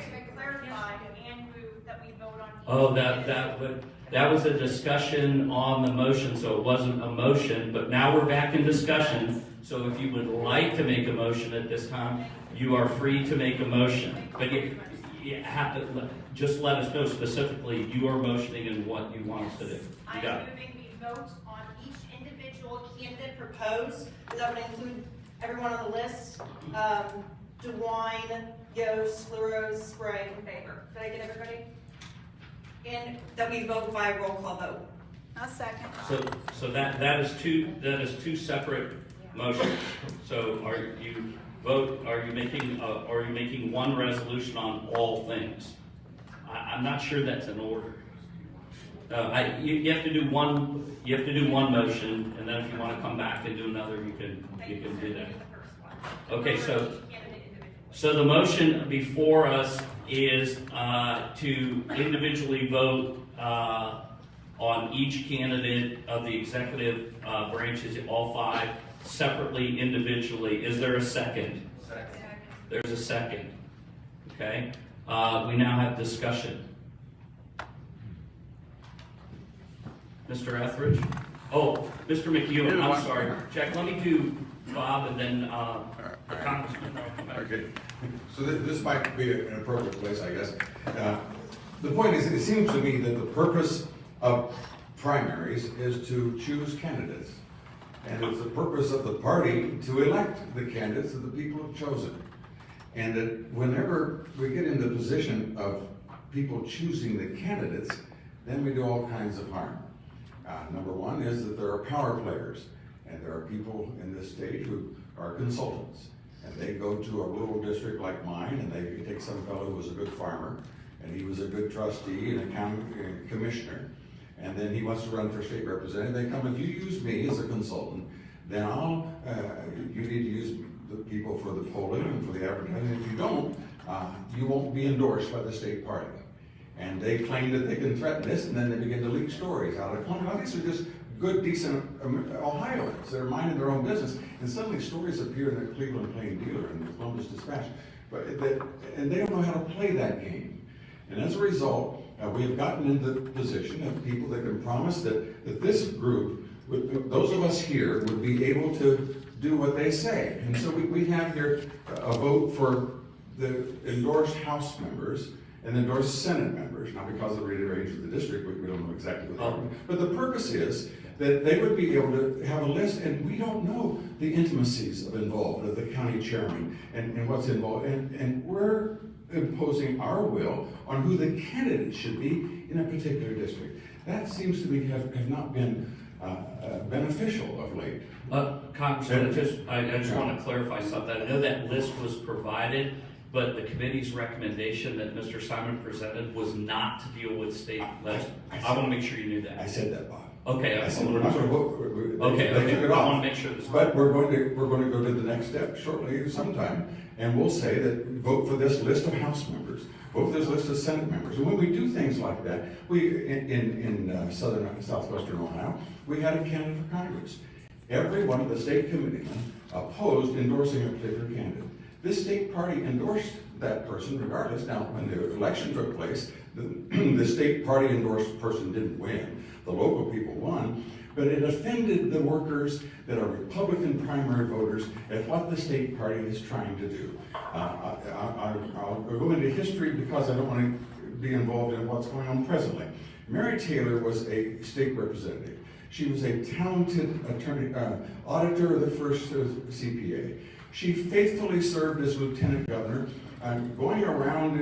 Oh, that was a discussion on the motion, so it wasn't a motion, but now we're back in discussion. So if you would like to make a motion at this time, you are free to make a motion. But you have to, just let us know specifically you are motioning and what you want us to do. I'm moving the vote on each individual candidate proposed, because that would include everyone on the list. DeWine, Yost, LaRose, Sprague, in favor. Did I get everybody? And that we vote by roll call vote. A second. So that is two separate motions. So are you making one resolution on all things? I'm not sure that's in order. You have to do one motion, and then if you want to come back and do another, you can do that. Okay, so the motion before us is to individually vote on each candidate of the executive branches, all 5, separately, individually. Is there a second? Second. There's a second. Okay. We now have discussion. Mr. Etheridge? Oh, Mr. McEwen, I'm sorry. Jack, let me do Bob and then the congressman. Okay. So this might be an appropriate place, I guess. The point is, it seems to me that the purpose of primaries is to choose candidates. And it's the purpose of the party to elect the candidates that the people have chosen. And that whenever we get in the position of people choosing the candidates, then we do all kinds of harm. Number one is that there are power players, and there are people in this state who are consultants. And they go to a rural district like mine, and they take some fellow who was a good farmer, and he was a good trustee and a county commissioner, and then he wants to run for state representative. They come, if you use me as a consultant, then you need to use the people for the polling and for the advertising. If you don't, you won't be endorsed by the state party. And they claim that they can threaten this, and then they begin to leak stories out of Columbus. These are just good, decent Ohioans that are minding their own business, and suddenly stories appear in the Cleveland Plain Dealer and the Columbus Dispatch, and they don't know how to play that game. And as a result, we have gotten into the position of people that can promise that this group, those of us here, would be able to do what they say. And so we have here a vote for the endorsed House members and endorsed Senate members. Now, because of the range of the district, we don't know exactly what they're doing. But the purpose is that they would be able to have a list, and we don't know the intimacies of the county chairman and what's involved. And we're imposing our will on who the candidate should be in a particular district. That seems to me have not been beneficial of late. Congressman, I just want to clarify something. I know that list was provided, but the committee's recommendation that Mr. Simon presented was not to deal with state legislation. I want to make sure you knew that. I said that, Bob. Okay. I said we're not going to vote. They took it off. I want to make sure this. But we're going to go to the next step shortly, sometime, and we'll say that vote for this list of House members, vote for this list of Senate members. And when we do things like that, in southwestern Ohio, we had a candidate for Congress. Every one of the state committeemen opposed endorsing a particular candidate. This state party endorsed that person regardless. Now, when the election took place, the state party endorsed person didn't win. The local people won, but it offended the workers that are Republican primary voters at what the state party is trying to do. I'll go into history because I don't want to be involved in what's going on presently. Mary Taylor was a state representative. She was a talented attorney, auditor of the first CPA. She faithfully served as lieutenant governor, going around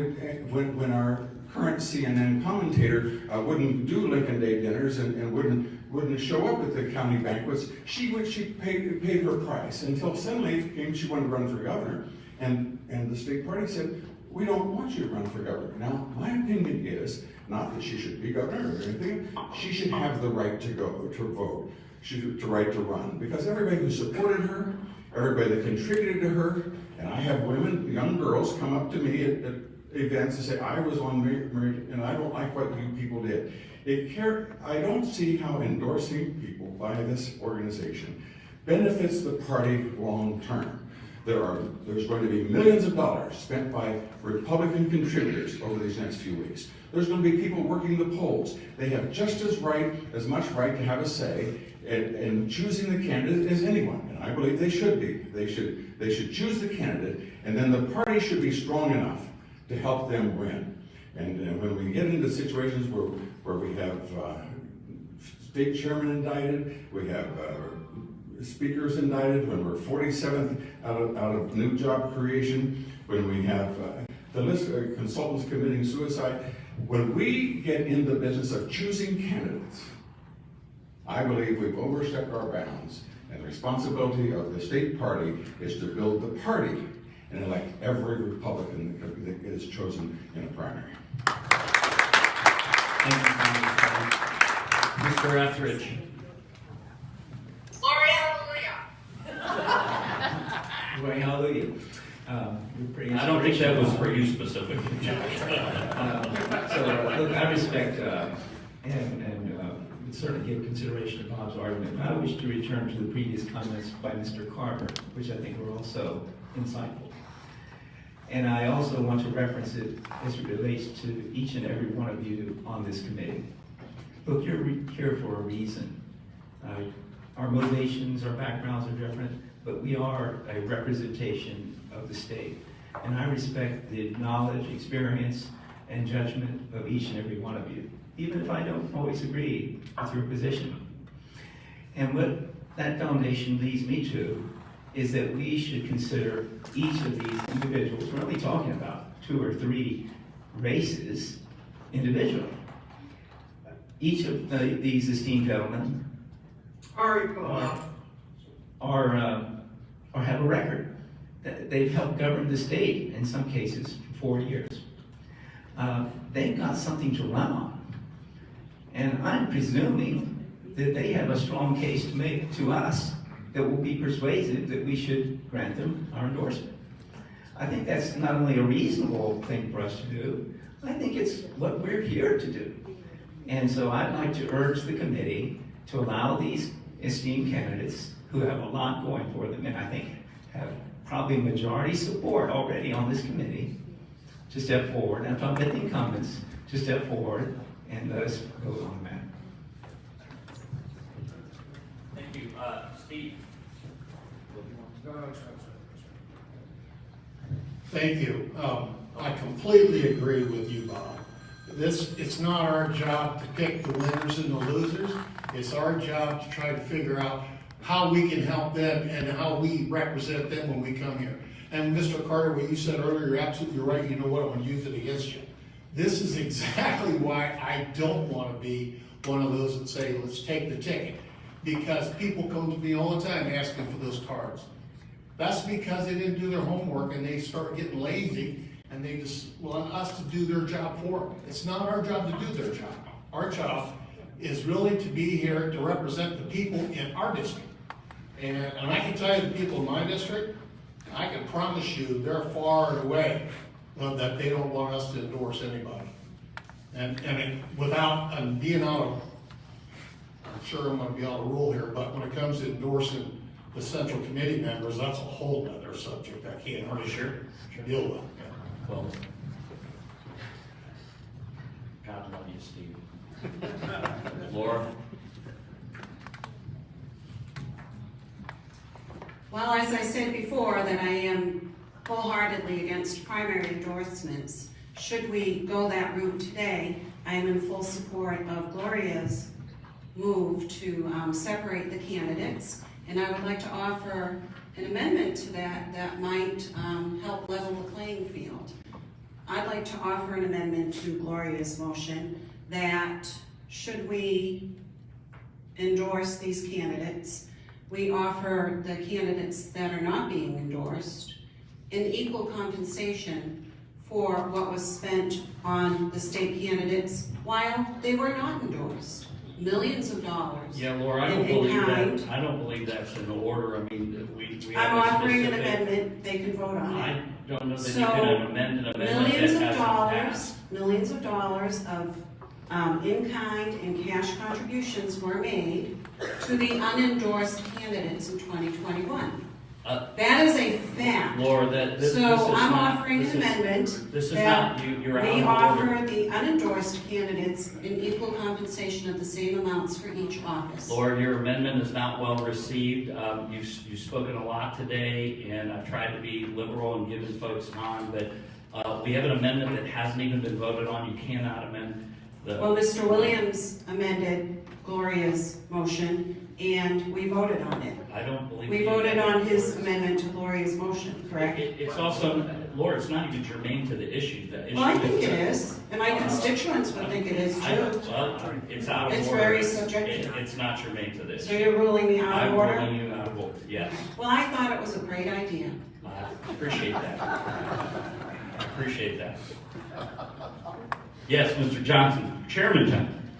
when our current CNN commentator wouldn't do Lincoln Day dinners and wouldn't show up at the county banquets. She paid her price until suddenly it came, she wanted to run for governor, and the state party said, we don't want you to run for governor. Now, my opinion is, not that she should be governor or anything, she should have the right to go, to vote, the right to run, because everybody who supported her, everybody that contributed to her, and I have women, young girls, come up to me at events and say, I was on Married, and I don't like what you people did. I don't see how endorsing people by this organization benefits the party long term. There's going to be millions of dollars spent by Republican contributors over these next few weeks. There's going to be people working the polls. They have just as much right to have a say in choosing the candidate as anyone, and I believe they should be. They should choose the candidate, and then the party should be strong enough to help them win. And when we get into situations where we have state chairman indicted, we have speakers indicted, when we're 47th out of new job creation, when we have the list of consultants committing suicide, when we get in the business of choosing candidates, I believe we've overstepped our bounds, and the responsibility of the state party is to build the party and elect every Republican that is chosen in a primary. Thank you, Congressman. Mr. Etheridge. Glory, hallelujah. Glory, hallelujah. You're pretty I don't think that was for you specifically. Look, I respect and would certainly give consideration to Bob's argument. I wish to return to the previous comments by Mr. Carter, which I think were also insightful. And I also want to reference it as it relates to each and every one of you on this committee. Look, you're here for a reason. Our motivations, our backgrounds are different, but we are a representation of the state. And I respect the knowledge, experience, and judgment of each and every one of you, even if I don't always agree with your position. And what that foundation leads me to is that we should consider each of these individuals, we're only talking about 2 or 3 races individually. Each of these esteemed gentlemen have a record. They've helped govern the state, in some cases, for 4 years. They've got something to run on. And I'm presuming that they have a strong case to make to us that will be persuasive that we should grant them our endorsement. I think that's not only a reasonable thing for us to do, I think it's what we're here to do. And so I'd like to urge the committee to allow these esteemed candidates who have a lot going for them, and I think have probably majority support already on this committee, to step forward, and if I'm with the incumbents, to step forward and let us vote on the matter. Thank you. Steve. Thank you. I completely agree with you, Bob. It's not our job to pick the winners and the losers. It's our job to try to figure out how we can help them and how we represent them when we come here. And Mr. Carter, what you said earlier, you're absolutely right. You know what? I'm going to use it against you. This is exactly why I don't want to be one of those that say, let's take the ticket. Because people come to me all the time asking for those cards. That's because they didn't do their homework and they start getting lazy and they just want us to do their job for them. It's not our job to do their job. Our job is really to be here to represent the people in our district. And I can tell you the people in my district, I can promise you they're far and away that they don't want us to endorse anybody. Without being out of, I'm sure I'm going to be out of rule here, but when it comes to endorsing the central committee members, that's a whole other subject I can't hardly deal with. Well, God love you, Steve. Laura? Well, as I said before, that I am wholeheartedly against primary endorsements. Should we go that route today, I am in full support of Gloria's move to separate the candidates. And I would like to offer an amendment to that might help level the playing field. I'd like to offer an amendment to Gloria's motion that should we endorse these candidates, we offer the candidates that are not being endorsed an equal compensation for what was spent on the state candidates while they were not endorsed. Millions of dollars. Yeah, Laura, I don't believe that's in order. I mean, we have I'm a offering an specific- amendment, they can vote on it. I don't know that So, you can amend an amendment millions that of hasn't dollars, passed. millions of dollars of in-kind and cash contributions were made to the unendorsed candidates in 2021. That is a fact. Laura, this is So I'm not- offering this an is- amendment This is that not, you're out we of offer order. the unendorsed candidates an equal compensation of the same amounts for each office. Laura, your amendment is not well received. You've spoken a lot today, and I've tried to be liberal and giving folks time, but we have an amendment that hasn't even been voted on. You cannot amend the. Well, Mr. Williams amended Gloria's motion, and we voted on it. I don't believe. We voted on his amendment to Gloria's motion, correct? It's also, Laura, it's not even germane to the issue. The issue Well, I think it is, and my Uh, constituents would think it is I don't, too. well, it's out of order. It's very subjective. It's not germane to this. So you're ruling me out of order? I'm ruling you out of order, yes. Well, I thought it was a great idea. I appreciate that. I appreciate that. Yes, Mr. Johnson, Chairman Johnson.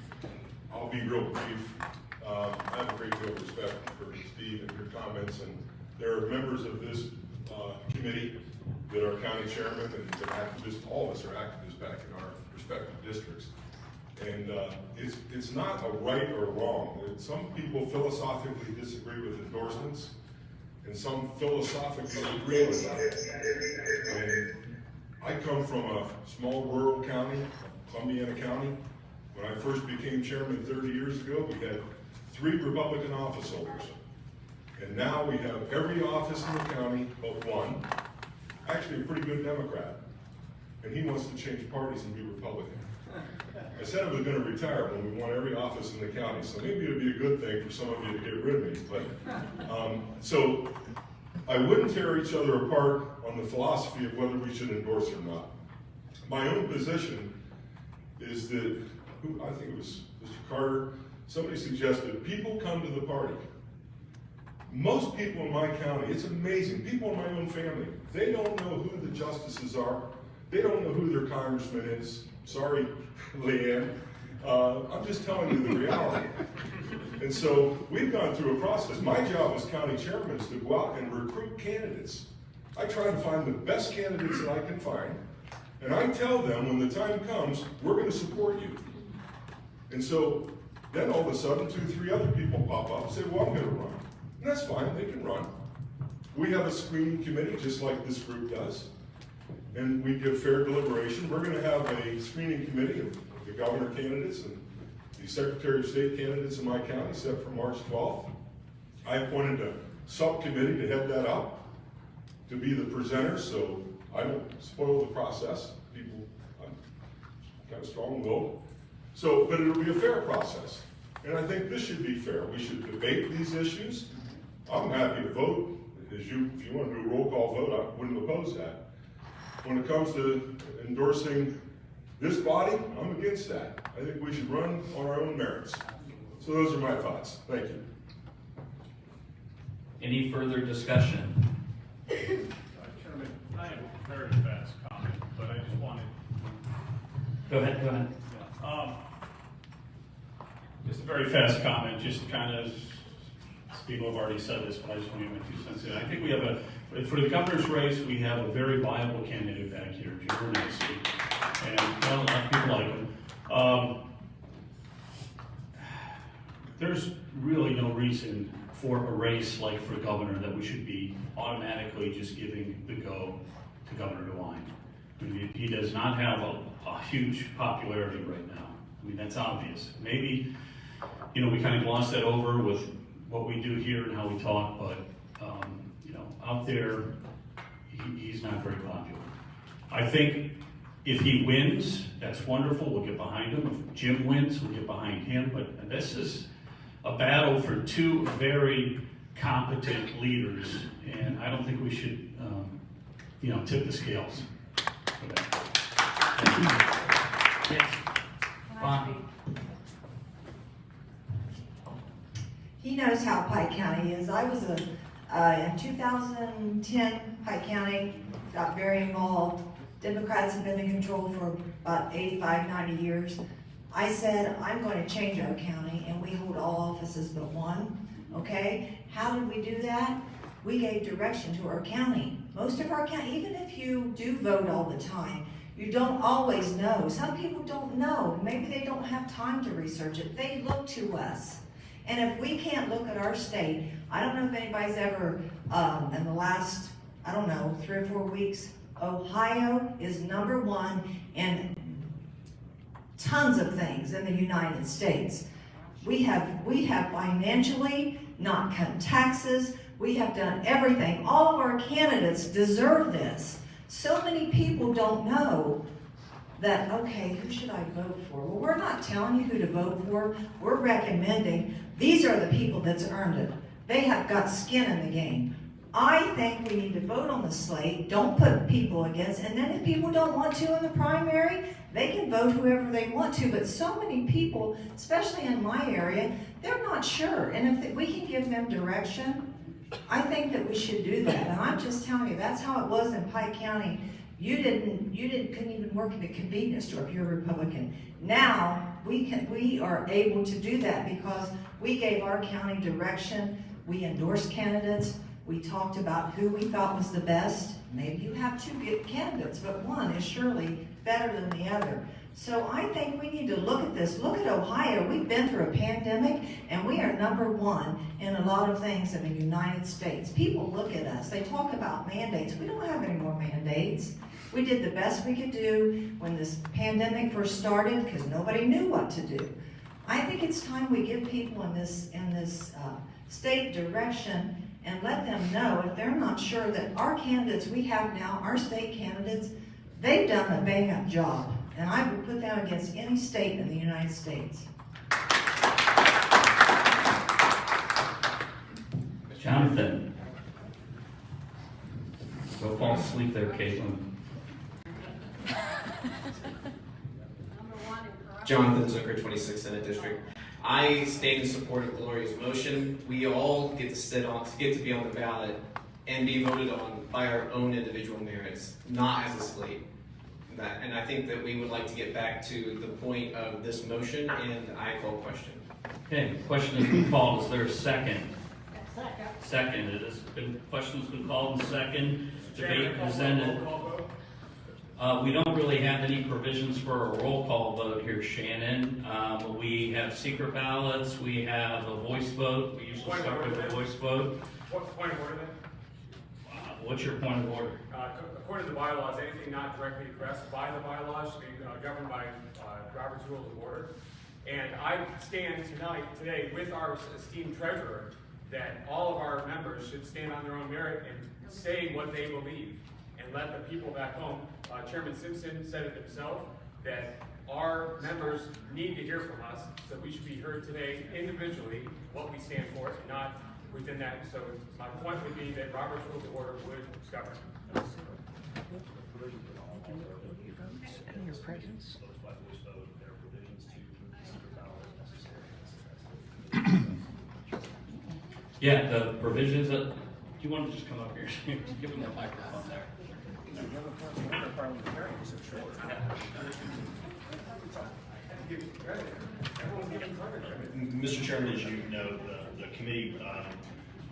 I'll be real brief. I have a great deal of respect for Steve and your comments, and there are members of this committee that are county chairmen and activists. All of us are activists back in our respective districts. And it's not a right or wrong. Some people philosophically disagree with endorsements, and some philosophically agree with them. And I come from a small rural county, Columbiana County. When I first became chairman 30 years ago, we had 3 Republican office holders. And now we have every office in the county but one, actually a pretty good Democrat. And he wants to change parties and be Republican. I said I was going to retire when we won every office in the county, so maybe it would be a good thing for some of you to get rid of me. But so I wouldn't tear each other apart on the philosophy of whether we should endorse or not. My own position is that, I think it was Mr. Carter, somebody suggested people come to the party. Most people in my county, it's amazing, people in my own family, they don't know who the justices are. They don't know who their congressman is. Sorry, Leanne. I'm just telling you the reality. And so we've gone through a process. My job as county chairman is to go out and recruit candidates. I try to find the best candidates that I can find. And I tell them when the time comes, we're going to support you. And so then all of a sudden, 2 or 3 other people pop up and say, well, I'm going to run. And that's fine, they can run. We have a screening committee just like this group does. And we give fair deliberation. We're going to have a screening committee of the governor candidates and the Secretary of State candidates in my county set for March 12th. I appointed a subcommittee to head that up, to be the presenter, so I don't spoil the process. People, I'm kind of strong-willed. So, but it'll be a fair process. And I think this should be fair. We should debate these issues. I'm happy to vote. If you want to do a roll call vote, I wouldn't oppose that. When it comes to endorsing this body, I'm against that. I think we should run on our own merits. So those are my thoughts. Thank you. Any further discussion? Chairman, I have a very fast comment, but I just wanted. Go ahead, go ahead. Just a very fast comment, just kind of, people have already said this, but I just want to get my 2 cents in. I think we have for the governor's race, we have a very viable candidate back here, Jim Macy, and well, a lot of people like him. There's really no reason for a race like for governor that we should be automatically just giving the go to Governor DeWine. I mean, he does not have a huge popularity right now. I mean, that's obvious. Maybe, we kind of gloss that over with what we do here and how we talk, but, out there, he's not very popular. I think if he wins, that's wonderful, we'll get behind him. If Jim wins, we'll get behind him, but this is a battle for 2 very competent leaders, and I don't think we should, tip the scales for that. Yes. Bonnie. He knows how Pike County is. I was in 2010, Pike County got very involved. Democrats have been in control for about 85, 90 years. I said, I'm going to change our county, and we hold all offices but one, okay? How did we do that? We gave direction to our county. Most of our county, even if you do vote all the time, you don't always know. Some people don't know. Maybe they don't have time to research it. They look to us. And if we can't look at our state, I don't know if anybody's ever, in the last, 3 or 4 weeks, Ohio is #1 in tons of things in the United States. We have financially not cut taxes. We have done everything. All of our candidates deserve this. So many people don't know that, okay, who should I vote for? Well, we're not telling you who to vote for. We're recommending these are the people that's earned it. They have got skin in the game. I think we need to vote on the slate. Don't put people against, and then if people don't want to in the primary, they can vote whoever they want to, but so many people, especially in my area, they're not sure. And if we can give them direction, I think that we should do that. And I'm just telling you, that's how it was in Pike County. You couldn't even work in a convenience store if you're a Republican. Now, we are able to do that because we gave our county direction. We endorsed candidates. We talked about who we thought was the best. Maybe you have 2 good candidates, but one is surely better than the other. So I think we need to look at this. Look at Ohio. We've been through a pandemic, and we are #1 in a lot of things in the United States. People look at us. They talk about mandates. We don't have any more mandates. We did the best we could do when this pandemic first started because nobody knew what to do. I think it's time we give people in this state direction and let them know if they're not sure that our candidates we have now, our state candidates, they've done a bang-up job. And I would put that against any state in the United States. Jonathan. Go fall asleep there, Caitlin. Jonathan Zucker, 26th Senate District. I stand in support of Gloria's motion. We all get to be on the ballot and be voted on by our own individual merits, not as a slate. And I think that we would like to get back to the point of this motion, and I call question. Okay, question has been called. Is there a second? Second. Question's been called and second. Debate presented. We don't really have any provisions for a roll call vote here, Shannon. We have secret ballots. We have a voice vote. We usually start with a voice vote. What's the point of order then? What's your point of order? According to the bylaws, anything not directly addressed by the bylaws should be governed by Robert's Rules of Order. And I stand today with our esteemed treasurer that all of our members should stand on their own merit and say what they believe and let the people back home. Chairman Simpson said it himself that our members need to hear from us, so we should be heard today individually what we stand for, and not within that. So my point would be that Robert's Rules of Order would govern. Your presence. Yeah, the provisions that, do you want to just come up here? Give them the microphone there. Mr. Chairman, as you know, the committee,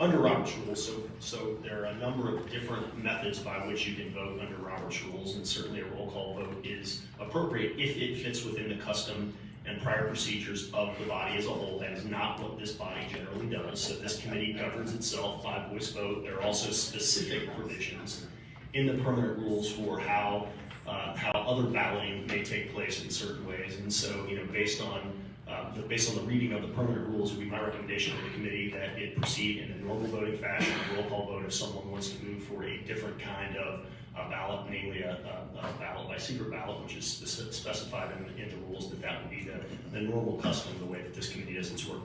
under Robert's Rules, so there are a number of different methods by which you can vote under Robert's Rules, and certainly a roll call vote is appropriate if it fits within the custom and prior procedures of the body as a whole. That is not what this body generally does. So this committee governs itself by voice vote. There are also specific provisions in the permanent rules for how other balloting may take place in certain ways. And so, based on the reading of the permanent rules, it would be my recommendation to the committee that it proceed in a normal voting fashion, a roll call vote if someone wants to move for a different kind of ballot, namely a ballot by secret ballot, which is specified in the rules, that would be the normal custom, the way that this committee does its work.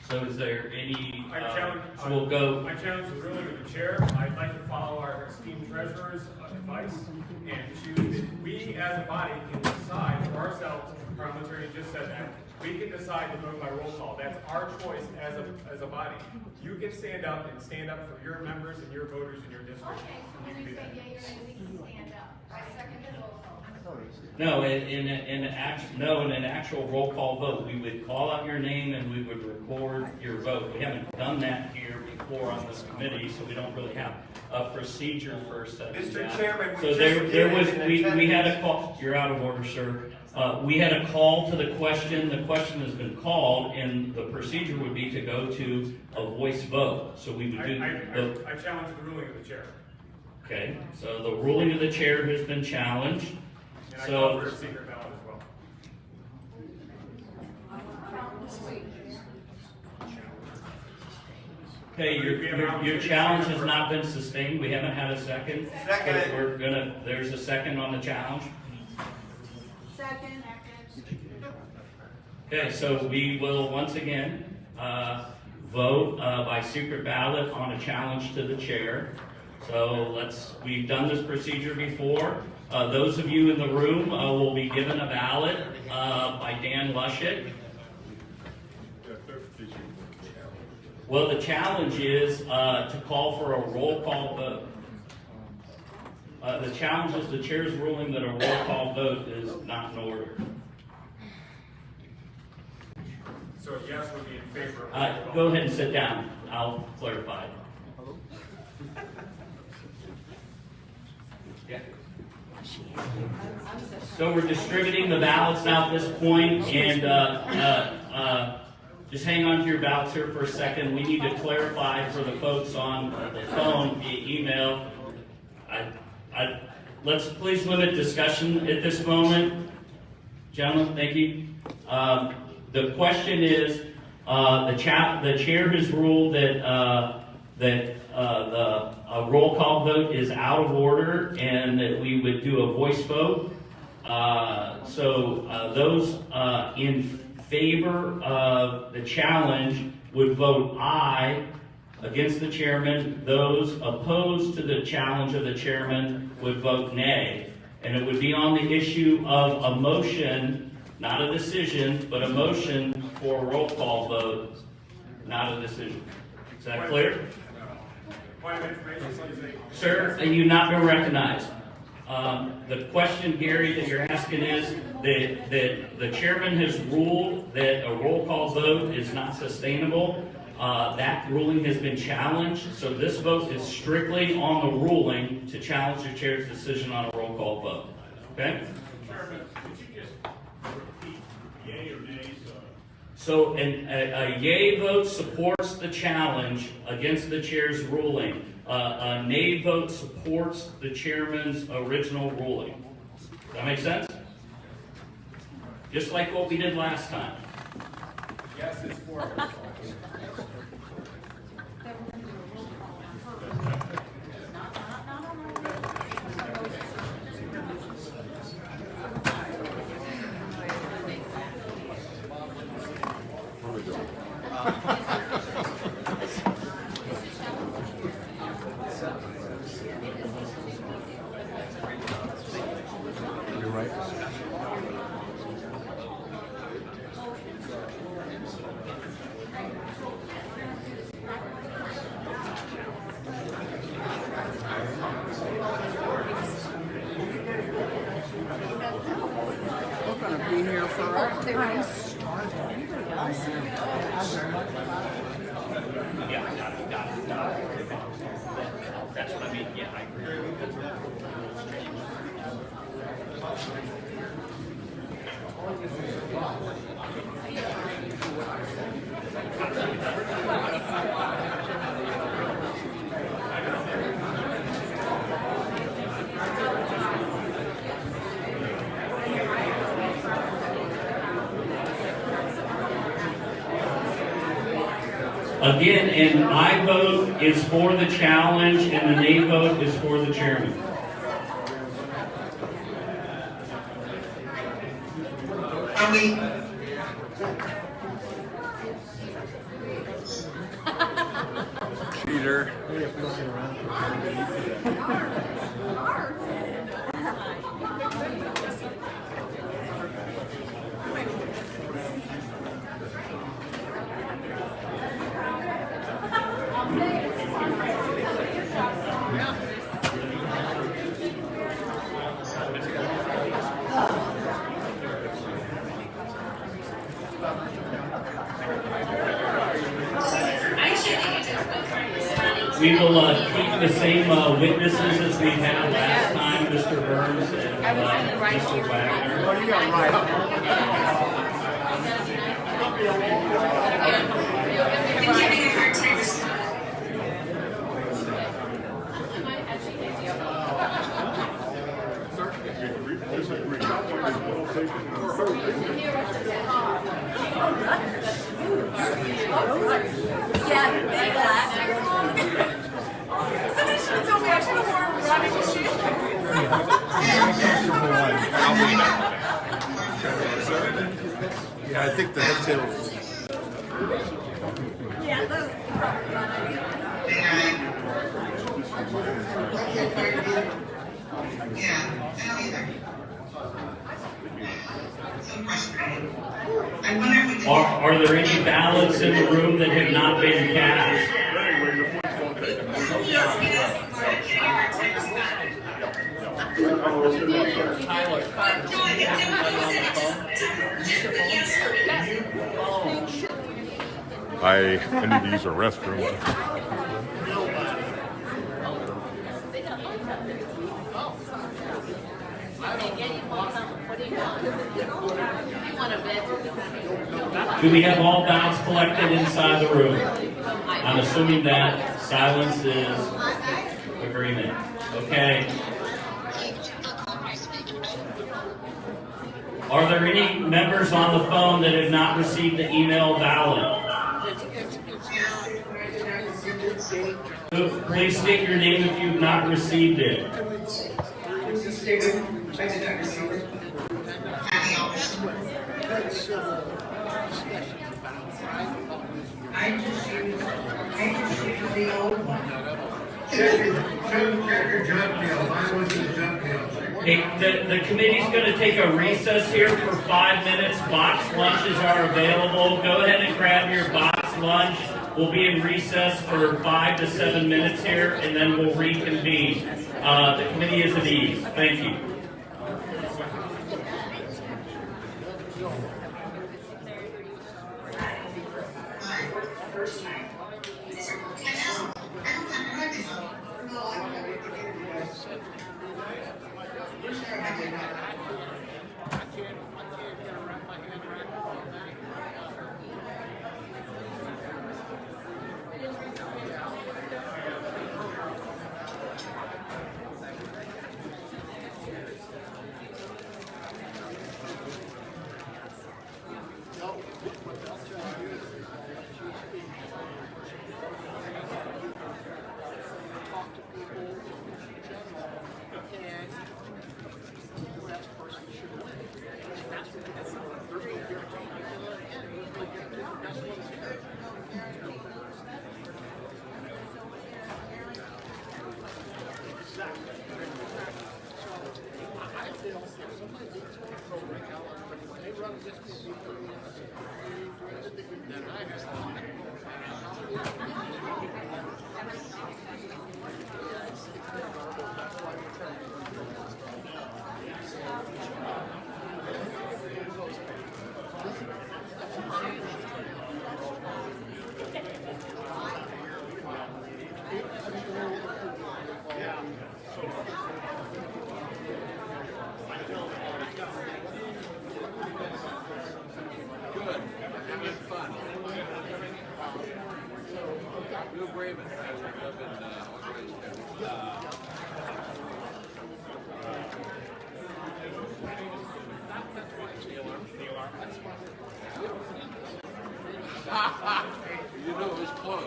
So is there any, I challenge, we'll go, I challenge the ruling of the chair. I'd like to follow our esteemed treasurer's advice and choose that we as a body can decide for ourselves. Our attorney just said that. We can decide to vote by roll call. That's our choice as a body. You can stand up for your members and your voters in your district. Okay, so when you say yea or nay, we can stand up. I second the roll call. no, in an actual roll call vote, we would call out your name and we would record your vote. We haven't done that here before on this committee, so we don't really have a procedure for setting Mr. that. Chairman, So we there was, just did an we had a attendance. call, you're out of order, sir. We had a call to the question has been called, and the procedure would be to go to a voice vote. So we would do, I challenge the ruling of the chair. okay, so the ruling of the chair has been challenged. And I So, call for a secret ballot as well. okay, your challenge has not been sustained. We haven't had a second. Second. But there's a second on the challenge. Second. Okay, so we will once again vote by secret ballot on a challenge to the chair. So we've done this procedure before. Those of you in the room will be given a ballot by Dan Lushik. Well, the challenge is to call for a roll call vote. The challenge is the chair's ruling that a roll call vote is not in order. So a yes would be in favor of. Go ahead and sit down. I'll clarify. Yeah. So we're distributing the ballots now at this point, and just hang on to your ballots here for a second. We need to clarify for the folks on the phone via email. Let's please limit discussion at this moment. Gentlemen, thank you. The question is, the chair has ruled that a roll call vote is out of order and that we would do a voice vote. So those in favor of the challenge would vote aye against the chairman. Those opposed to the challenge of the chairman would vote nay. And it would be on the issue of a motion, not a decision, but a motion for a roll call vote, not a decision. Is that clear? Point of information, please. Sir, you've not been recognized. The question, Gary, that you're asking is that the chairman has ruled that a roll call vote is not sustainable. That ruling has been challenged, so this vote is strictly on the ruling to challenge the chair's decision on a roll call vote. Okay? Chairman, could you just repeat yea or nay? So a yea vote supports the challenge against the chair's ruling. A nay vote supports the chairman's original ruling. Does that make sense? Just like what we did last time. Yes is for. You're right. We're gonna be here forever. Yeah, got it. That's what I mean. Yeah, I agree. Again, and my vote is for the challenge, and the nay vote is for the chairman. Senator. We will keep the same witnesses as we had last time, Mr. Burns and Mr. Wagner. What do you got right? I'm having a hard time. Yeah, I think the head tails. Are there any ballots in the room that have not been cast? I need to use a restroom. Do we have all ballots collected inside the room? I'm assuming that silence is agreement. Okay. Are there any members on the phone that have not received the email ballot? Please state your name if you've not received it. I did not receive it. I just used the old one. Hey, the committee's going to take a recess here for 5 minutes. Box lunches are available. Go ahead and grab your box lunch. We'll be in recess for 5 to 7 minutes here, and then we'll reconvene. The committee is at ease. Thank you. You know it was close.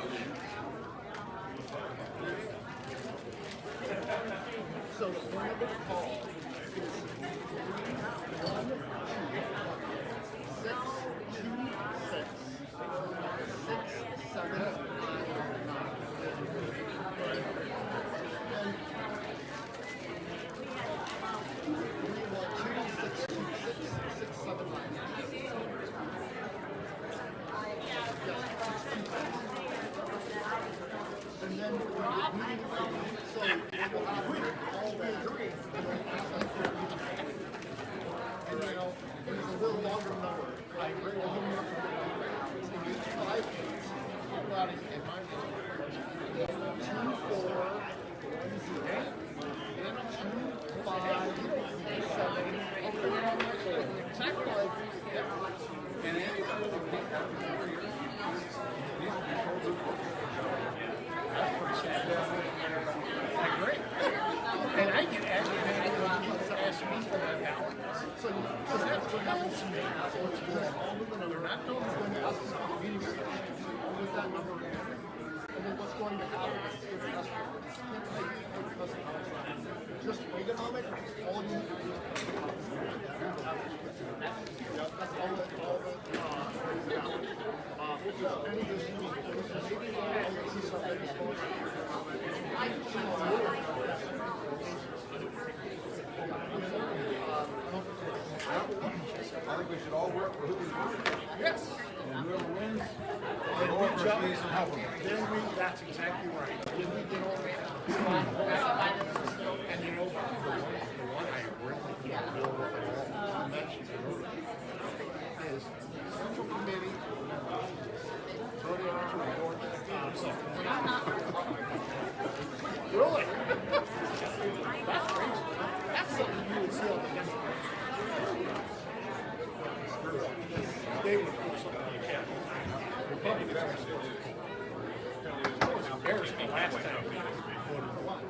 So the point of the call is 1, 2, 6, 2, 6, 6, 7, 5, 9. And you know, there's a little longer number. I agree with him. It's 5 days. Everybody, in my opinion, 2, 4, 8, 5, 7, exactly like, yeah. And then that's pretty sad. I agree. And I get asked me for that ballot. So, because that's what happens to me. So it's good. They're not doing the ask meeting with that number. And then what's going to happen is just economic, all you do. That's all I think we should all work for who we want. Yes. And whoever wins, Then the we jump, stays and help them. that's exactly right. Then we get over it. And you know, the one I really can't build up at all, you mentioned it earlier, is central committee voting to endorse Really? That's crazy. That's something you would see on the Democrats. They would do something like that. Republicans it was embarrassing last time we voted a lot.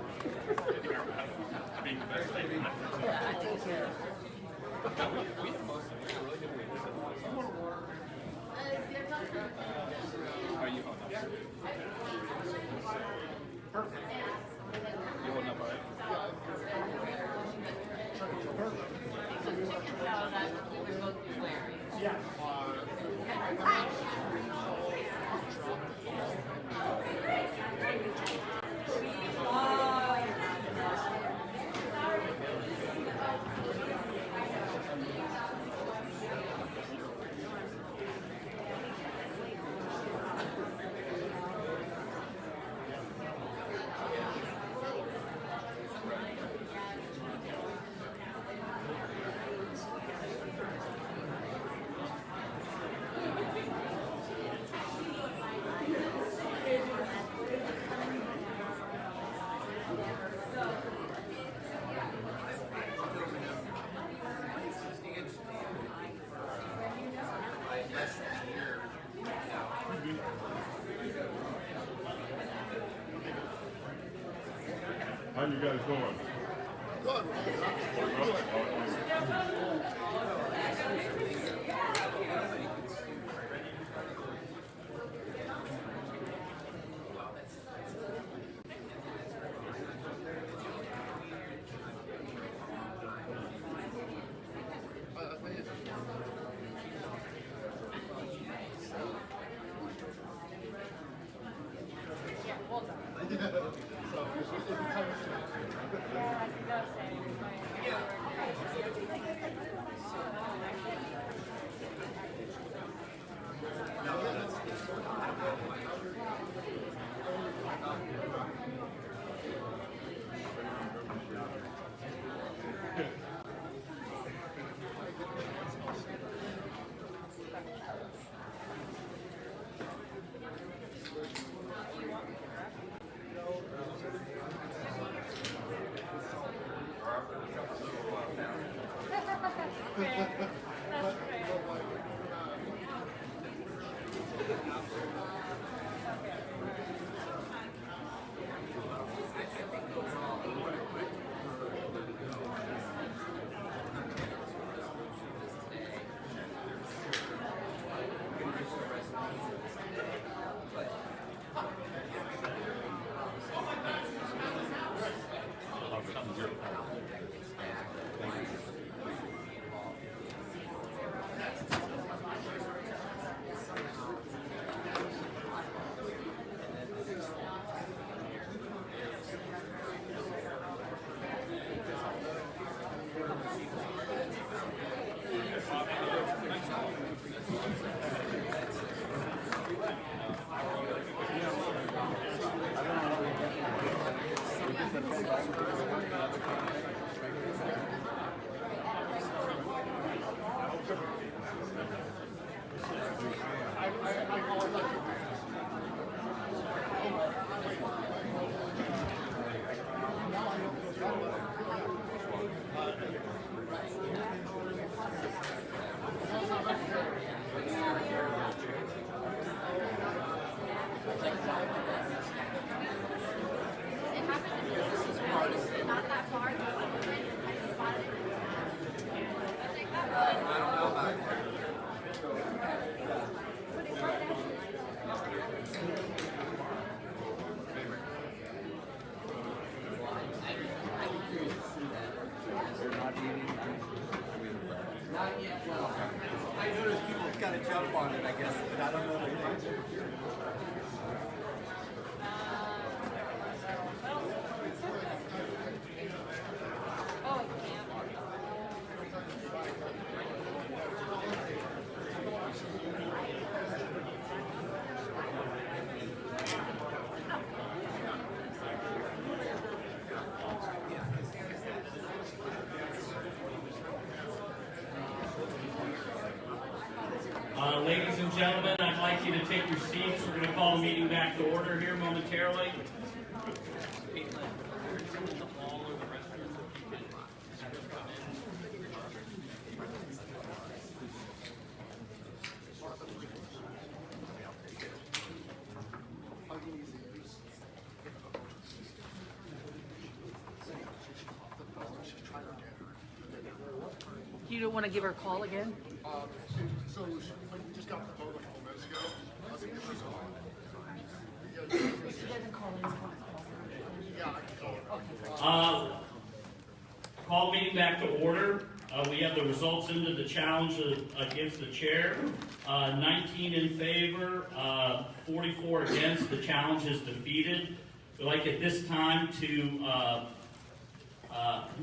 Perfect. You want number 8? Yeah. How you guys doing? Not that far. I just spotted it. I think that I don't know about Not yet. Well, I noticed people kind of jump on it, I guess, but I don't know if they Ladies and gentlemen, I'd like you to take your seats. We're going to call the meeting back to order here momentarily. You don't want to give her a call again? So we just got the vote a couple minutes ago. I think it was She doesn't call in. Yeah, I can call her. Call meeting back to order. We have the results into the challenge against the chair. 19 in favor, 44 against. The challenge is defeated. We'd like at this time to, do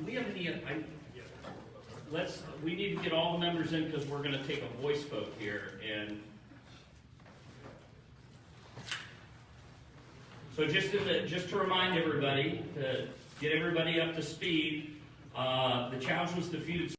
we have any, we need to get all the members in because we're going to take a voice vote here. And so just to remind everybody, to get everybody up to speed, the challenge was defeated.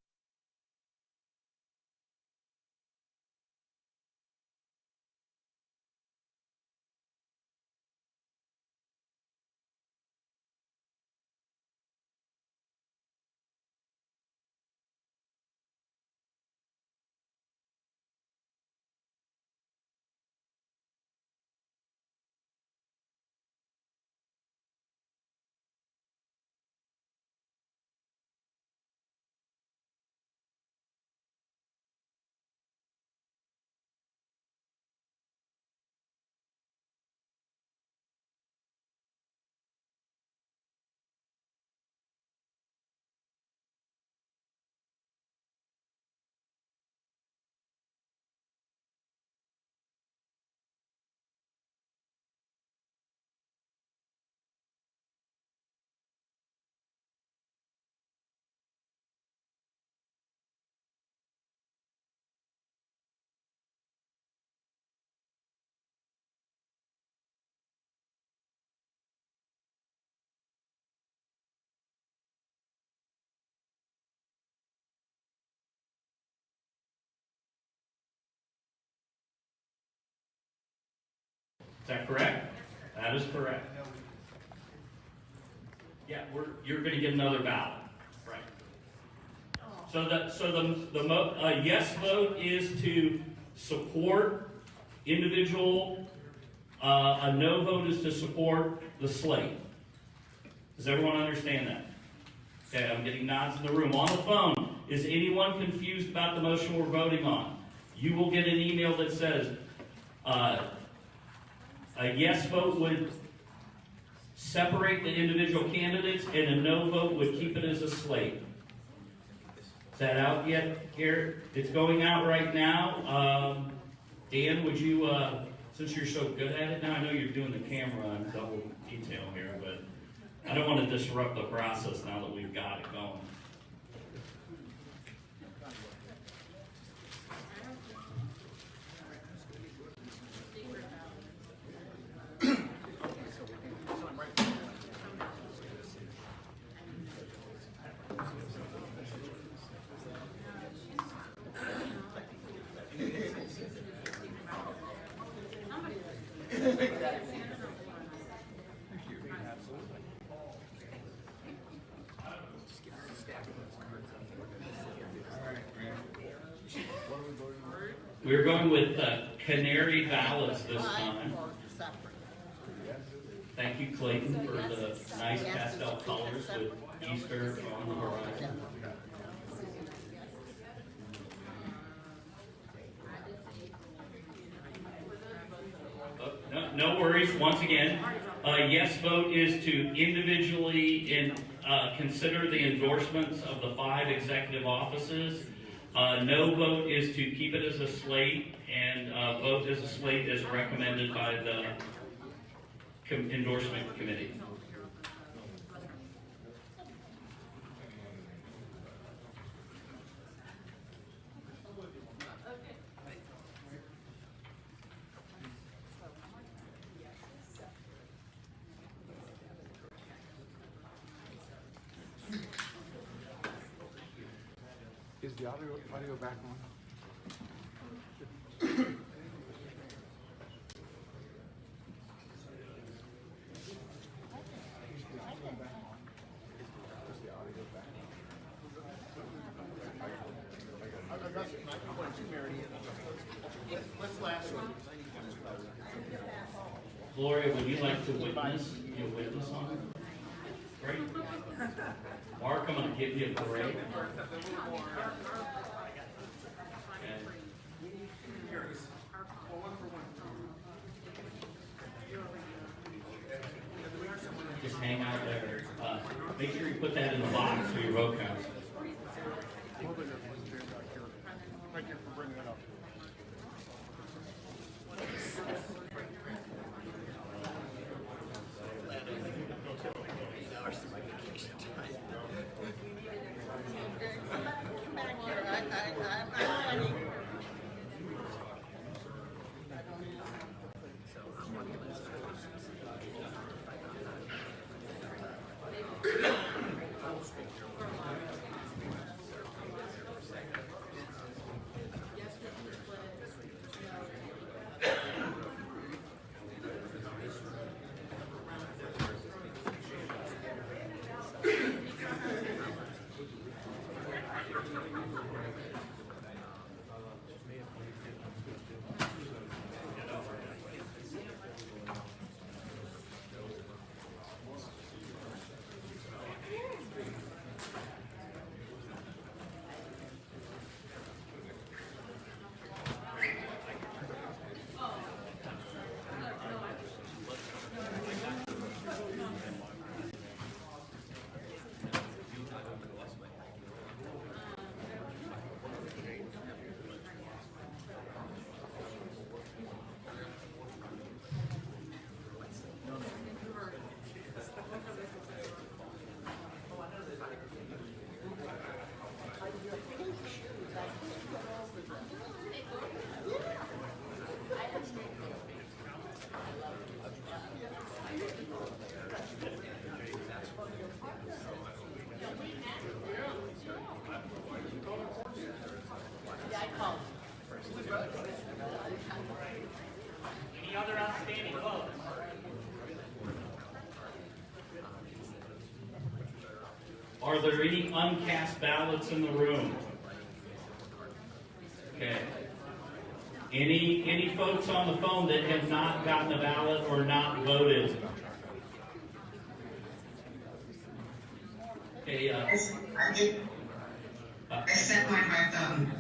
Is that correct? That is correct. Yeah, you're going to get another ballot, right? So the yes vote is to support individual. A no vote is to support the slate. Does everyone understand that? Okay, I'm getting nods in the room. On the phone, is anyone confused about the motion we're voting on? You will get an email that says, a yes vote would separate the individual candidates, and a no vote would keep it as a slate. Is that out yet, Garrett? It's going out right now. Dan, would you, since you're so good at it now, I know you're doing the camera on double detail here, but I don't want to disrupt the process now that we've got it going. We're going with canary ballots this time. Thank you, Clayton, for the nice pastel colors with Easter on the horizon. No worries. Once again, yes vote is to individually consider the endorsements of the 5 executive offices. No vote is to keep it as a slate, and vote as a slate as recommended by the endorsement committee. Is the audio back on? I got you. I want you, Mary. Let's last one. Gloria, would you like to witness? Be a witness on it? Great. Mark, I'm going to give you a break. Just hang out there. Make sure you put that in the box for your vote counts. Thank you for bringing that up. Any other outstanding votes? Are there any uncast ballots in the room? Okay. Any folks on the phone that have not gotten a ballot or not voted? Okay. I sent mine by phone.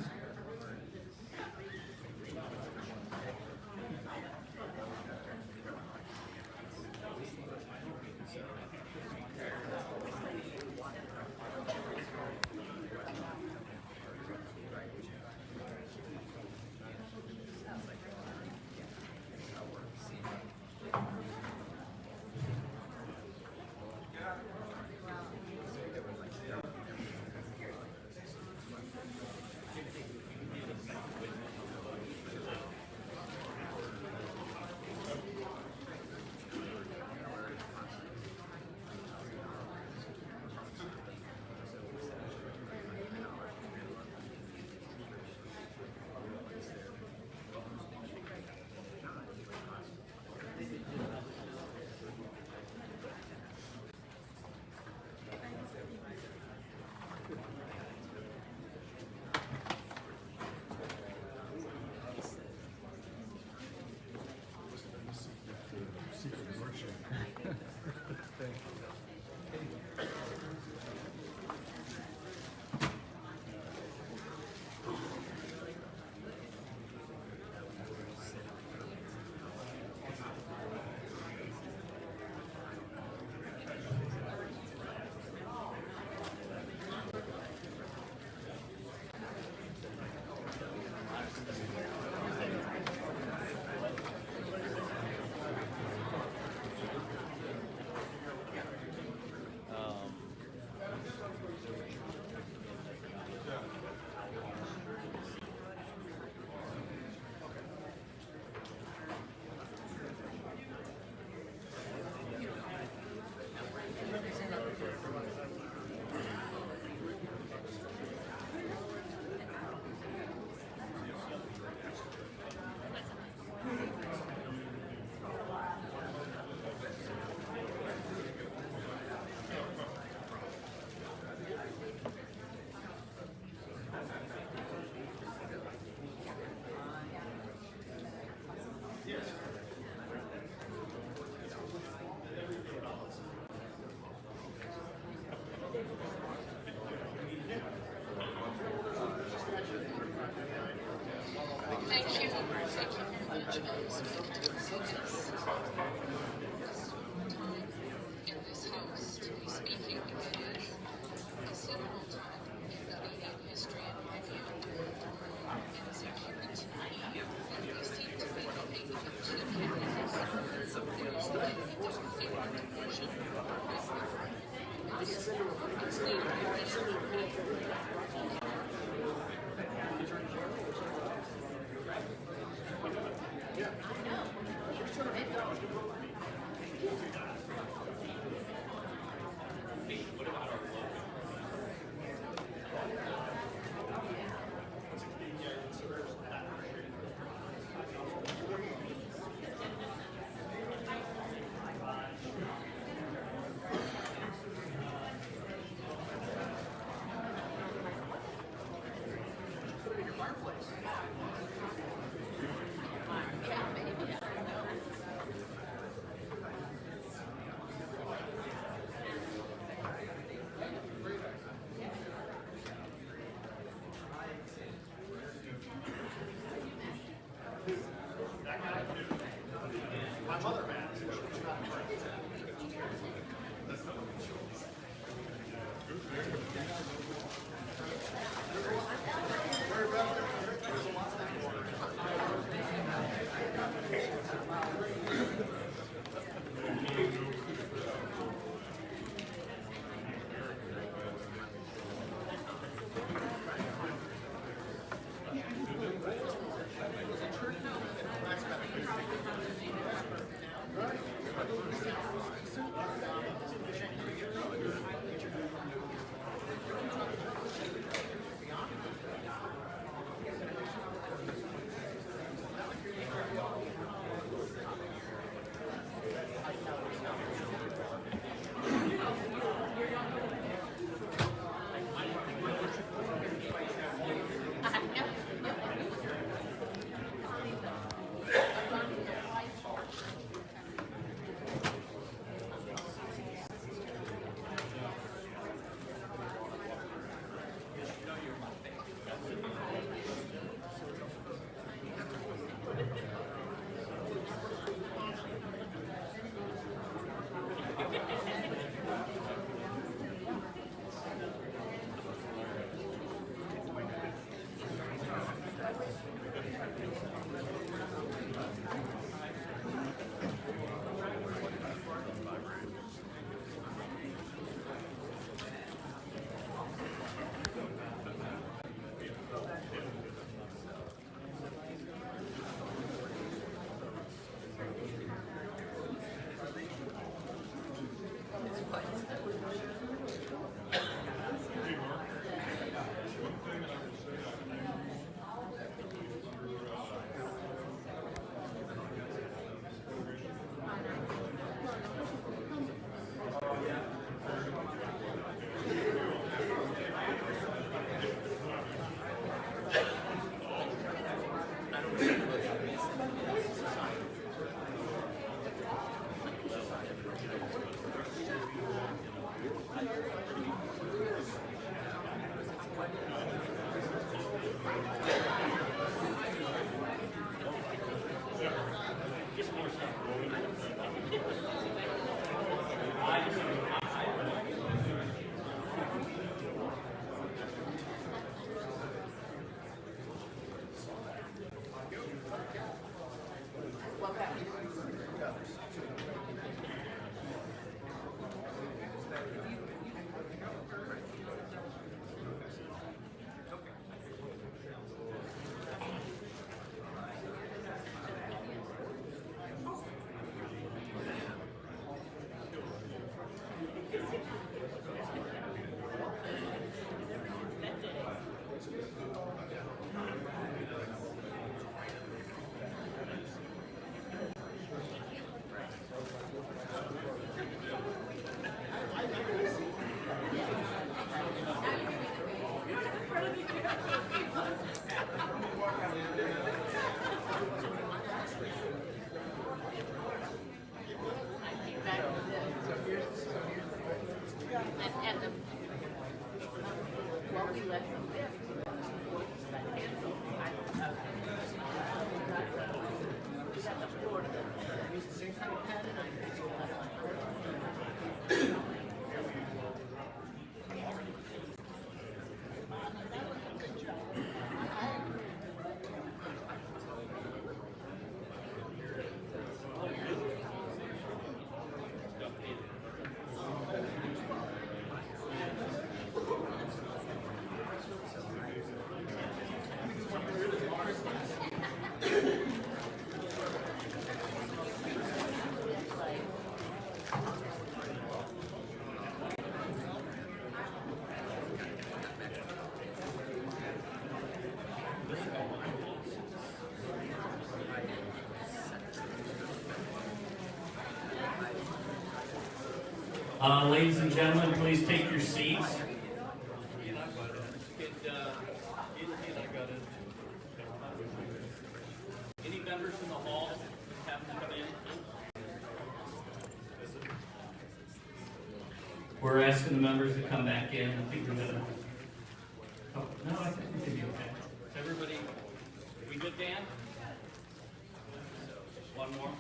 My mother has. Ladies and gentlemen, please take your seats. Any members in the hall have to come in? We're asking the members to come back in. I think we're gonna. Oh, no, I think we can be okay. Is everybody, we good, Dan? One more.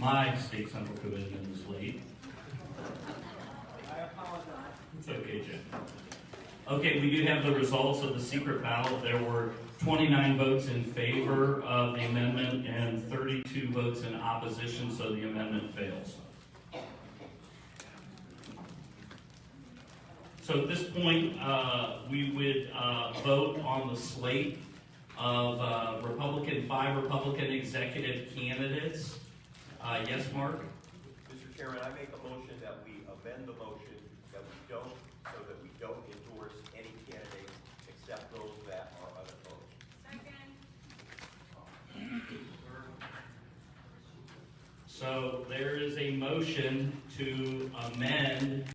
My state central commitment is late. I apologize. It's okay, Jim. Okay, we do have the results of the secret ballot. There were 29 votes in favor of the amendment and 32 votes in opposition, so the amendment fails. So at this point, we would vote on the slate of 5 Republican executive candidates. Yes, Mark? Mr. Chairman, I make a motion that we amend the motion that we don't, so that we don't endorse any candidates except those that are unopposed. So there is a motion to amend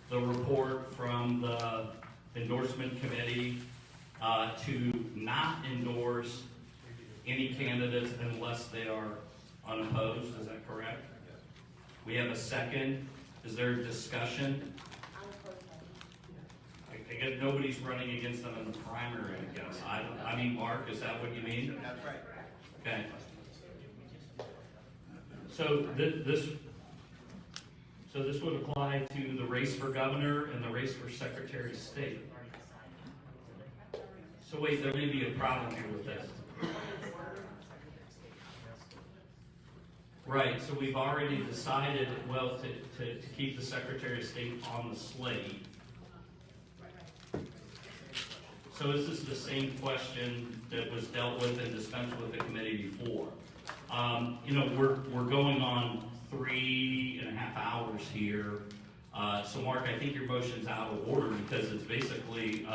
the report from the endorsement committee to not endorse any candidates unless they are unopposed. Is that correct? Yes. We have a second. Is there discussion? I guess nobody's running against them in the primary, I guess. I mean, Mark, is that what you mean? That's right. Okay. So this would apply to the race for governor and the race for secretary of state. So wait, there may be a problem here with this. Right, so we've already decided, well, to keep the Secretary of State on the slate. So this is the same question that was dealt with and dispensed with the committee before. We're going on 3.5 hours here. So Mark, I think your motion's out of order because it's basically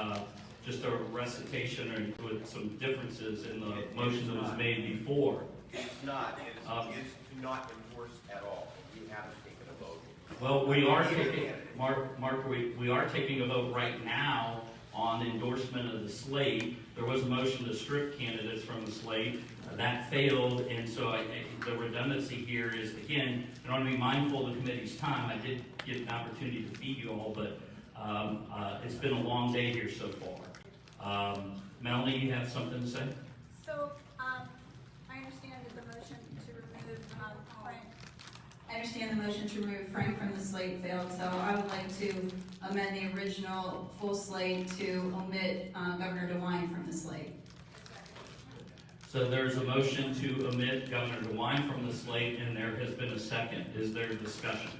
just a recitation or with some differences in the motion that was made before. It's not. It is to not endorse at all. We haven't taken a vote. Well, we are taking, Mark, we are taking a vote right now on endorsement of the slate. There was a motion to strip candidates from the slate. That failed, and so the redundancy here is, again, I want to be mindful of the committee's time. I did get an opportunity to feed you all, but it's been a long day here so far. Melanie, you have something to say? So, I understand that the motion to remove Frank. I understand the motion to remove Frank from the slate failed, so I would like to amend the original full slate to omit Governor DeWine from the slate. So there's a motion to omit Governor DeWine from the slate, and there has been a second. Is there discussion?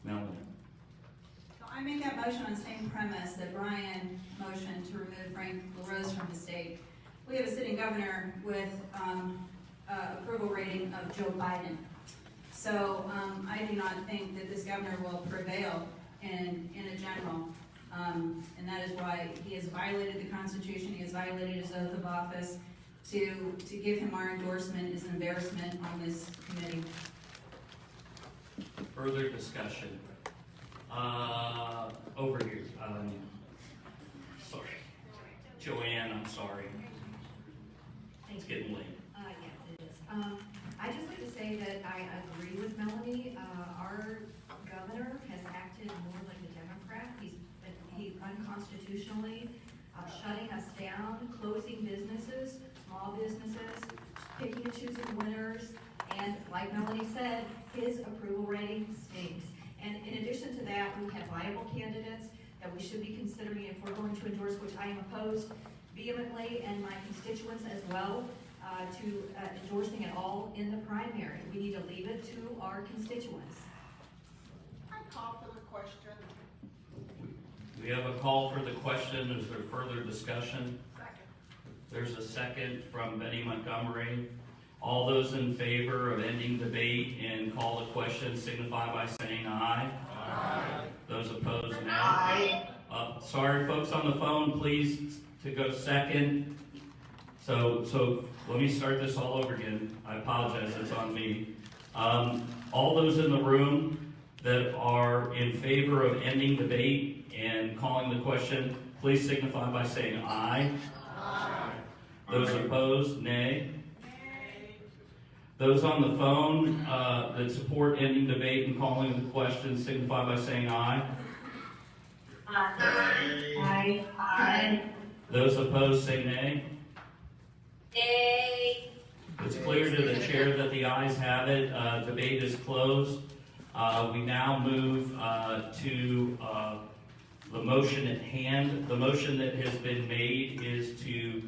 Melanie? So I make that motion on the same premise that Brian motioned to remove Frank LaRose from the state. We have a sitting governor with approval rating of Joe Biden. So I do not think that this governor will prevail in a general. And that is why he has violated the Constitution, he has violated his oath of office. To give him our endorsement is an embarrassment on this committee. Further discussion? Over here. Sorry. Joanne, I'm sorry. It's getting late. Yes, it is. I'd just like to say that I agree with Melanie. Our governor has acted more like a Democrat. He unconstitutionally shutting us down, closing businesses, small businesses, picking and choosing winners, and like Melanie said, his approval rating stinks. And in addition to that, we have viable candidates that we should be considering if we're going to endorse, which I am opposed vehemently, and my constituents as well, to endorsing at all in the primary. We need to leave it to our constituents. I call for the question. We have a call for the question. Is there further discussion? Second. There's a second from Betty Montgomery. All those in favor of ending debate and call the question signify by saying aye. Aye. Those opposed, no. Aye. Sorry, folks on the phone, please to go second. So let me start this all over again. I apologize, it's on me. All those in the room that are in favor of ending debate and calling the question, please signify by saying aye. Aye. Those opposed, nay. Those on the phone that support ending debate and calling the question signify by saying aye. Aye. Aye. Those opposed say nay. Nay. It's clear to the chair that the ayes have it. Debate is closed. We now move to the motion at hand. The motion that has been made is to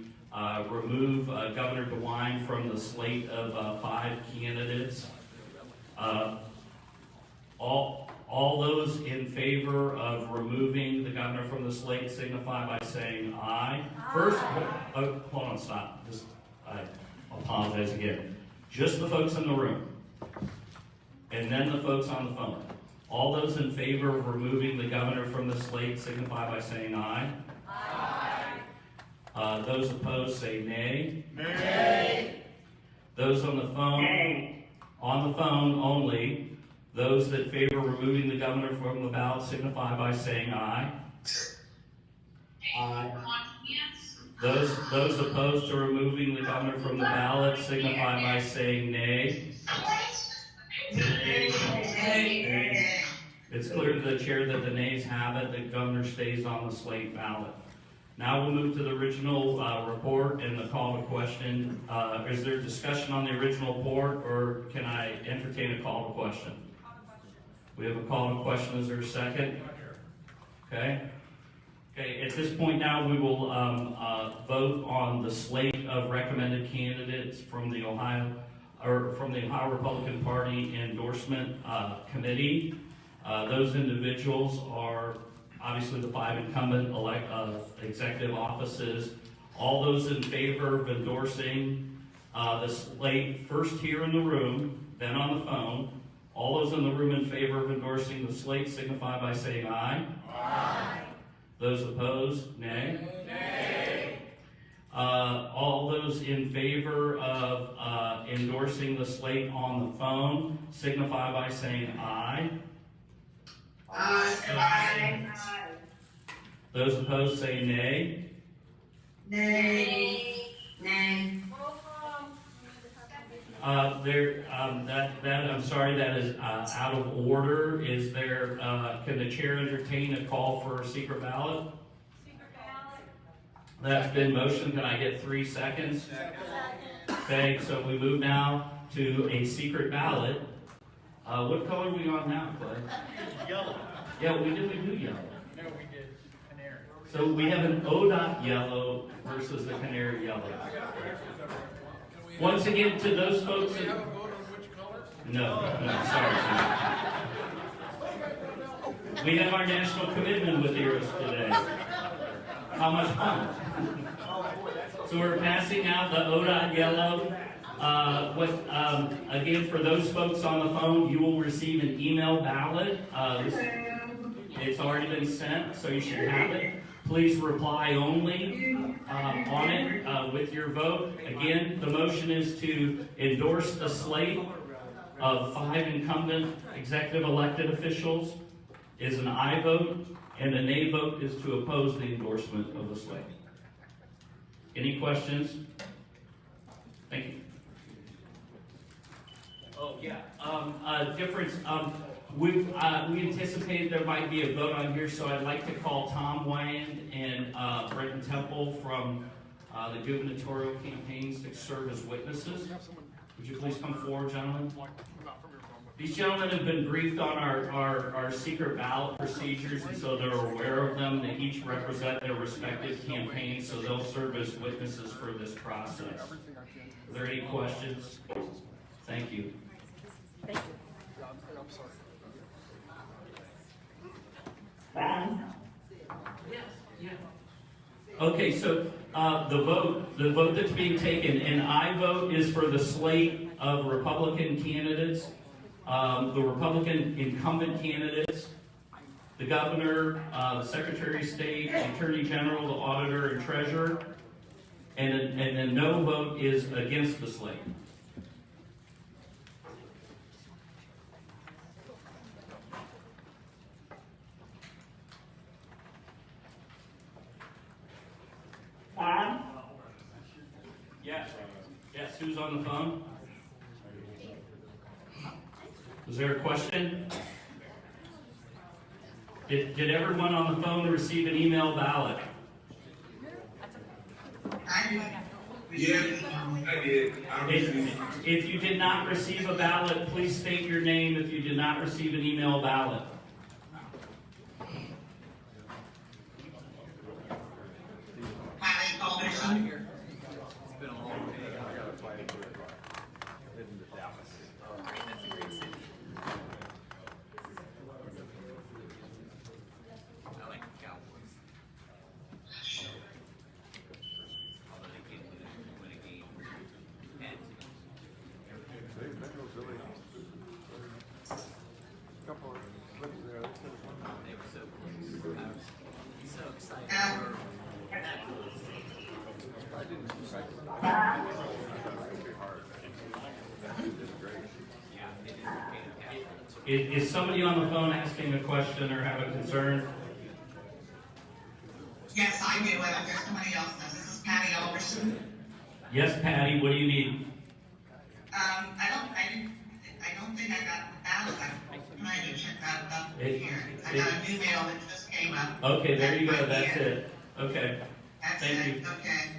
remove Governor DeWine from the slate of 5 candidates. All those in favor of removing the governor from the slate signify by saying aye. First, hold on, stop. I apologize again. Just the folks in the room, and then the folks on the phone. All those in favor of removing the governor from the slate signify by saying aye. Aye. Those opposed say nay. Nay. Those on the phone, nay. On the phone only. Those that favor removing the governor from the ballot signify by saying aye. Aye. Those opposed to removing the governor from the ballot signify by saying nay. Nay. It's clear to the chair that the nays have it. The governor stays on the slate ballot. Now we'll move to the original report and the call to question. Is there discussion on the original report, or can I entertain a call to question? We have a call to question. Is there a second? Okay. Okay. At this point now, we will vote on the slate of recommended candidates from the Ohio Republican Party Endorsement Committee. Those individuals are obviously the 5 incumbent executive offices. All those in favor of endorsing the slate, first here in the room, then on the phone. All those in the room in favor of endorsing the slate signify by saying aye. Aye. Those opposed, nay. Nay. All those in favor of endorsing the slate on the phone signify by saying aye. Aye. Aye. Those opposed say nay. Nay. Nay. I'm sorry, that is out of order. Is there, can the chair entertain a call for a secret ballot? Secret ballot. That's been motioned. Can I get 3 seconds? Second. Okay, so we move now to a secret ballot. What color are we on now, Clay? Yellow. Yeah, we do yellow. No, we did canary. So we have an ODOT yellow versus the canary yellow. Once again, to those folks that... have a vote on which color? No, sorry. We have our national commitment with Eros today. How much fun. So we're passing out the ODOT yellow. Again, for those folks on the phone, you will receive an email ballot. It's already been sent, so you should have it. Please reply only on it with your vote. Again, the motion is to endorse the slate of 5 incumbent executive elected officials. Is an aye vote, and a nay vote is to oppose the endorsement of the slate. Any questions? Thank you. Oh yeah, difference. We anticipated there might be a vote on here, so I'd like to call Tom Wyand and Brenton Temple from the gubernatorial campaigns to serve as witnesses. Would you please come forward, gentlemen? These gentlemen have been briefed on our secret ballot procedures, and so they're aware of them. They each represent their respective campaigns, so they'll serve as witnesses for this process. Are there any questions? Thank you. Thank you. I'm sorry. Ron? Yes, yeah. Okay, so the vote that's being taken, an aye vote is for the slate of Republican candidates, the Republican incumbent candidates, the governor, the secretary of state, the attorney general, the auditor, and treasurer, and a no vote is against the slate. Yes. Yes, who's on the phone? Was there a question? Did everyone on the phone receive an email ballot? Yes, I did. If you did not receive a ballot, please state your name if you did not receive an email ballot. Is somebody on the phone asking a question or have a concern? Yes, I do, and if there's somebody else, this is Patty Alderson. Yes, Patty, what do you need? I don't think I got the ballot. I'm trying to check that up here. I got a new mail that just came up. Okay, there you go, that's it. Okay, thank you. Okay.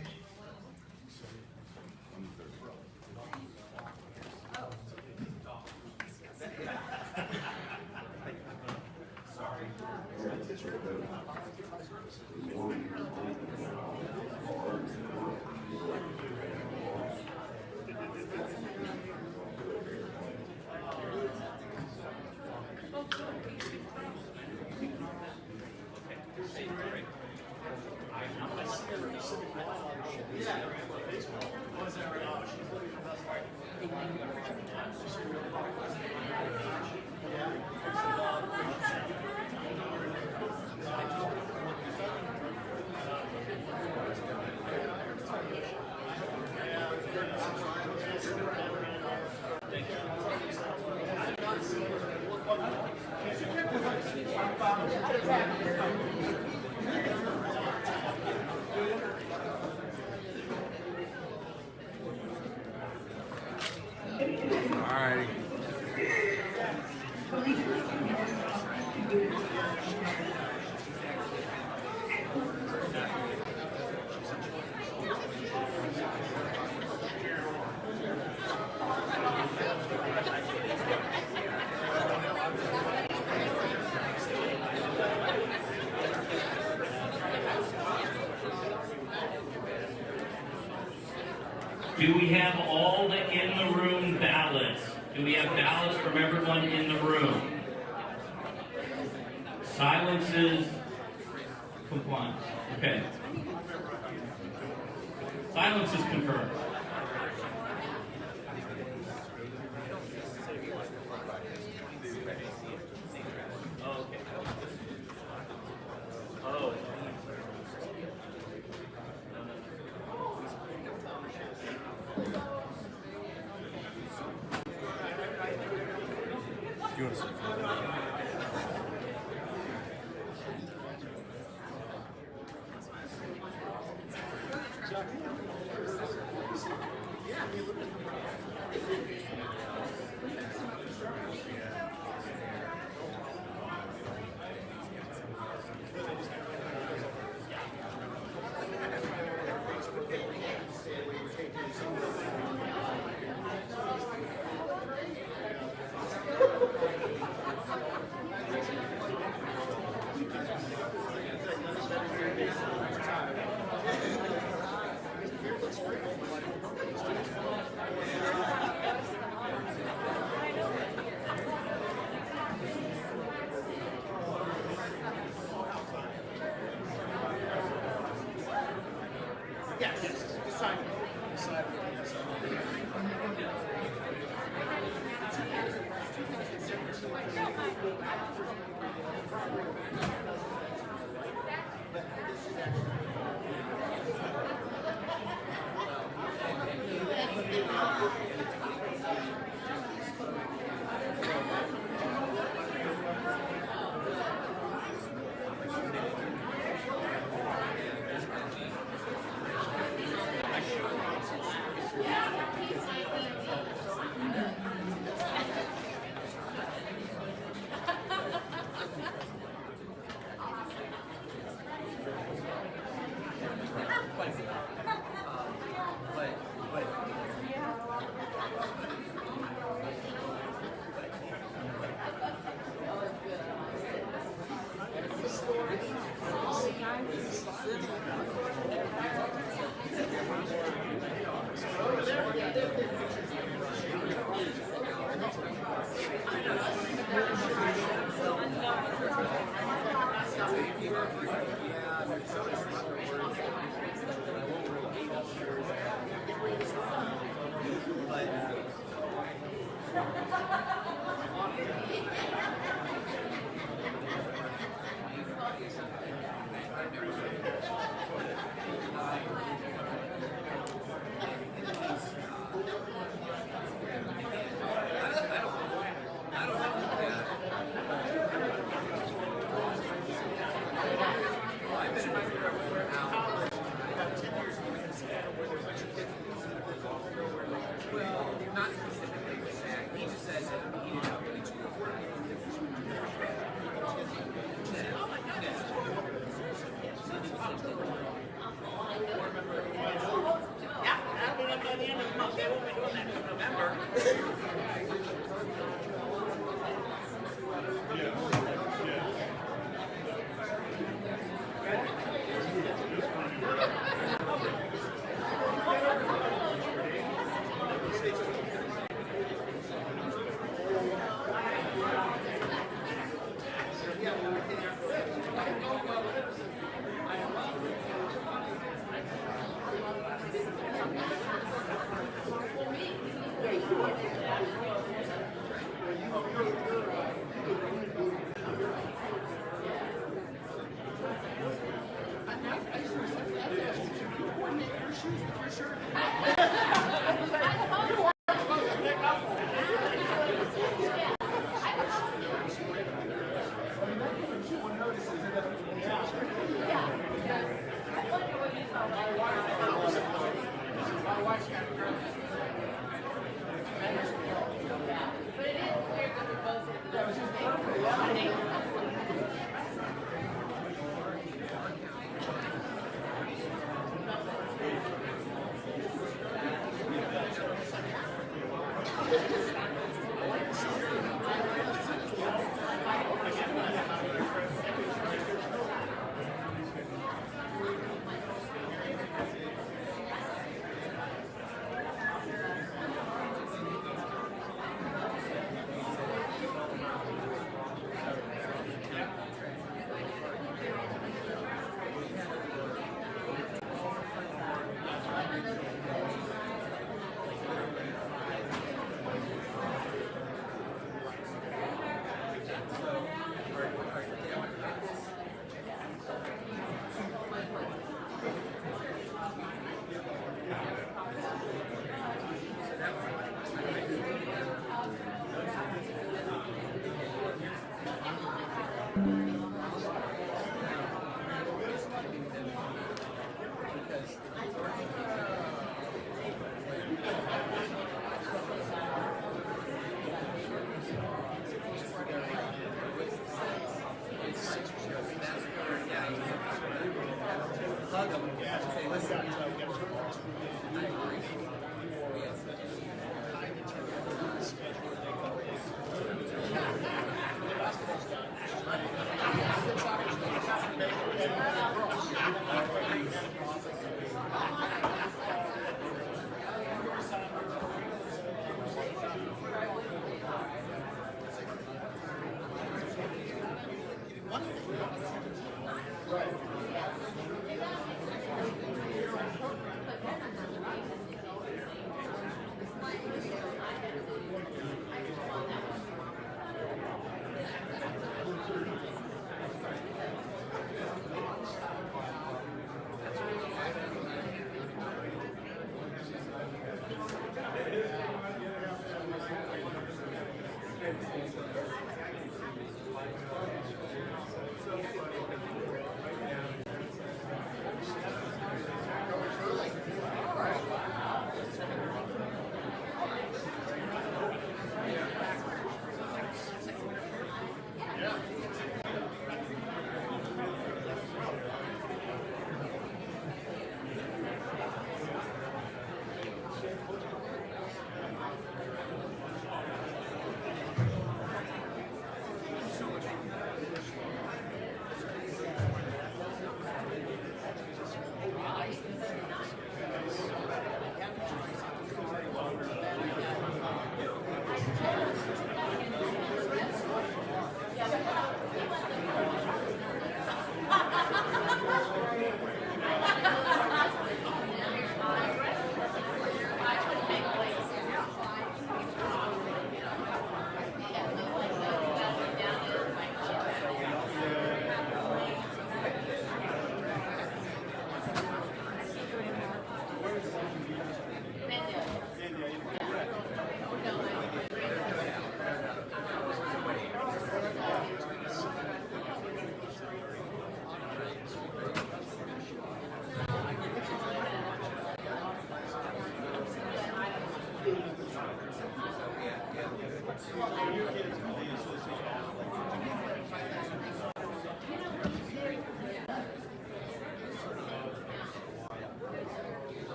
Do we have all the in the room ballots? Do we have ballots from everyone in the room? Silence is compliance. Okay. Silence is confirmed.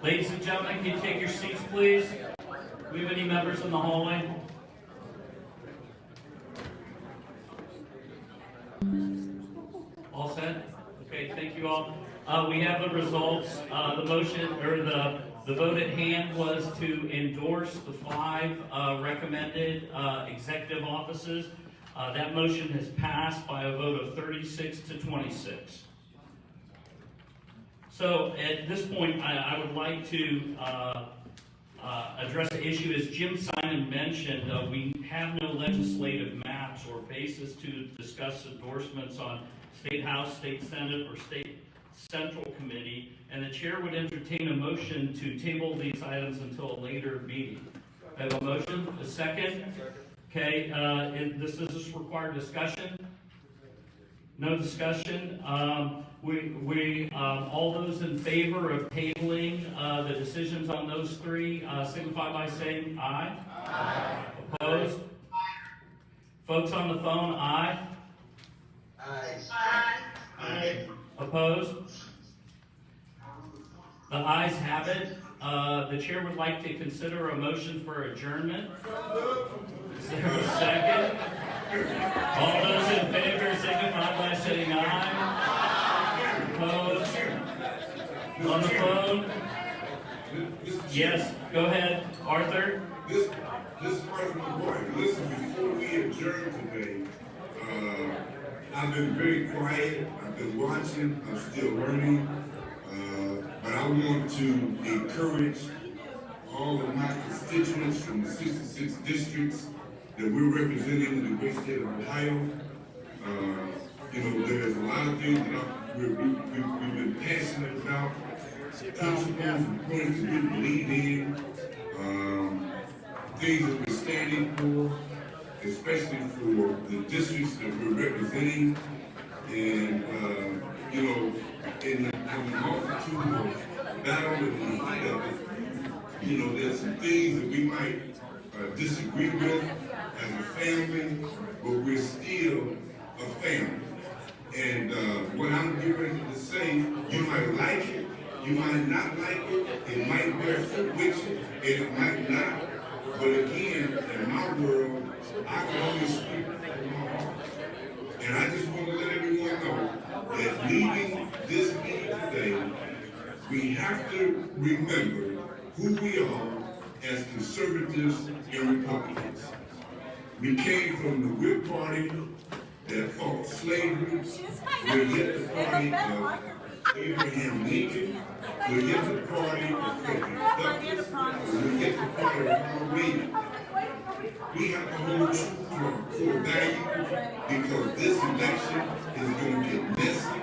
Ladies and gentlemen, can you take your seats, please? Do we have any members in the hallway? All set? Okay, thank you all. We have the results. The motion, or the vote at hand was to endorse the 5 recommended executive offices. That motion has passed by a vote of 36 to 26. So at this point, I would like to address the issue. As Jim Simon mentioned, we have no legislative maps or basis to discuss endorsements on State House, State Senate, or State Central Committee, and the chair would entertain a motion to table these items until a later meeting. I have a motion, a second. Okay, this require discussion. No discussion. All those in favor of tabling the decisions on those 3 signify by saying aye. Aye. Opposed? Folks on the phone, aye. Aye. Aye. Aye. Opposed? The ayes have it. The chair would like to consider a motion for adjournment. Is there a second? All those in favor signify by saying aye. Opposed? On the phone? Yes, go ahead, Arthur. This President Boyd, listen, before we adjourn today, I've been very quiet, I've been watching, I'm still learning, but I want to encourage all of my constituents from the 66 districts that we're representing in the great state of Ohio. There's a lot of things that we've been passionate about, principles and points that we believe in, things that we're standing for, especially for the districts that we're representing. And, in the multitude of battle and the heat of it, there's some things that we might disagree with as a family, but we're still a family. And what I'm getting ready to say, you might like it, you might not like it might bear fruit with you, and it might not. But again, in my world, I can only speak from my heart. And I just want to let everyone know that leaving this meeting today, we have to remember who we are as conservatives and Republicans. We came from the Whig Party that fought slavery. We're yet the party of Abraham Lincoln. We're yet the party of Frederick Douglass. We're yet the party of Ronald Reagan. We have to hold true to our core values because this election is going to get messy.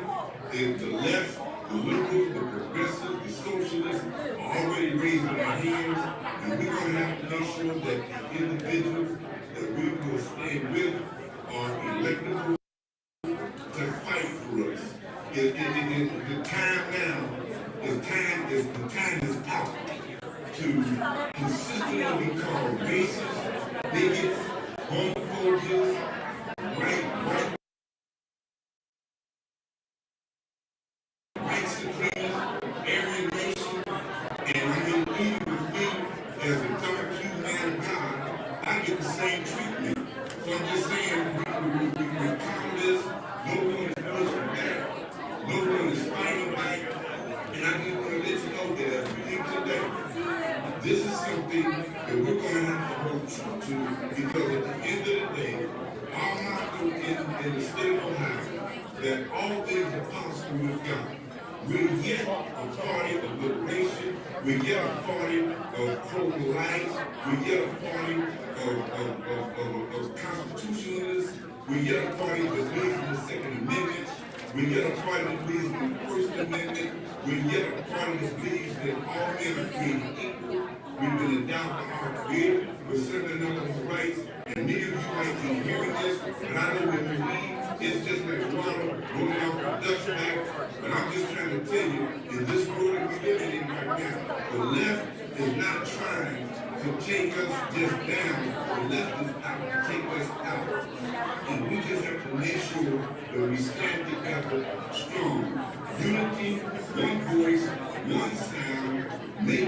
The left, the liberals, the progressives, the socialists are already raising their hands, and we're going to have to make sure that the individuals that we will stand with are electable to fight for us. The time now, the time is out to consistently be called racist, bigots, homophobics, white supremacists, Aryan nation, and I mean, even with me as a dark human man of God, I get the same treatment. So I'm just saying, we call this, no one is pushing back, no one is fighting back, and I just want to let you know that as we leave today, this is something that we're going to have to hold true to because at the end of the day, our motto in the state of Ohio, that all things are possible with God. We're yet a party of liberation, we're yet a party of pro-life, we're yet a party of constitutionalists, we're yet a party that believes in the Second Amendment, we're yet a party that believes in the First Amendment, we're yet a party that believes that all men are created equal. We've been endowed by our Creator with certain number of rights, and many of you might be hearing this, and I know when you leave, it's just like water rolling off the Dutch back, but I'm just trying to tell you, in this world that we're living in right now, the left is not trying to take us just down, the left is out to take us out. And we just have to make sure that we stand together strong. Unity, one voice, one sound, make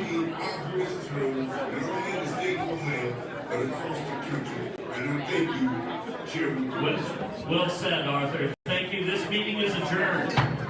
Thank you, Chairman. Well said, Arthur. Thank you. This meeting is adjourned.